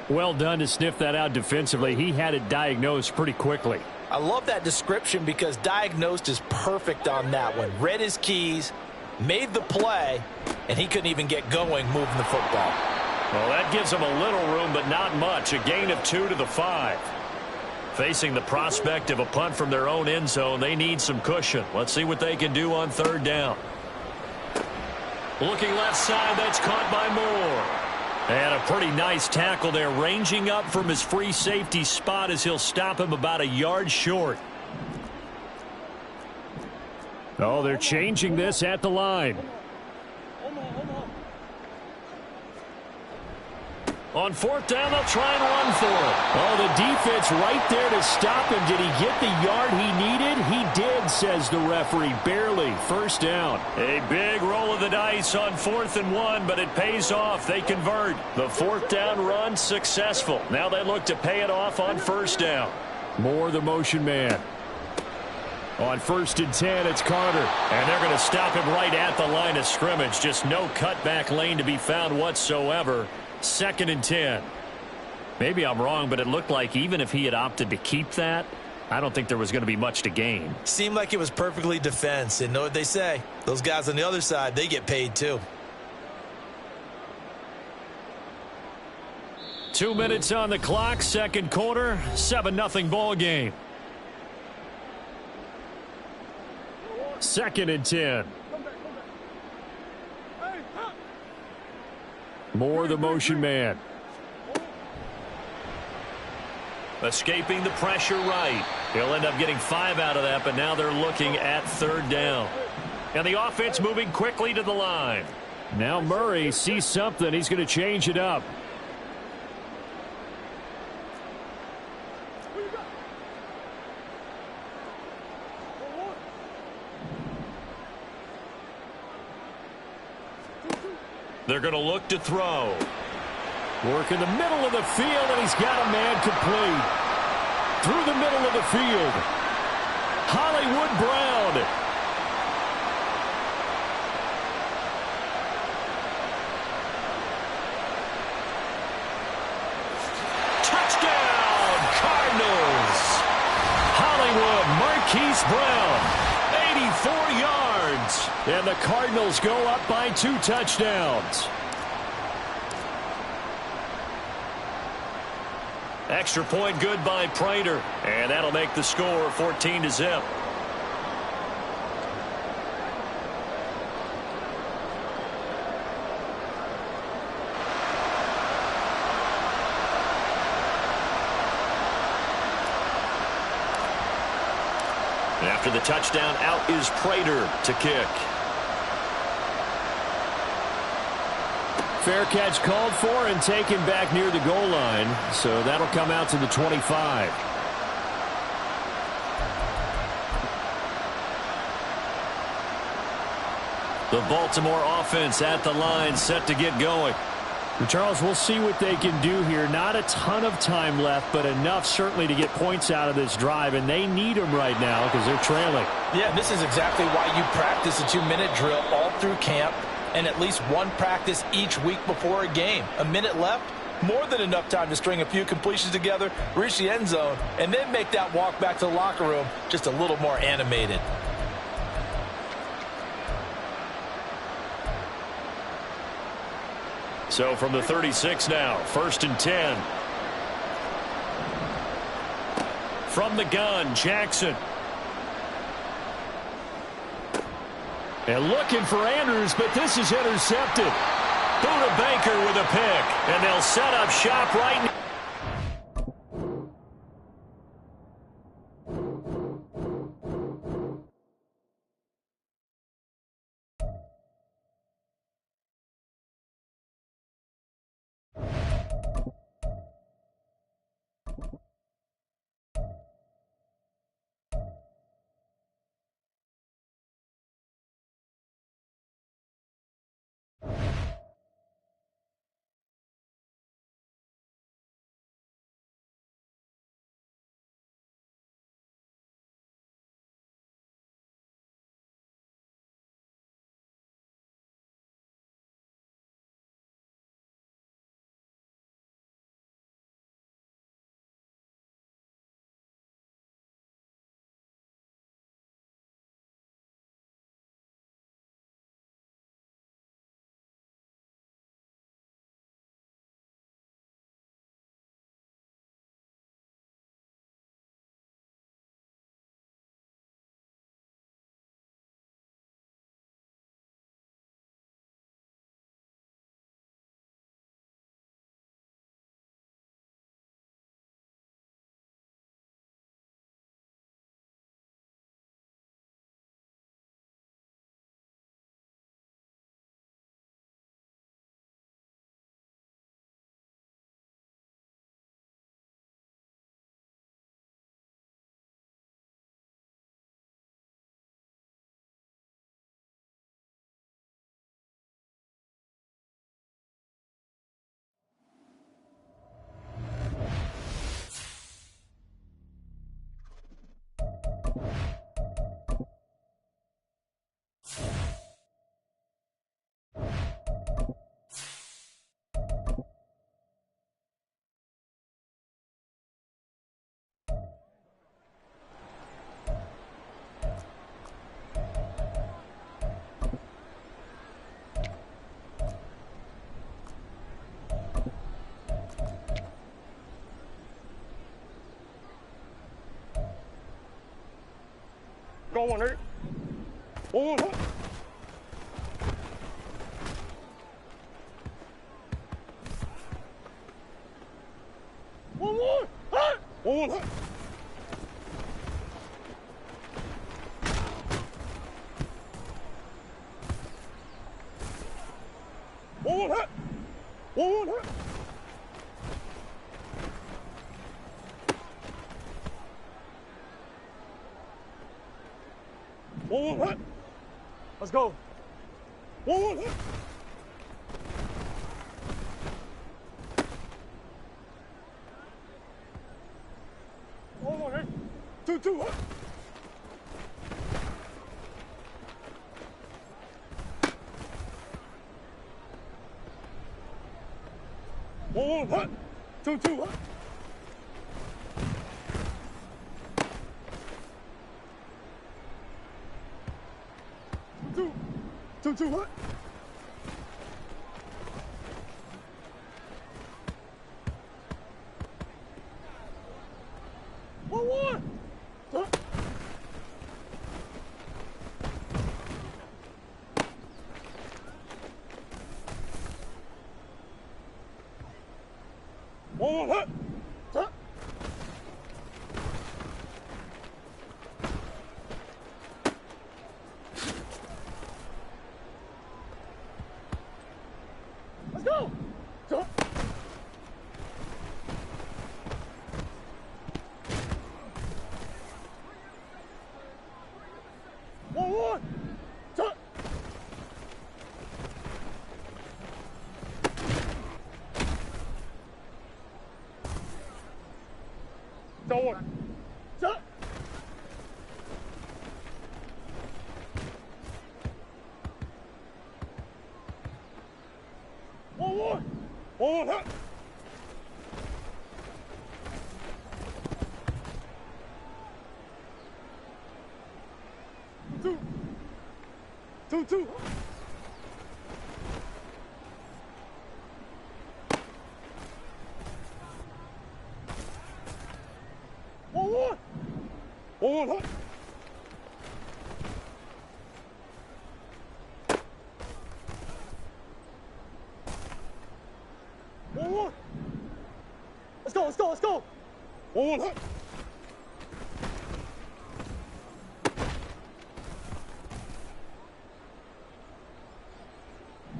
Well done to sniff that out defensively. He had it diagnosed pretty quickly. I love that description because diagnosed is perfect on that one. Read his keys, made the play, and he couldn't even get going moving the football. Well, that gives them a little room, but not much. A gain of 2 to the 5. Facing the prospect of a punt from their own end zone, they need some cushion. Let's see what they can do on 3rd down. Looking left side, that's caught by Moore. And a pretty nice tackle there, ranging up from his free safety spot as he'll stop him about a yard short. Oh, they're changing this at the line. On 4th down, they'll try and run for it. Oh, the defense right there to stop him. Did he get the yard he needed? He did, says the referee. Barely. 1st down. A big roll of the dice on 4th and 1, but it pays off. They convert. The 4th down run successful. Now they look to pay it off on 1st down. Moore, the motion man. On 1st and 10, it's Carter. And they're going to stop him right at the line of scrimmage. Just no cutback lane to be found whatsoever. 2nd and 10. Maybe I'm wrong, but it looked like even if he had opted to keep that, I don't think there was going to be much to gain. Seemed like it was perfectly defense. And know what they say? Those guys on the other side, they get paid too. 2 minutes on the clock, second quarter, 7-0 ball game. 2nd and 10. Moore, the motion man. Escaping the pressure right. He'll end up getting 5 out of that, but now they're looking at 3rd down. And the offense moving quickly to the line. Now Murray sees something. He's going to change it up. They're going to look to throw. Work in the middle of the field, and he's got a man complete. Through the middle of the field. Hollywood Brown. Touchdown, Cardinals. Hollywood Marquise Brown. 84 yards. And the Cardinals go up by 2 touchdowns. Extra point good by Prater. And that'll make the score 14-0. After the touchdown, out is Prater to kick. Fair catch called for and taken back near the goal line. So that'll come out to the 25. The Baltimore offense at the line, set to get going. And Charles, we'll see what they can do here. Not a ton of time left, but enough certainly to get points out of this drive, and they need them right now because they're trailing. Yeah, this is exactly why you practice a 2-minute drill all through camp and at least one practice each week before a game. A minute left, more than enough time to string a few completions together, reach the end zone, and then make that walk back to the locker room just a little more animated. So from the 36 now, 1st and 10. From the gun, Jackson. And looking for Andrews, but this is intercepted. Buda Baker with a pick. And they'll set up shop right now. 1, ready? 1, 1. One more. Hut. 1, 1, hut. 1, 1, hut. 1, 1, hut. 1, 1, hut. Let's go. 1, 1, hut. 1, 1, ready? 2, 2, hut. 1, 1, hut. 2, 2, hut. 2, 2, 2, hut. 1, 1. Hut. 1, 1, hut. Hut. 2, 2, 2. 1, 1. 1, 1, hut. 1, 1. Let's go, let's go, let's go. 1, 1, hut.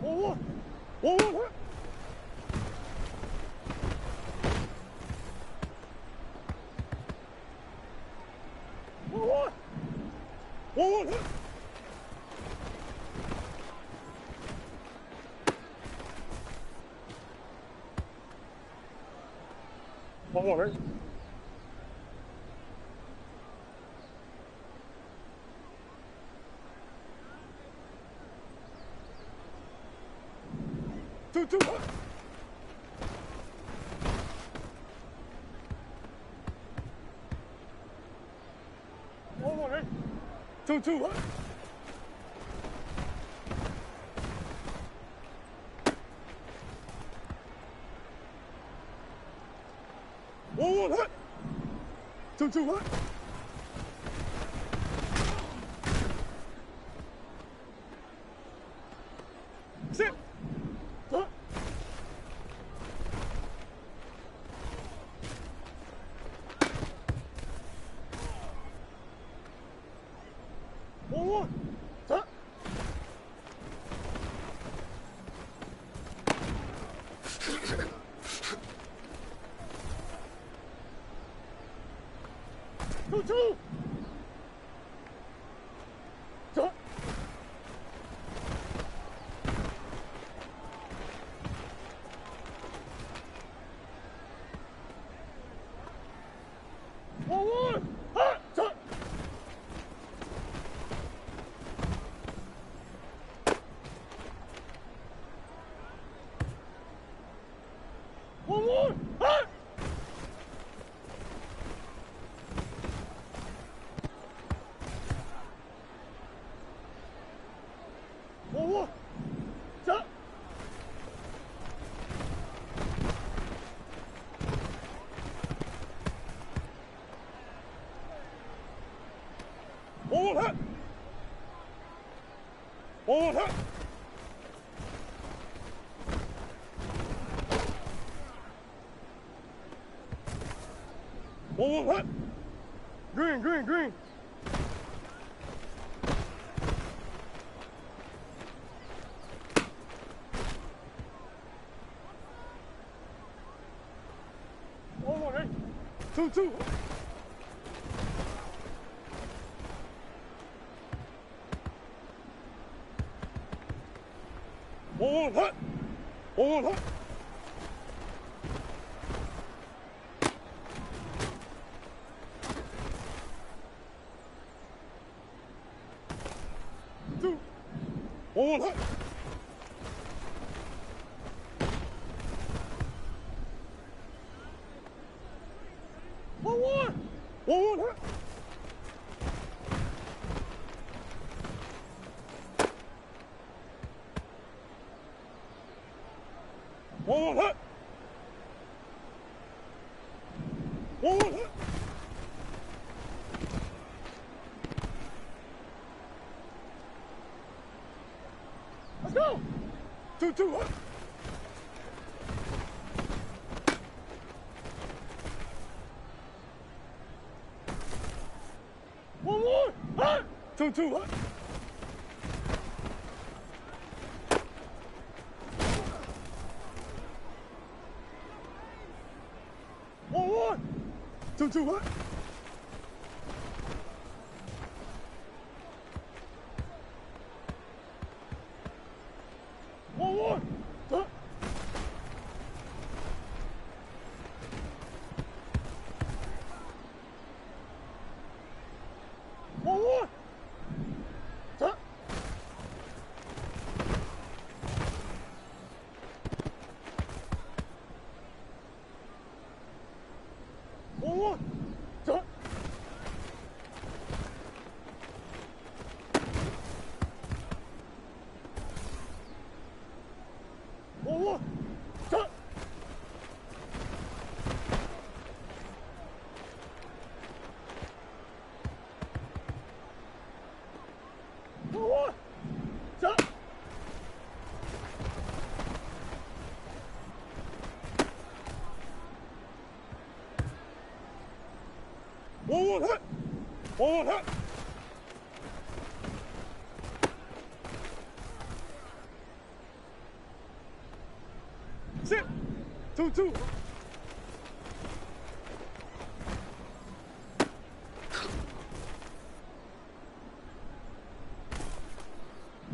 1, 1. 1, 1, hut. 1, 1. 1, 1, hut. 1, 1, ready? 2, 2, hut. 1, 1, ready? 2, 2, hut. 1, 1, hut. 2, 2, hut. sit. Hut. 1, 1. Hut. 2, 2. Hut. 1, 1. Hut. Hut. 1, 1. Hut. 1-1 hut. 1-1 hut. 1-1 hut. Green, green, green. 1-1 2-2. 1-1 hut. 1-1 hut. 2. 1-1 hut. 1-1. 1-1 hut. 1-1 hut. 1-1 hut. Let's go. 2-2 hut. 1-1 hut. 2-2 hut. 1-1 2-2 hut. 1-1 hut. 1-1 hut. 1-1 hut. 1-1 hut. 1-1 hut. 1-1 hut. 1-1 hut. 2-2.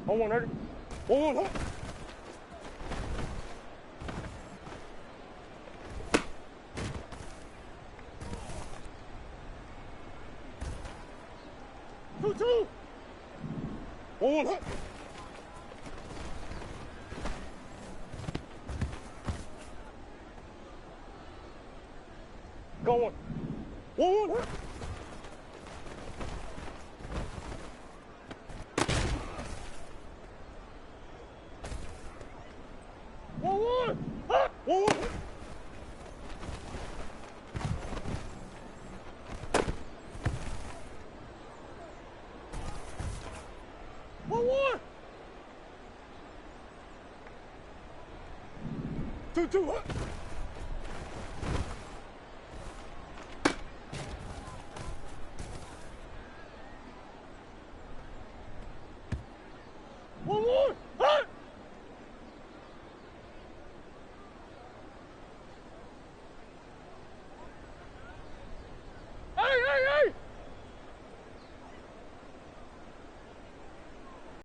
1-1 hut. 1-1 hut. 2-2. 1-1 hut. 1-1 hut. 1-1 hut. 1-1 hut. 1-1 2-2 hut.